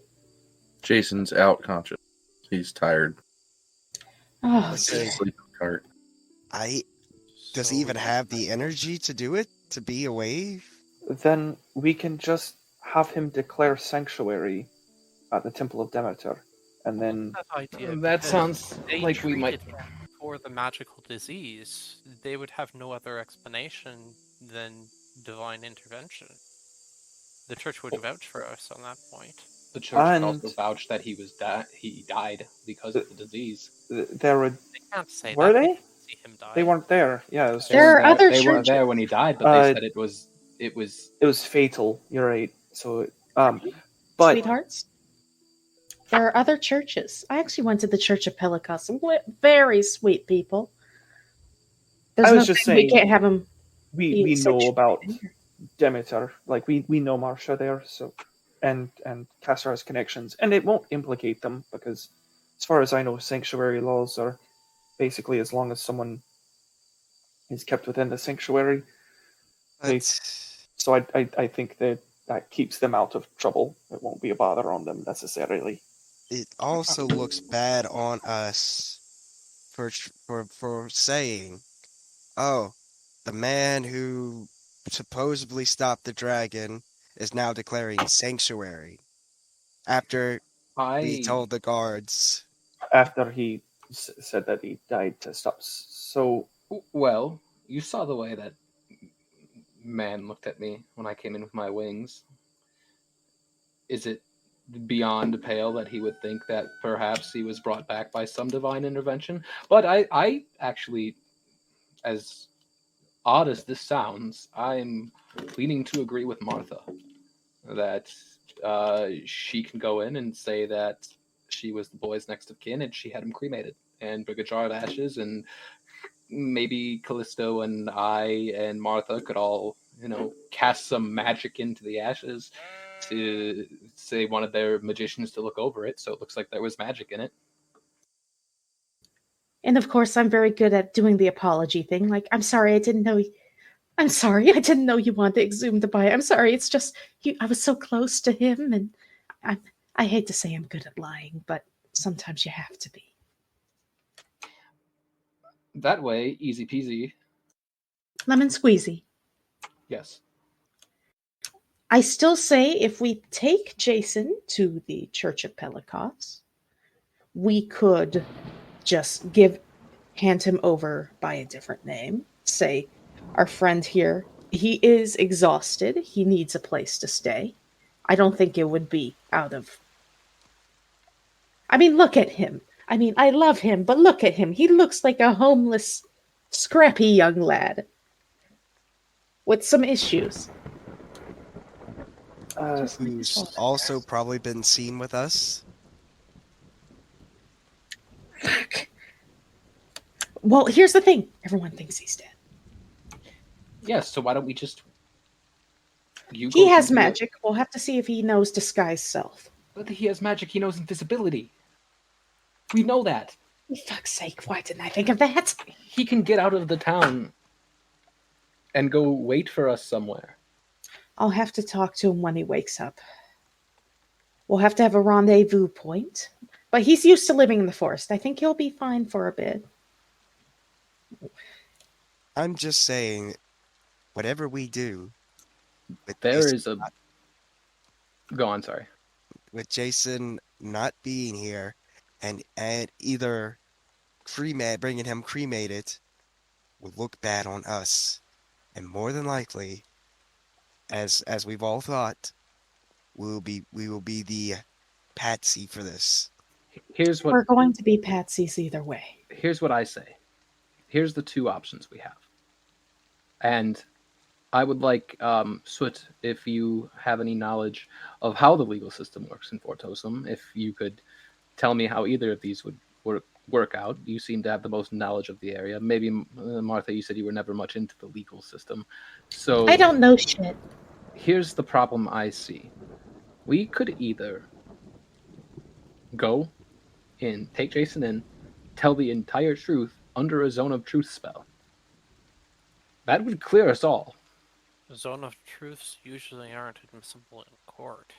Jason's out conscious. He's tired. Oh, dear. Does he even have the energy to do it? To be away? Then we can just have him declare sanctuary at the Temple of Demeter. And then... That sounds like we might... For the magical disease, they would have no other explanation than divine intervention. The church would vouch for us on that point. The church would also vouch that he died because of the disease. There would... They can't say were that. they? See him die. They weren't there. Yeah, there are other churches. They weren't there when he died, but they said it was fatal. You're right. So, but sweethearts, there are other churches. I actually went to the Church of Pentecost. Very sweet people. I was just saying, we can't have them. We know about Demeter. Like we know Marcia there, so and Castor has connections, and it won't implicate them because, as far as I know, sanctuary laws are basically as long as someone is kept within the sanctuary. So I think that keeps them out of trouble. It won't be a bother on them necessarily. It also looks bad on us for saying, oh, the man who supposedly stopped the dragon is now declaring sanctuary after he told the guards. After he said that he died to stop. So, well, you saw the way that man looked at me when I came in with my wings. Is it beyond pale that he would think that perhaps he was brought back by some divine intervention? But I actually, as odd as this sounds, I'm leaning to agree with Martha that she can go in and say that she was the boy's next of kin and she had him cremated and bring a jar of ashes, and maybe Callisto and I and Martha could all, cast some magic into the ashes to say one of their magicians to look over it so it looks like there was magic in it. And of course, I'm very good at doing the apology thing. Like, I'm sorry, I didn't know. I'm sorry, I didn't know you wanted to exhume the body. I'm sorry, it's just I was so close to him, and I hate to say I'm good at lying, but sometimes you have to be. That way, easy peasy. Lemon squeezy. Yes. I still say if we take Jason to the Church of Pentecost, we could just hand him over by a different name. Say, our friend here, he is exhausted. He needs a place to stay. I don't think it would be out of... I mean, look at him. I mean, I love him, but look at him. He looks like a homeless, scrappy young lad with some issues. Who's also probably been seen with us. Well, here's the thing. Everyone thinks he's dead. Yes, so why don't we just... He has magic. We'll have to see if he knows disguise self. But he has magic. He knows invisibility. We know that. For fuck's sake, why didn't I think of that? He can get out of the town and go wait for us somewhere. I'll have to talk to him when he wakes up. We'll have to have a rendezvous point. But he's used to living in the forest. I think he'll be fine for a bit. I'm just saying, whatever we do... Go on, sorry. With Jason not being here and either bringing him cremated would look bad on us. And more than likely, as we've all thought, we will be the patsy for this. We're going to be patsies either way. Here's what I say. Here's the two options we have. And I would like, Soot, if you have any knowledge of how the legal system works in Fortosum, if you could tell me how either of these would work out. You seem to have the most knowledge of the area. Maybe, Martha, you said you were never much into the legal system. So I don't know shit. Here's the problem I see. We could either go in, take Jason in, tell the entire truth under a Zone of Truth spell. That would clear us all. Zone of Truths usually aren't admissible in court.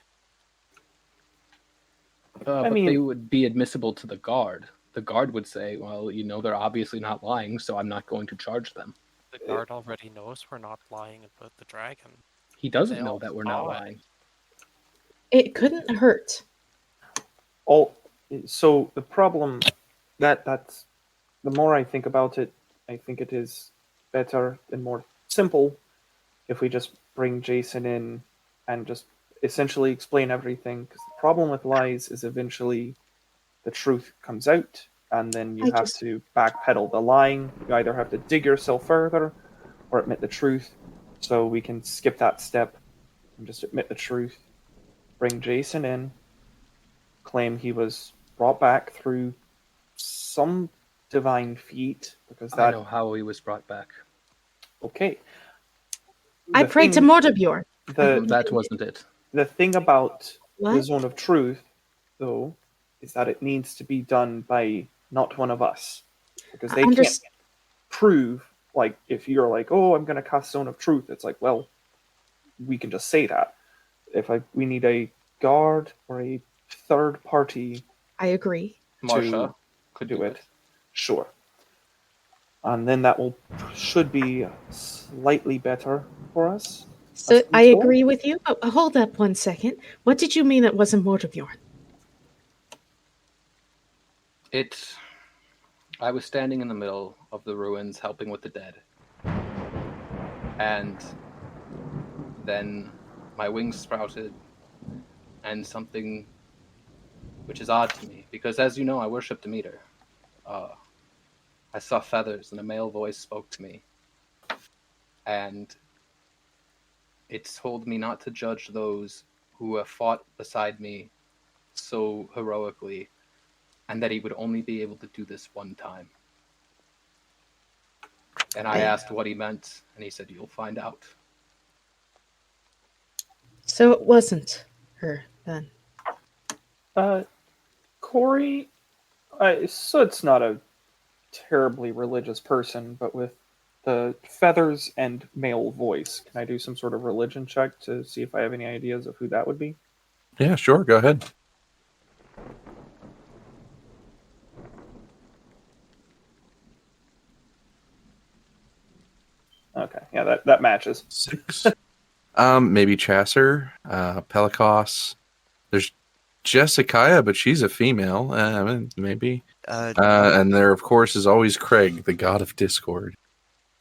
But they would be admissible to the guard. The guard would say, well, they're obviously not lying, so I'm not going to charge them. The guard already knows we're not lying about the dragon. He doesn't know that we're not lying. It couldn't hurt. So the problem that's the more I think about it, I think it is better and more simple if we just bring Jason in and just essentially explain everything. Because the problem with lies is eventually the truth comes out, and then you have to backpedal the lying. You either have to dig yourself further or admit the truth. So we can skip that step and just admit the truth. Bring Jason in, claim he was brought back through some divine feat, because I know how he was brought back. Okay. I prayed to Mordebjorn. That wasn't it. The thing about the Zone of Truth, though, is that it needs to be done by not one of us. Because they can't prove, like, if you're like, oh, I'm going to cast Zone of Truth, it's like, well, we can just say that. We need a guard or a third party. I agree. Marsha could do it. Sure. And then should be slightly better for us. So I agree with you. Oh, hold up 1 second. What did you mean it wasn't Mordebjorn? I was standing in the middle of the ruins helping with the dead. And then my wings sprouted and something which is odd to me, because as you know, I worship Demeter. I saw feathers and a male voice spoke to me. and it's told me not to judge those who have fought beside me so heroically, and that he would only be able to do this one time. And I asked what he meant, and he said, "You'll find out." So it wasn't her then. Corey, so it's not a terribly religious person, but with the feathers and male voice, can I do some sort of religion check to see if I have any ideas of who that would be? Yeah, sure. Go ahead. Okay, yeah, that matches. 6. Maybe Chasser, Pelikos. There's Jessica, but she's a female. Maybe. And there, of course, is always Craig, the god of discord.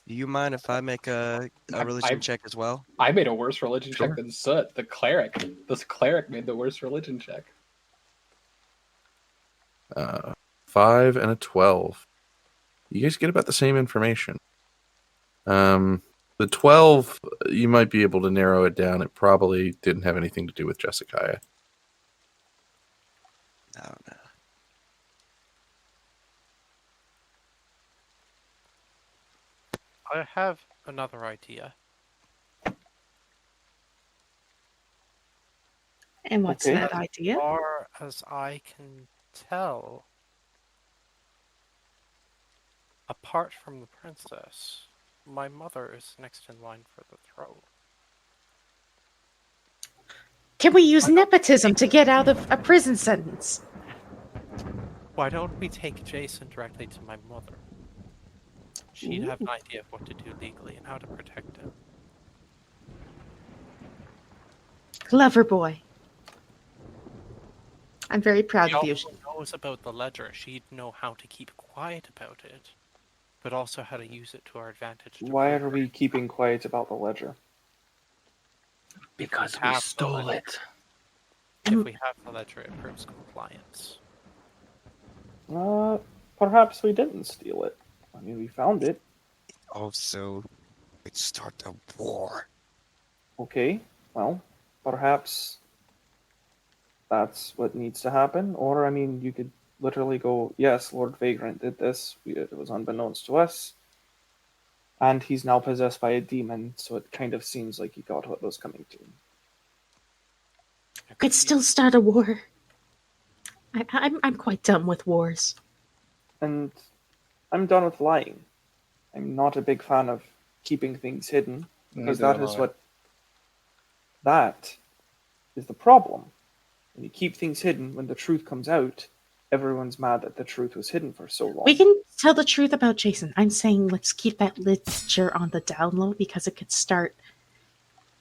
Do you mind if I make a religion check as well? I made a worse religion Sure. check than Soot, the cleric. This cleric made the worst religion check. 5 and a 12. You guys get about the same information. The 12, you might be able to narrow it down. It probably didn't have anything to do with Jessica. I don't know. I have another idea. And what's Okay. that idea? As far as I can tell, apart from the princess, my mother is next in line for the throne. Can we use nepotism to get out of a prison sentence? Why don't we take Jason directly to my mother? She'd have an idea of what to do legally and how to protect him. Clever boy. I'm very proud She of you. also knows about the ledger. She'd know how to keep quiet about it, but also how to use it to our advantage. Why are we keeping quiet about the ledger? Because we stole it. If we have the ledger, it proves compliance. Perhaps we didn't steal it. I mean, we found it. Also, we'd start a war. Okay, well, perhaps that's what needs to happen. Or, I mean, you could literally go, yes, Lord Vagrant did this. It was unbeknownst to us. And he's now possessed by a demon, so it kind of seems like he got what was coming to him. Could still start a war. I'm quite done with wars. And I'm done with lying. I'm not a big fan of keeping things hidden, because that is the problem. When you keep things hidden, when the truth comes out, everyone's mad that the truth was hidden for so long. We can tell the truth about Jason. I'm saying let's keep that ledger on the down low because it could start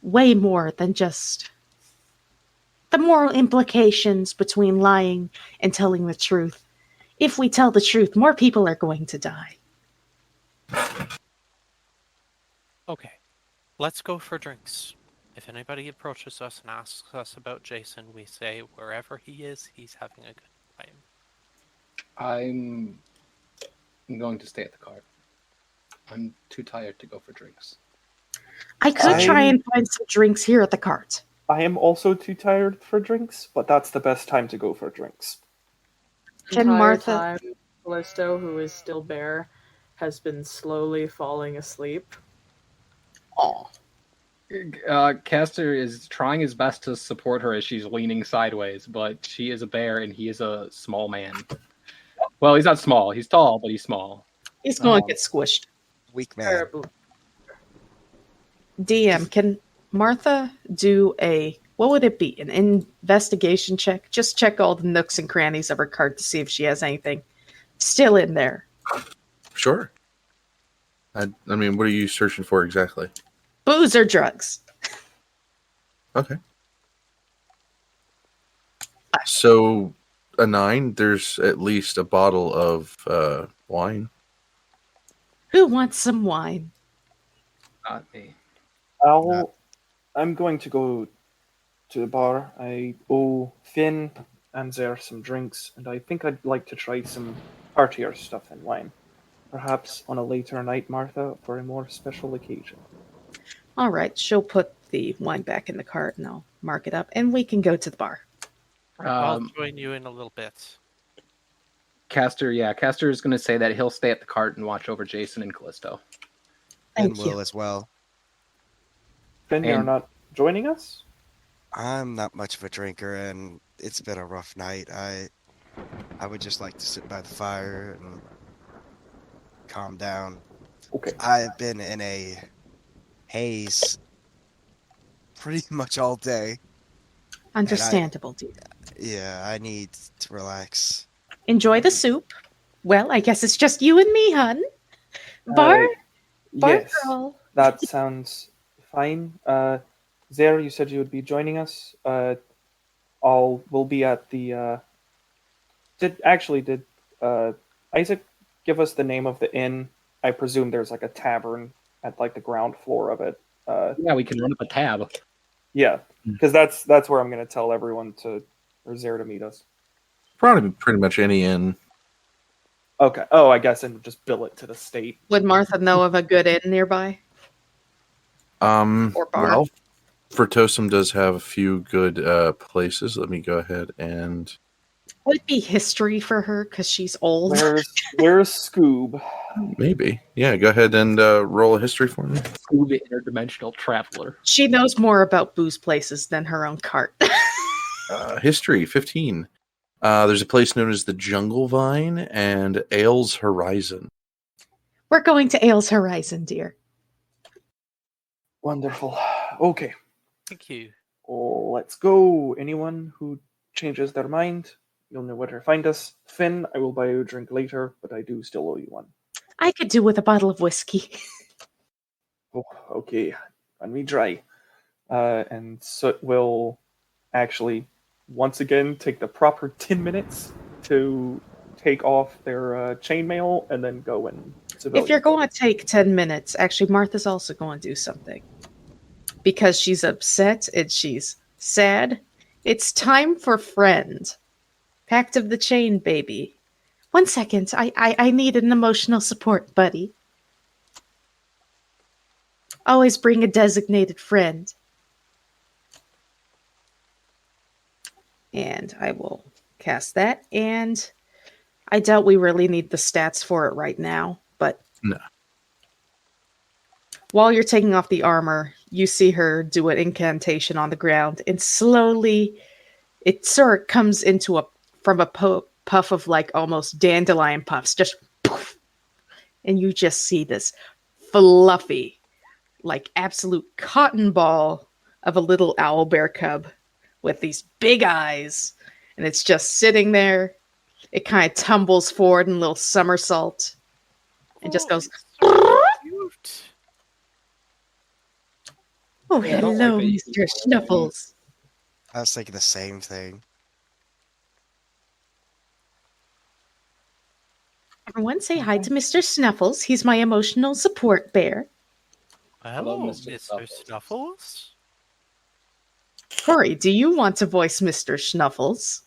way more than just the moral implications between lying and telling the truth. If we tell the truth, more people are going to die. Okay, let's go for drinks. If anybody approaches us and asks us about Jason, we say wherever he is, he's having a good time. I'm going to stay at the cart. I'm too tired to go for drinks. I could try and find some drinks here at the cart. I am also too tired for drinks, but that's the best time to go for drinks. Can Entire Martha- time, Callisto, who is still bare, has been slowly falling asleep. Castor is trying his best to support her as she's leaning sideways, but she is a bear and he is a small man. Well, he's not small. He's tall, but he's small. He's going to get squished. Weak man. Terrible. DM, can Martha do what would it be? An investigation check? Just check all the nooks and crannies of her cart to see if she has anything still in there. Sure. I mean, what are you searching for exactly? Booze or drugs? Okay. So, a 9, there's at least a bottle of wine. Who wants some wine? Not me. I'm going to go to the bar. I owe Finn and Zereth some drinks, and I think I'd like to try some heartier stuff than wine. Perhaps on a later night, Martha, for a more special occasion. All right, she'll put the wine back in the cart and I'll mark it up, and we can go to the bar. I'll join you in a little bit. Castor is going to say that he'll stay at the cart and watch over Jason and Callisto. And Thank you. Will as well. Finn, you're And- not joining us? I'm not much of a drinker, and it's been a rough night. I would just like to sit by the fire and calm down. Okay. I've been in a haze pretty much all day. Understandable, dear. Yeah, I need to relax. Enjoy the soup. Well, I guess it's just you and me, hun. Bar Yes, girl. that sounds fine. Zare, you said you would be joining us. We'll be at the. Did Isaac give us the name of the inn? I presume there's like a tavern at like the ground floor of it. Yeah, we can run up a tab. Yeah, because that's where I'm going to tell everyone or Zare to meet us. Probably pretty much any inn. Okay. Oh, I guess, and just bill it to the state. Would Martha know of a good inn nearby? Or bar? Well, Fertosum does have a few good places. Let me go ahead and... Would it be history for her because she's old? Where's Scoob? Maybe. Yeah, go ahead and roll a history for me. The interdimensional traveler. She knows more about booze places than her own cart. History, 15. There's a place known as the Jungle Vine and Ales Horizon. We're going to Ales Horizon, dear. Wonderful. Okay. Thank you. Let's go. Anyone who changes their mind, you'll know where to find us. Finn, I will buy you a drink later, but I do still owe you one. I could do with a bottle of whiskey. Oh, okay. Let me dry. And Soot will actually, once again, take the proper 10 minutes to take off their chainmail and then go and civilian. If you're going to take 10 minutes, actually, Martha's also going to do something. Because she's upset and she's sad. It's time for friend. Pact of the chain, baby. 1 second. I need an emotional support, buddy. Always bring a designated friend. And I will cast that. And I doubt we really need the stats for it right now, but No. While you're taking off the armor, you see her do an incantation on the ground, and slowly it sort of comes into from a puff of like almost dandelion puffs, just poof, and you just see this fluffy, like absolute cotton ball of a little owlbear cub with these big eyes, and it's just sitting there. It kind of tumbles forward in a little somersault and just goes, it's so cute. "Oh, Yeah, I don't hello, like that you Mr. keep Snuffles." I was thinking the same thing. Everyone say hi to Mr. Snuffles. He's my emotional support bear. Hello, Mr. Mr. Snuffles. Corey, do you want to voice Mr. Snuffles?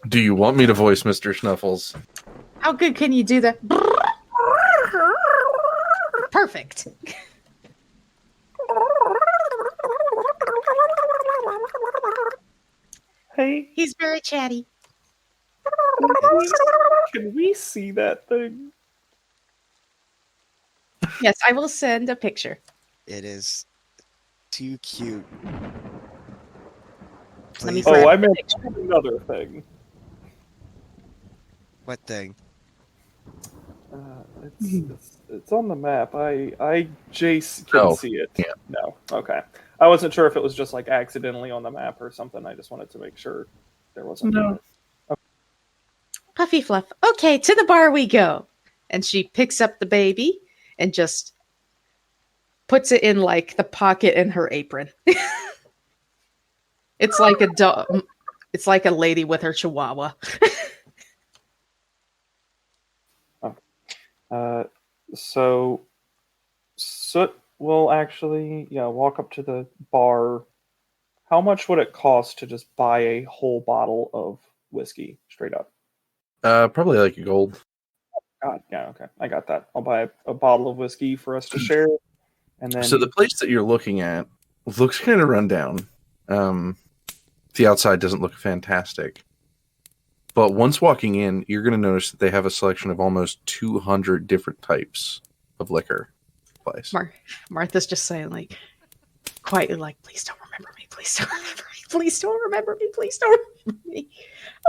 Do you want me to voice Mr. Snuffles? How good can you do that? Perfect. Hey, He's very chatty. can we see that thing? Yes, I will send a picture. It is too cute. Let me Please, grab Oh, I the meant picture. another thing. what thing? It's on the map. Jace can Oh, see it. yeah. No, okay. I wasn't sure if it was just like accidentally on the map or something. I just wanted to make sure there wasn't. No. Puffy Fluff. Okay, to the bar we go. And she picks up the baby and just puts it in like the pocket in her apron. It's like a dog. It's like a lady with her chihuahua. So Soot will actually, walk up to the bar. How much would it cost to just buy a whole bottle of whiskey straight up? Probably like a gold. God, yeah, okay, I got that. I'll buy a bottle of whiskey for us to share. And then So the place that you're looking at looks kind of run down. The outside doesn't look fantastic. But once walking in, you're going to notice that they have a selection of almost 200 different types of liquor. Place. Martha's just saying, like, quietly, like, please don't remember me. Please don't remember me. Please don't remember me. Please don't remember me.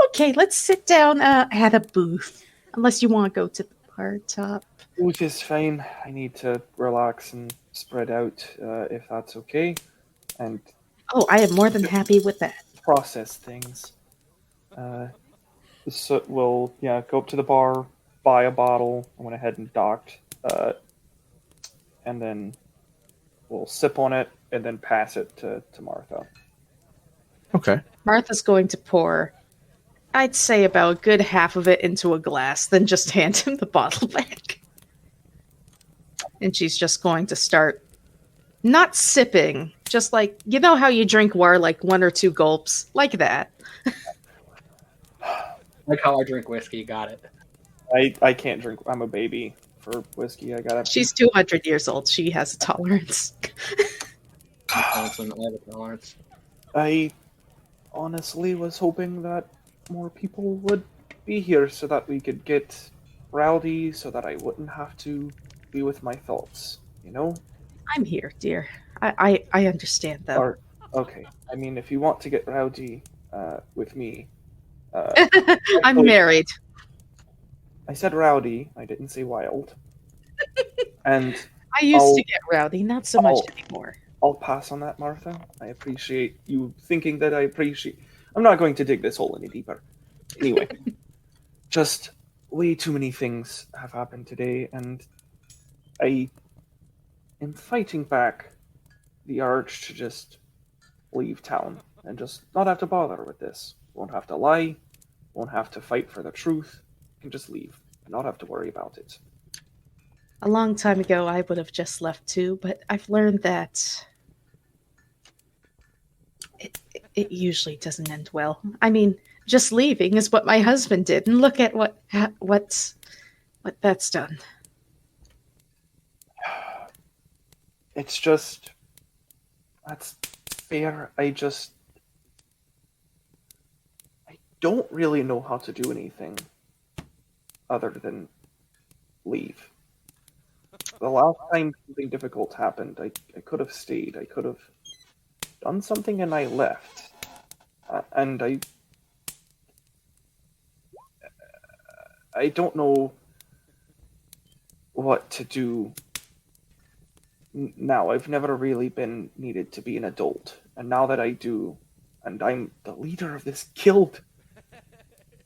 Okay, let's sit down at a booth. Unless you want to go to the bar top. booth is fine. I need to relax and spread out, if that's okay. And Oh, I am more than happy with that. process things. So we'll go up to the bar, buy a bottle. I went ahead and docked, and then we'll sip on it and then pass it to Martha. Okay. Martha's going to pour, I'd say, about a good half of it into a glass, then just hand him the bottle back. And she's just going to start, not sipping, just like, you know how you drink water, like 1 or 2 gulps, like that. Like how I drink whiskey, got it. I can't drink. I'm a baby for whiskey. I gotta. She's 200 years old. She has a tolerance. Tolerance. I honestly was hoping that more people would be here so that we could get rowdy, so that I wouldn't have to be with my thoughts. You know. I'm here, dear. I understand that. Or okay. I mean, if you want to get rowdy with me. I'm married. I said rowdy. I didn't say wild. And I used to get rowdy, not so much anymore. I'll pass on that, Martha. I appreciate you thinking that I appreciate. I'm not going to dig this hole any deeper. Anyway, just way too many things have happened today, and I am fighting back the urge to just leave town and just not have to bother with this. Won't have to lie, won't have to fight for the truth. Can just leave and not have to worry about it. A long time ago, I would have just left too, but I've learned that it usually doesn't end well. I mean, just leaving is what my husband did, and look at what that's done. It's just that's fair. I don't really know how to do anything other than leave. The last time something difficult happened, I could have stayed. I could have done something and I left. And I don't know what to do now. I've never really been needed to be an adult. And now that I do, and I'm the leader of this guild,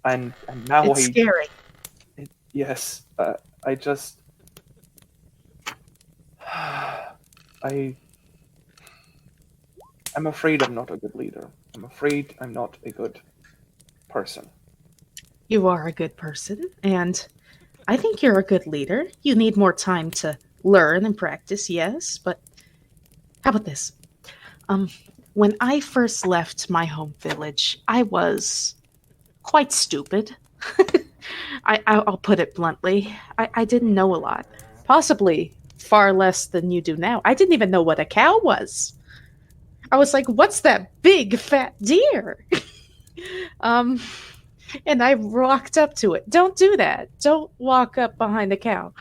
and now It's scary. Yes, I'm afraid I'm not a good leader. I'm afraid I'm not a good person. You are a good person, and I think you're a good leader. You need more time to learn and practice, yes, but how about this? When I first left my home village, I was quite stupid. I'll put it bluntly. I didn't know a lot. Possibly far less than you do now. I didn't even know what a cow was. I was like, what's that big fat deer? And I walked up to it. Don't do that. Don't walk up behind a cow.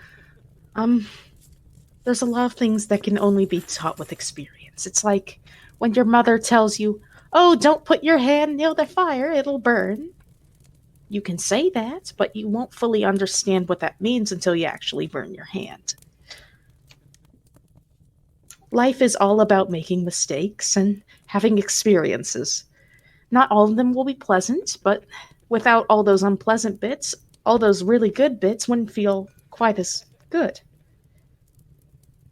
There's a lot of things that can only be taught with experience. It's like when your mother tells you, oh, don't put your hand near the fire, it'll burn. You can say that, but you won't fully understand what that means until you actually burn your hand. Life is all about making mistakes and having experiences. Not all of them will be pleasant, but without all those unpleasant bits, all those really good bits wouldn't feel quite as good.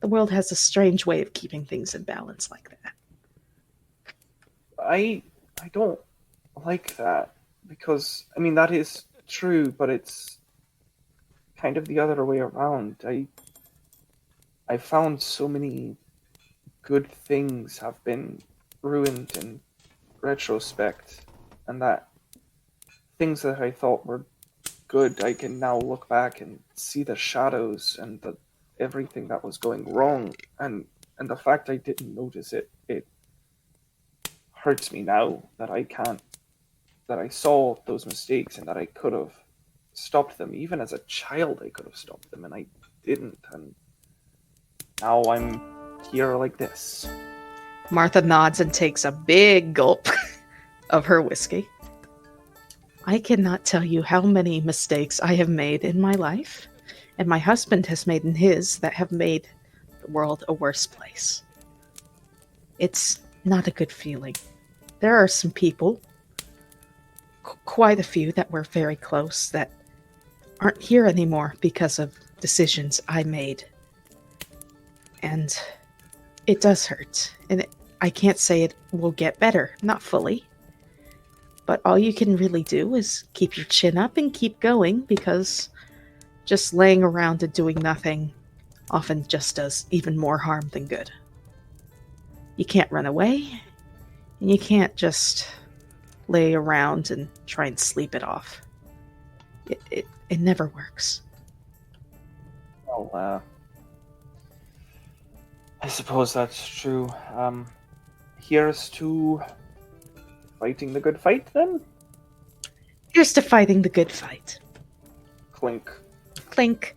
The world has a strange way of keeping things in balance like that. I don't like that, because, I mean, that is true, but it's kind of the other way around. I found so many good things have been ruined in retrospect, and that things that I thought were good, I can now look back and see the shadows and everything that was going wrong, and And the fact I didn't notice it, it hurts me now that I can't, that I saw those mistakes and that I could have stopped them. Even as a child, I could have stopped them, and I didn't. And now I'm here like this. Martha nods and takes a big gulp of her whiskey. I cannot tell you how many mistakes I have made in my life, and my husband has made in his, that have made the world a worse place. It's not a good feeling. There are some people, quite a few that were very close, that aren't here anymore because of decisions I made. And it does hurt. And I can't say it will get better, not fully. But all you can really do is keep your chin up and keep going, because just laying around and doing nothing often just does even more harm than good. You can't run away, and you can't just lay around and try and sleep it off. It never works. Well, I suppose that's true. Here's to fighting the good fight, then? Here's to fighting the good fight. Clink. Clink.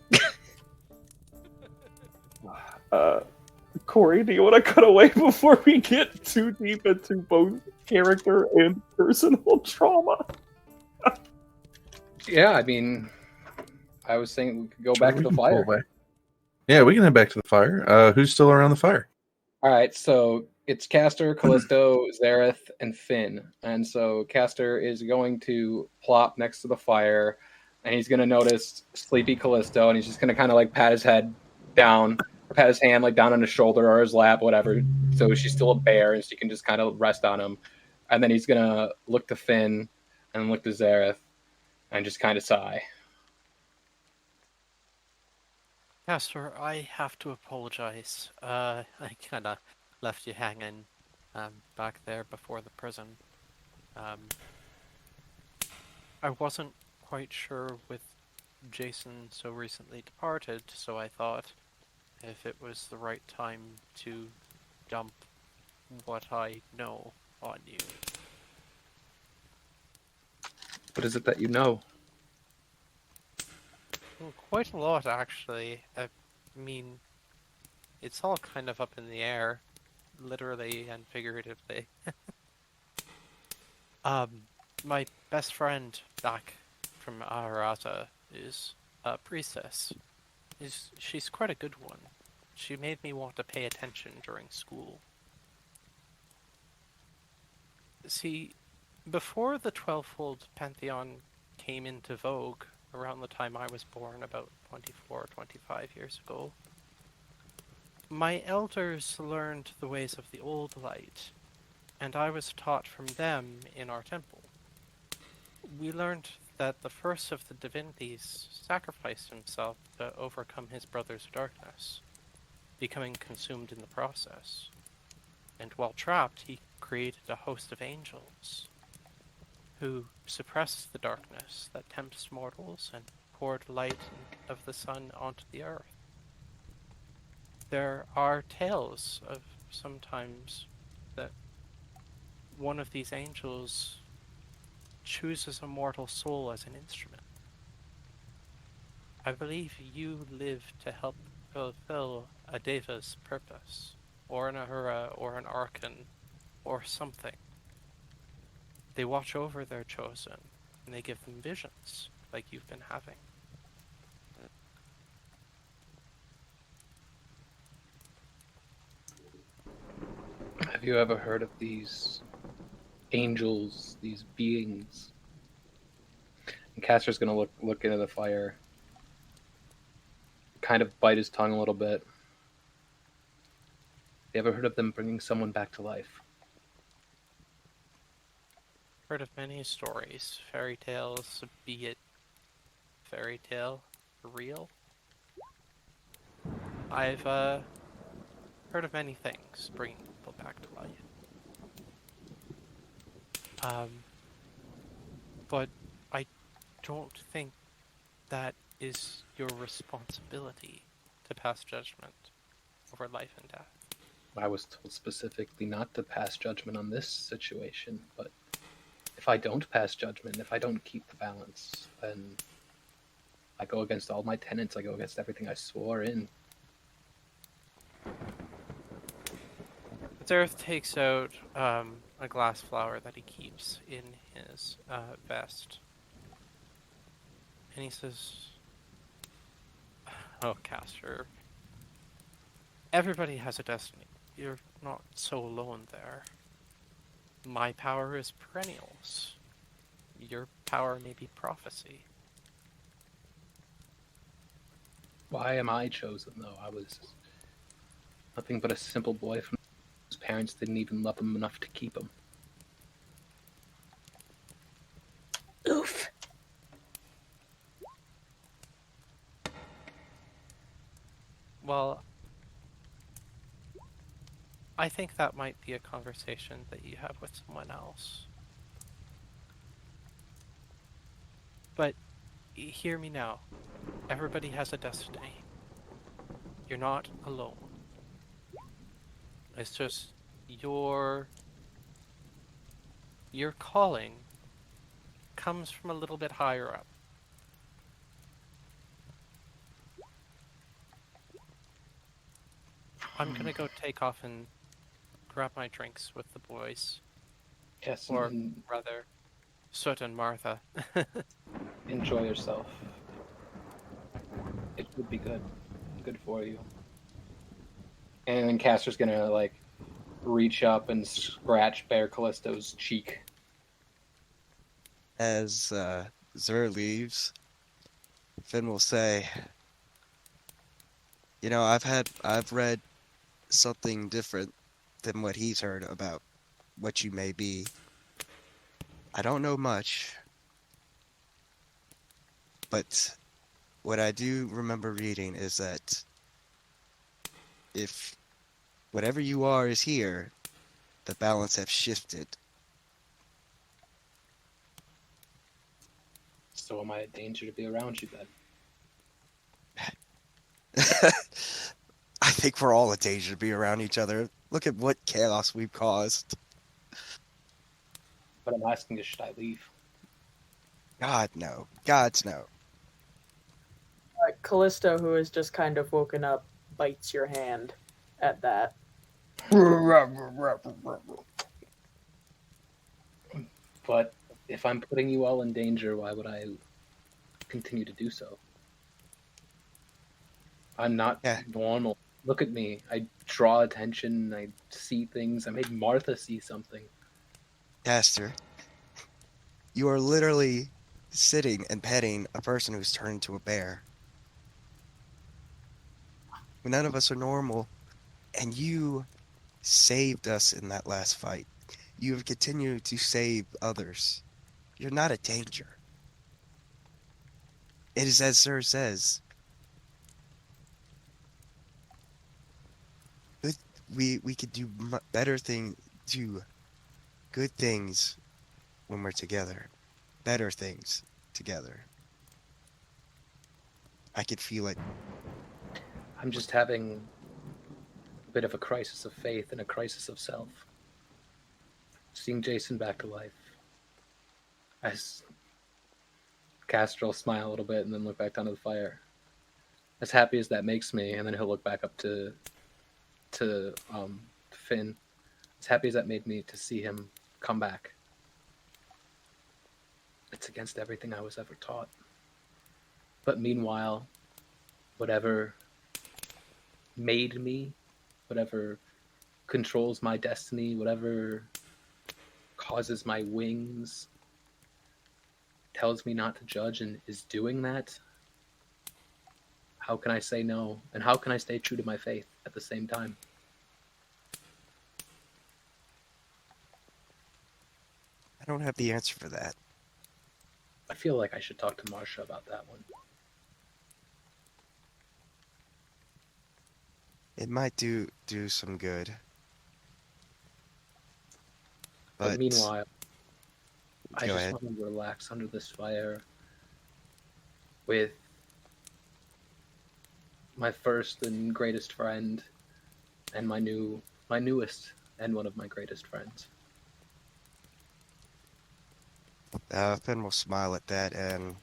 Corey, do you want to cut away before we get too deep into both character and personal trauma? Yeah, I mean, I was saying we could go back to the fire. Yeah, we can head back to the fire. Who's still around the fire? All right, so it's Castor, Callisto, Zereth, and Finn. And so Castor is going to plop next to the fire, and he's going to notice sleepy Callisto, and he's just going to kind of like pat his head down, or pat his hand like down on his shoulder or his lap, whatever. So she's still a bear, and she can just kind of rest on him. And then he's going to look to Finn and look to Zereth and just kind of sigh. Castor, I have to apologize. I kind of left you hanging back there before the prison. I wasn't quite sure with Jason so recently departed, so I thought if it was the right time to dump what I know on you. What is it that you know? Well, quite a lot, actually. I mean, it's all kind of up in the air, literally and figuratively. My best friend back from Aharata is a priestess. She's quite a good one. She made me want to pay attention during school. See, before the 12-fold pantheon came into vogue, around the time I was born, about 24, 25 years ago, my elders learned the ways of the old light, and I was taught from them in our temple. We learned that the first of the divinities sacrificed himself to overcome his brother's darkness, becoming consumed in the process. And while trapped, he created a host of angels who suppressed the darkness that tempts mortals and poured light of the sun onto the earth. There are tales of sometimes that one of these angels chooses a mortal soul as an instrument. I believe you live to help fulfill a Deva's purpose, or an Ahura, or an Archon, or something. They watch over their chosen, and they give them visions, like you've been having. Have you ever heard of these angels, these beings? And Castor's going to look into the fire, kind of bite his tongue a little bit. You ever heard of them bringing someone back to life? Heard of many stories, fairy tales, be it fairy tale real. I've heard of many things bringing people back to life. But I don't think that is your responsibility to pass judgment over life and death. I was told specifically not to pass judgment on this situation, but if I don't pass judgment, if I don't keep the balance, then I go against all my tenets, I go against everything I swore in. Zereth takes out a glass flower that he keeps in his vest. And he says, "Oh, Castor, everybody has a destiny. You're not so alone there. My power is perennials. Your power may be prophecy." Why am I chosen, though? I was nothing but a simple boy from whose parents didn't even love him enough to keep him. Oof. Well, I think that might be a conversation that you have with someone else. But hear me now. Everybody has a destiny. You're not alone. It's just your calling comes from a little bit higher up. I'm gonna go take off and grab my drinks with the boys. Yes, Or and rather, Soot and Martha. enjoy yourself. It would be good. Good for you. And then Castor's gonna, like, reach up and scratch Bear Callisto's cheek. As Zer leaves, Finn will say, "You know, I've read something different than what he's heard about what you may be. I don't know much, but what I do remember reading is that if whatever you are is here, the balance has shifted." So am I a danger to be around you then? I think we're all a danger to be around each other. Look at what chaos we've caused. But I'm asking you, should I leave? God, no. God's no. Callisto, who has just kind of woken up, bites your hand at that. But if I'm putting you all in danger, why would I continue to do so? I'm not normal. Look at me. I draw attention. I see things. I made Martha see something. Castor, you are literally sitting and petting a person who's turned into a bear. None of us are normal, and you saved us in that last fight. You have continued to save others. You're not a danger. It is as Sir says. We could do better things, do good things when we're together. Better things together. I could feel it. I'm just having a bit of a crisis of faith and a crisis of self. Seeing Jason back to life. As Castor will smile a little bit and then look back down to the fire. As happy as that makes me, and then he'll look back up to Finn. As happy as that made me to see him come back. It's against everything I was ever taught. But meanwhile, whatever made me, whatever controls my destiny, whatever causes my wings, tells me not to judge and is doing that, how can I say no? And how can I stay true to my faith at the same time? I don't have the answer for that. I feel like I should talk to Marsha about that one. It might do some good. But meanwhile, I Go just ahead. want to relax under this fire with my first and greatest friend and my new My newest and one of my greatest friends. Finn will smile at that, and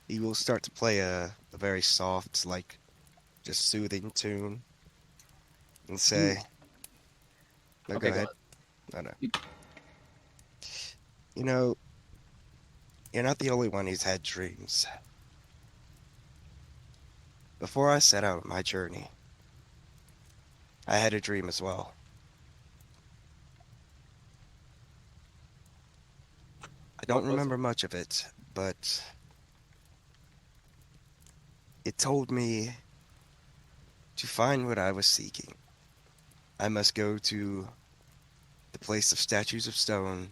he will start to play a very soft, like, just soothing tune, and say, "No, Okay, go ahead. on. No. You know, you're not the only one who's had dreams. Before I set out on my journey, I had a dream as well. I don't What was remember much of it, but it told me to find what I was seeking. I must go to the place of statues of stone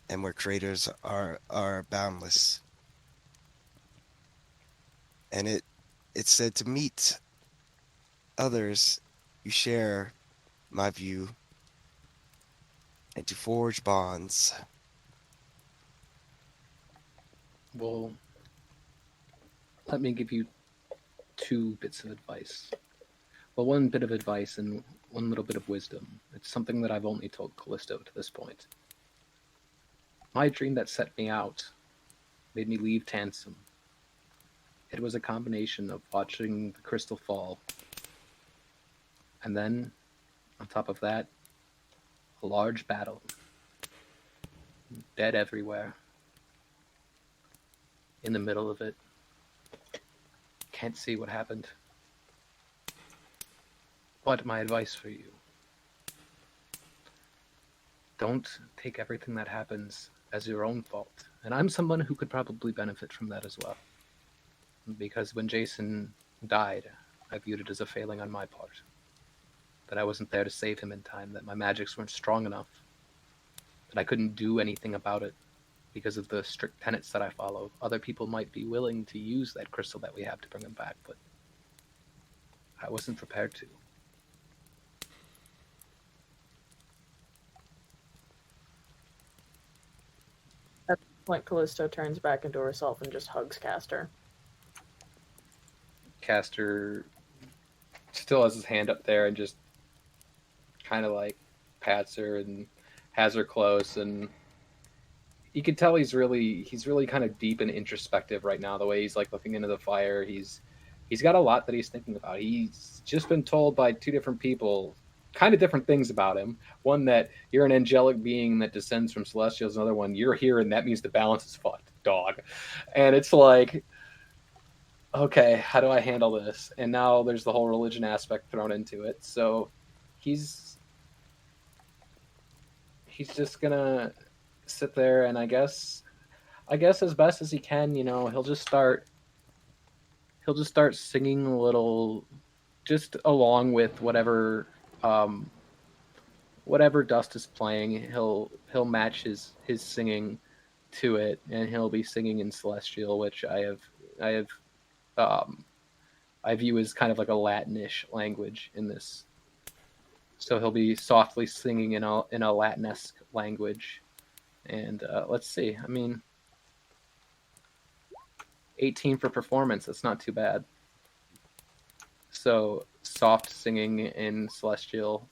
and where craters are boundless. And it said to meet others who share my view and to forge bonds. Well, let me give you 2 bits of advice. Well, 1 bit of advice and 1 little bit of wisdom. It's something that I've only told Callisto to this point. My dream that set me out made me leave Tansem. It was a combination of watching the crystal fall, and then, on top of that, a large battle. Dead everywhere. In the middle of it. Can't see what happened. But my advice for you: don't take everything that happens as your own fault. And I'm someone who could probably benefit from that as well. Because when Jason died, I viewed it as a failing on my part. That I wasn't there to save him in time, that my magics weren't strong enough, that I couldn't do anything about it because of the strict tenets that I follow. Other people might be willing to use that crystal that we have to bring him back, but I wasn't prepared to. At this point, Callisto turns back into herself and just hugs Castor. Castor still has his hand up there and just kind of like pats her and has her close, and you can tell he's really kind of deep and introspective right now. The way he's like looking into the fire, he's got a lot that he's thinking about. He's just been told by 2 different people kind of different things about him. One, that you're an angelic being that descends from celestials. Another one, you're here and that means the balance is fucked, dog. And it's like, okay, how do I handle this? And now there's the whole religion aspect thrown into it. So he's just gonna sit there, and I guess as best as he can, he'll just start singing a little, just along with whatever Dust is playing. He'll match his singing to it, and he'll be singing in Celestial, which I view as kind of like a Latinish language in this. So he'll be softly singing in a Latinesque language. And let's see. I mean, 18 for performance. That's not too bad. So soft singing in Celestial.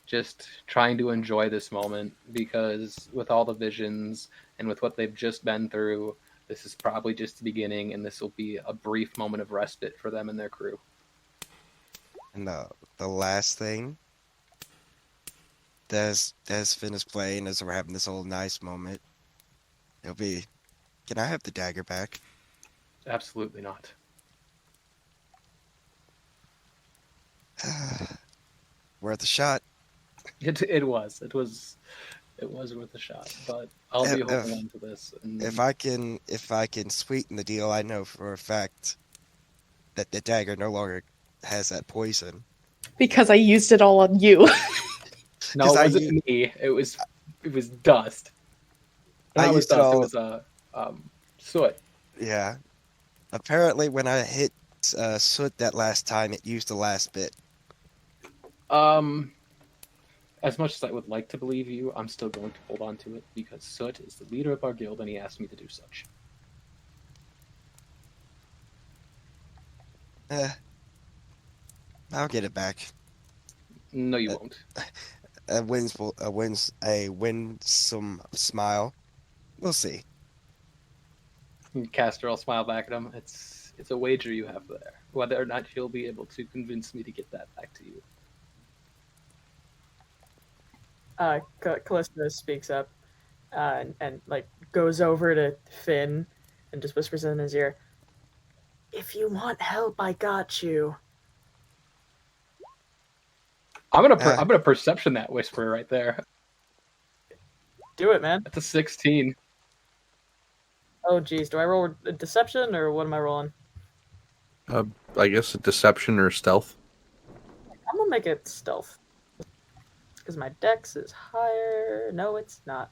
Just trying to enjoy this moment, because with all the visions and with what they've just been through, this is probably just the beginning, and this will be a brief moment of respite for them and their crew. And the last thing, as Finn is playing, as we're having this whole nice moment, it'll be, can I have the dagger back? Absolutely not. Worth a shot. It was worth a shot, but I'll be holding on to this. And if I can sweeten the deal, I know for a fact that the dagger no longer has that poison. Because I used it all on you. No, it wasn't me. It was Dust. It was Soot. Yeah. Apparently, when I hit Soot that last time, it used the last bit. As much as I would like to believe you, I'm still going to hold on to it, because Soot is the leader of our guild, and he asked me to do such. I'll get it back. No, you won't. A winsome smile. We'll see. Castor will smile back at him. It's a wager you have there. Whether or not he'll be able to convince me to get that back to you. Callisto speaks up and like goes over to Finn and just whispers in his ear, "If you want help, I got you." I'm gonna perception that whisper right there. Do it, man. That's a 16. Oh, geez. Do I roll a deception or what am I rolling? I guess a deception or stealth. I'm gonna make it stealth. Because my dex is higher. No, it's not.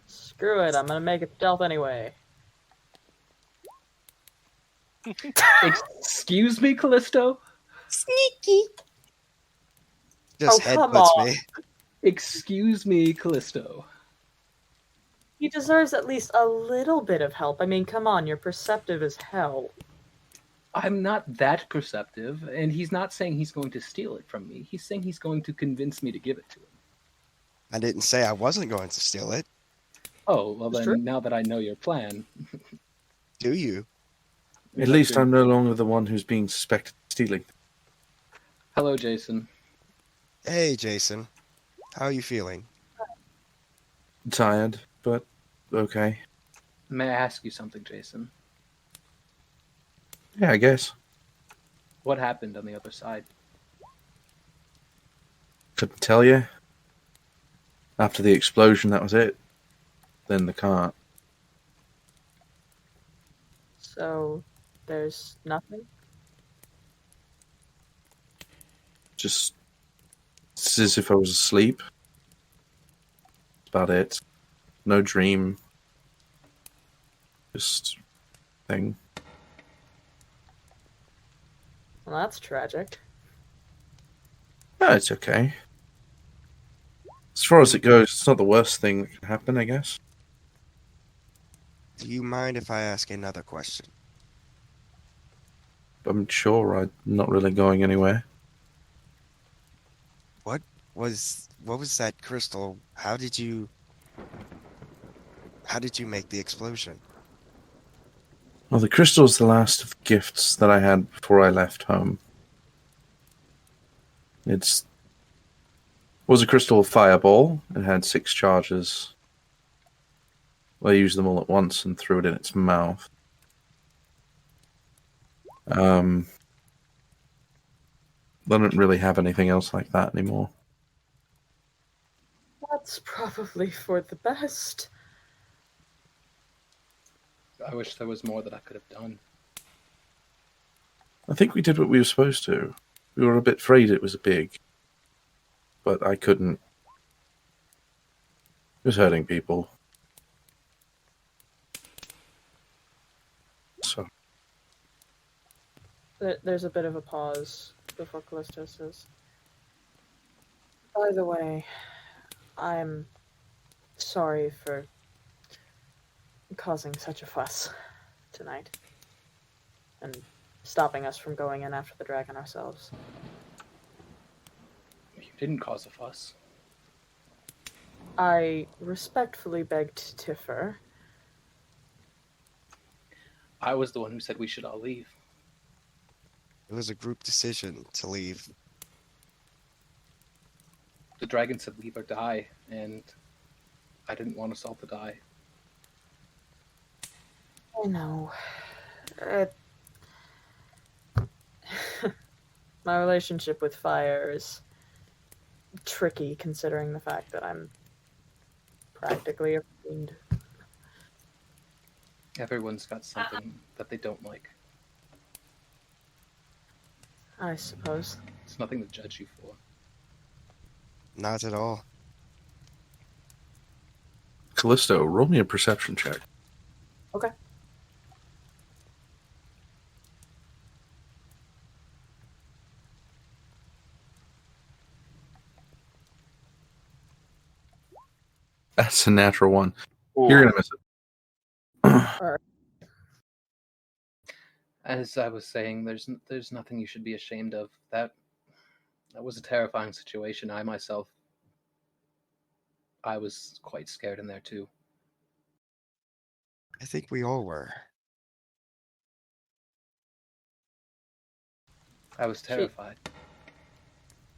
Screw it. I'm gonna make it stealth anyway. Excuse me, Callisto? Sneaky. Just come headbutts on. me. Excuse me, Callisto. He deserves at least a little bit of help. I mean, come on, you're perceptive as hell. I'm not that perceptive, and he's not saying he's going to steal it from me. He's saying he's going to convince me to give it to him. I didn't say I wasn't going to steal it. Oh, well It's then, true. now that I know your plan... Do you? At least I'm no longer the one who's being suspected of stealing. Hello, Jason. Hey, Jason. How are you feeling? Tired, but okay. May I ask you something, Jason? Yeah, I guess. What happened on the other side? Couldn't tell you. After the explosion, that was it. Then the cart. So, there's nothing? Just it's as if I was asleep. That's about it. No dream. Just thing. Well, that's tragic. No, it's okay. As far as it goes, it's not the worst thing that can happen, I guess. Do you mind if I ask another question? I'm sure I'm not really going anywhere. What was that crystal? How did you make the explosion? Well, the crystal's the last of the gifts that I had before I left home. It was a crystal fireball. It had 6 charges. I used them all at once and threw it in its mouth. I don't really have anything else like that anymore. That's probably for the best. I wish there was more that I could have done. I think we did what we were supposed to. We were a bit afraid it was big. But I couldn't. It was hurting people. So. There's a bit of a pause before Callisto says, "By the way, I'm sorry for causing such a fuss tonight and stopping us from going in after the dragon ourselves." You didn't cause a fuss. I respectfully beg to differ. I was the one who said we should all leave. It was a group decision to leave. The dragon said leave or die, and I didn't want us all to die. I know. My relationship with fire is tricky, considering the fact that I'm practically a fiend. Everyone's got something that they don't like. I suppose. It's nothing to judge you for. Not at all. Callisto, roll me a perception check. Okay. That's a natural one. You're going to miss it. As I was saying, there's nothing you should be ashamed of. That That was a terrifying situation. I myself, I was quite scared in there too. I think we all were. I was terrified.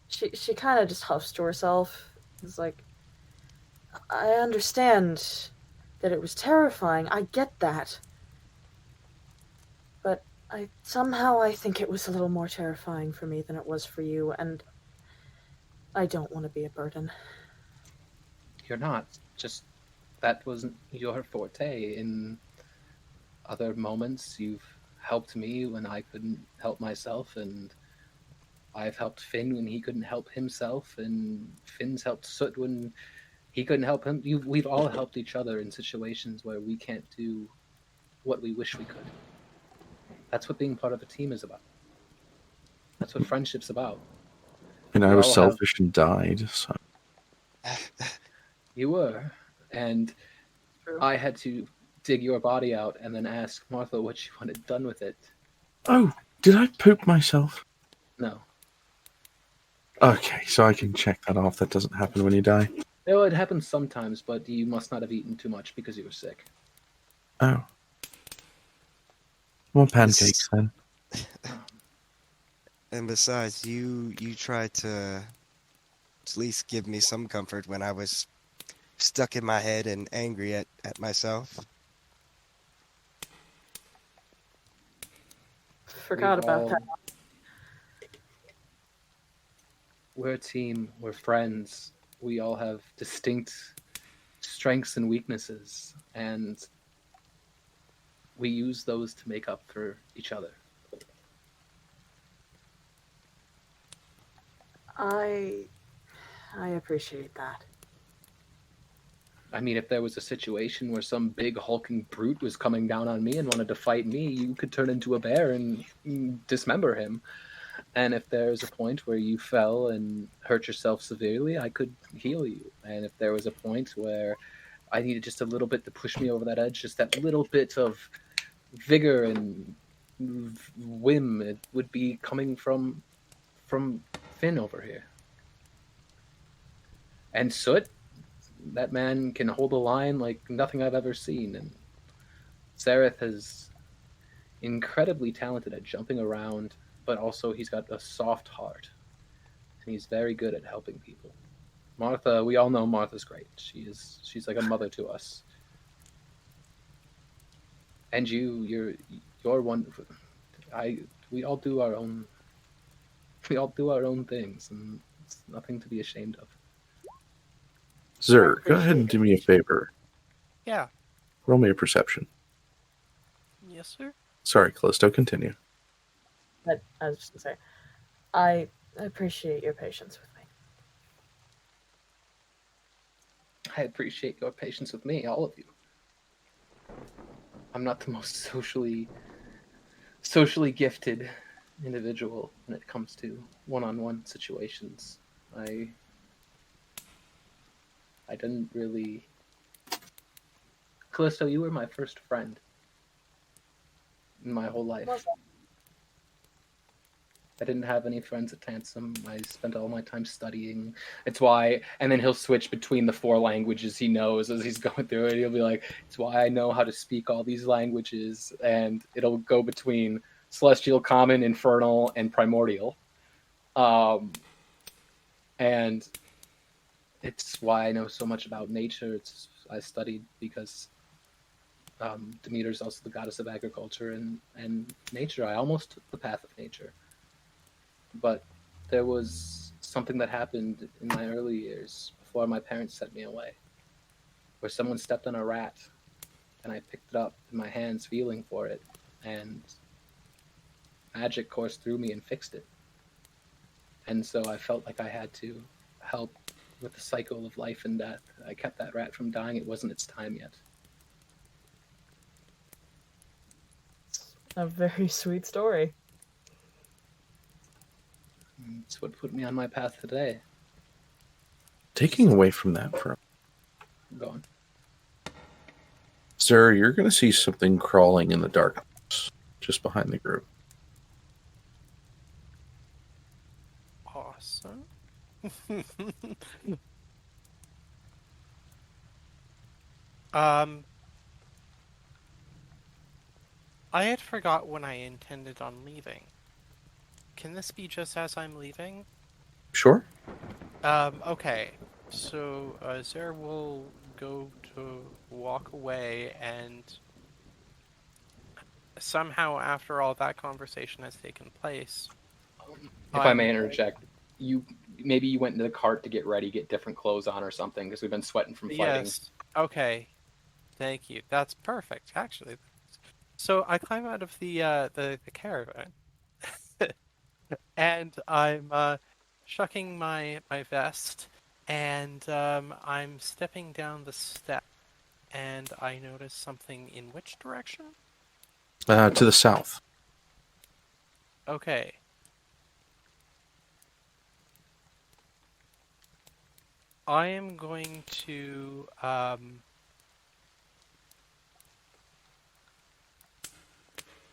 She kind of just huffs to herself. It's like, I understand that it was terrifying. I get that. But I think it was a little more terrifying for me than it was for you, and I don't want to be a burden. You're not. Just that wasn't your forte. In other moments, you've helped me when I couldn't help myself, and I've helped Finn when he couldn't help himself, and Finn's helped Soot when he couldn't help him. We've all helped each other in situations where we can't do what we wish we could. That's what being part of a team is about. That's what friendship's about. And I was selfish and died, so... You were. And I had to dig your body out and then ask Martha what she wanted done with it. Oh, did I poop myself? No. Okay, so I can check that off. That doesn't happen when you die. No, it happens sometimes, but you must not have eaten too much because you were sick. Oh. More pancakes, then. And besides, you tried to at least give me some comfort when I was stuck in my head and angry at myself. Forgot about that. We're a team. We're friends. We all have distinct strengths and weaknesses, and we use those to make up for each other. I appreciate that. I mean, if there was a situation where some big hulking brute was coming down on me and wanted to fight me, you could turn into a bear and dismember him. And if there's a point where you fell and hurt yourself severely, I could heal you. And if there was a point where I needed just a little bit to push me over that edge, just that little bit of vigor and whim, it would be coming from Finn over here. And Soot, that man can hold a line like nothing I've ever seen. And Zereth is incredibly talented at jumping around, but also he's got a soft heart. And he's very good at helping people. Martha, we all know Martha's great. She's like a mother to us. And you're wonderful. We all do our own things, and it's nothing to be ashamed of. Zer, go ahead and do me a favor. Yeah. Roll me a perception. Yes, sir. Sorry, Callisto, continue. But I was just going to say, I appreciate your patience with me. I appreciate your patience with me, all of you. I'm not the most socially gifted individual when it comes to one-on-one situations. I didn't really... Callisto, you were my first friend in my whole life. I didn't have any friends at Tansum. I spent all my time studying. It's why... And then he'll switch between the 4 languages he knows as he's going through it. He'll be like, it's why I know how to speak all these languages. And it'll go between Celestial, Common, Infernal, and Primordial. And it's why I know so much about nature. I studied because Demeter's also the goddess of agriculture and nature. I almost took the path of nature. But there was something that happened in my early years before my parents sent me away, where someone stepped on a rat, and I picked it up in my hands, feeling for it, and magic coursed through me and fixed it. And so I felt like I had to help with the cycle of life and death. I kept that rat from dying. It wasn't its time yet. A very sweet story. It's what put me on my path today. Taking away from that for Go on. Sir, you're going to see something crawling in the darkness just behind the group. Awesome. I had forgot when I intended on leaving. Can this be just as I'm leaving? Sure. Okay. So, Zereth will go to walk away, and somehow after all that conversation has taken place... If I may interject, maybe you went into the cart to get ready, get different clothes on or something, because we've been sweating from fighting. Yes. Okay. Thank you. That's perfect, actually. So I climb out of the caravan, and I'm shucking my vest, and I'm stepping down the step, and I notice something in which direction? To the south. Okay. I am going to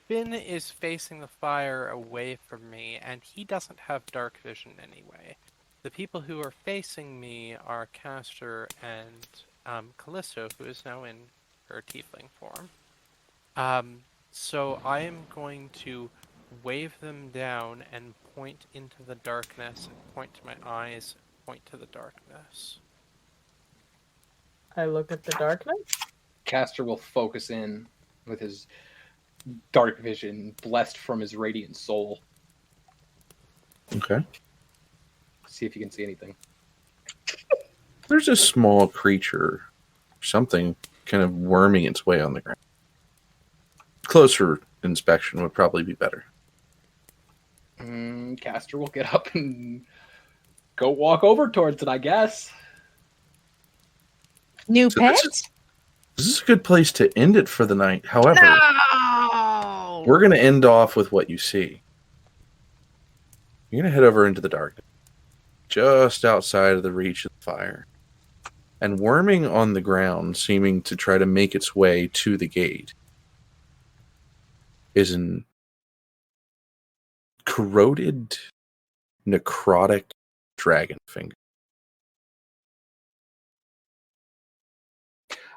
Finn is facing the fire away from me, and he doesn't have dark vision anyway. The people who are facing me are Castor and Callisto, who is now in her tiefling form. So I am going to wave them down and point into the darkness, point to my eyes, point to the darkness. I look at the darkness. Castor will focus in with his dark vision, blessed from his radiant soul. Okay. See if you can see anything. There's a small creature, something kind of worming its way on the ground. Closer inspection would probably be better. Castor will get up and go walk over towards it, I guess. New So pet? This is a good place to end it for the night. However, No! we're going to end off with what you see. You're going to head over into the darkness, just outside of the reach of the fire. And worming on the ground, seeming to try to make its way to the gate, is an corroded, necrotic dragon finger.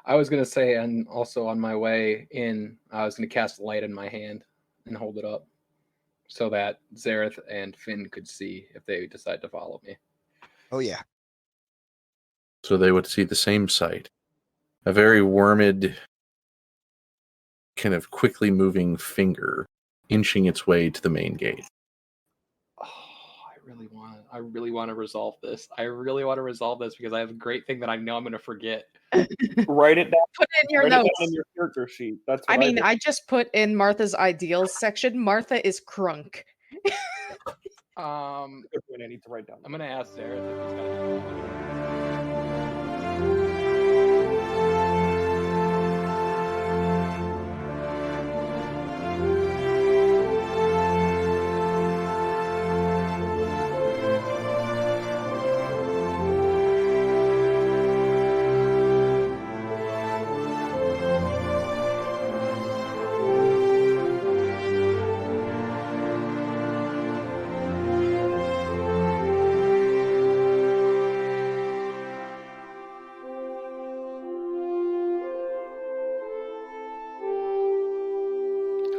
I was going to say, and also on my way in, I was going to cast light in my hand and hold it up so that Zereth and Finn could see if they decide to follow me. Oh yeah. So they would see the same sight. A very wormed, kind of quickly moving finger inching its way to the main gate. Oh, I really want to resolve this. I really want to resolve this because I have a great thing that I know I'm going to forget. Write it down. Put it in your Write it notes. down in your character sheet. That's what I mean, did. I just put in Martha's ideals section. Martha is crunk. Good point I need to write down. I'm going to ask Zereth if he's got anything.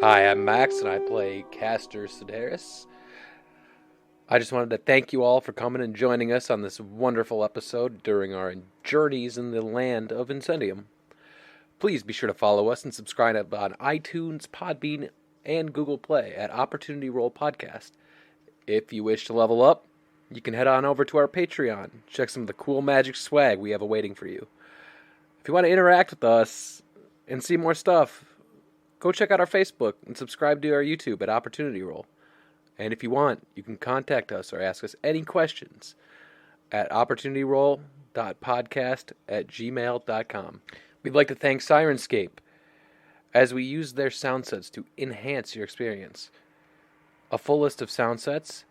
Hi, I'm Max, and I play Castor Sideris. I just wanted to thank you all for coming and joining us on this wonderful episode during our journeys in the land of Incendium. Please be sure to follow us and subscribe on iTunes, Podbean, and Google Play at Opportunity Roll Podcast. If you wish to level up, you can head on over to our Patreon. Check some of the cool magic swag we have awaiting for you. If you want to interact with us and see more stuff, go check out our Facebook and subscribe to our YouTube at Opportunity Roll. And if you want, you can contact us or ask us any questions at opportunityroll.podcast@gmail.com. We'd like to thank Sirenscape, as we use their sound sets to enhance your experience. A full list of sound sets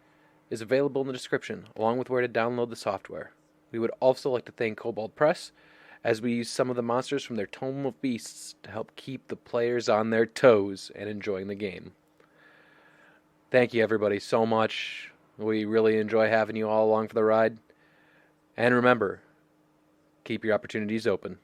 is available in the description, along with where to download the software. We would also like to thank Kobold Press, as we use some of the monsters from their Tome of Beasts to help keep the players on their toes and enjoying the game. Thank you, everybody, so much. We really enjoy having you all along for the ride. And remember, keep your opportunities open.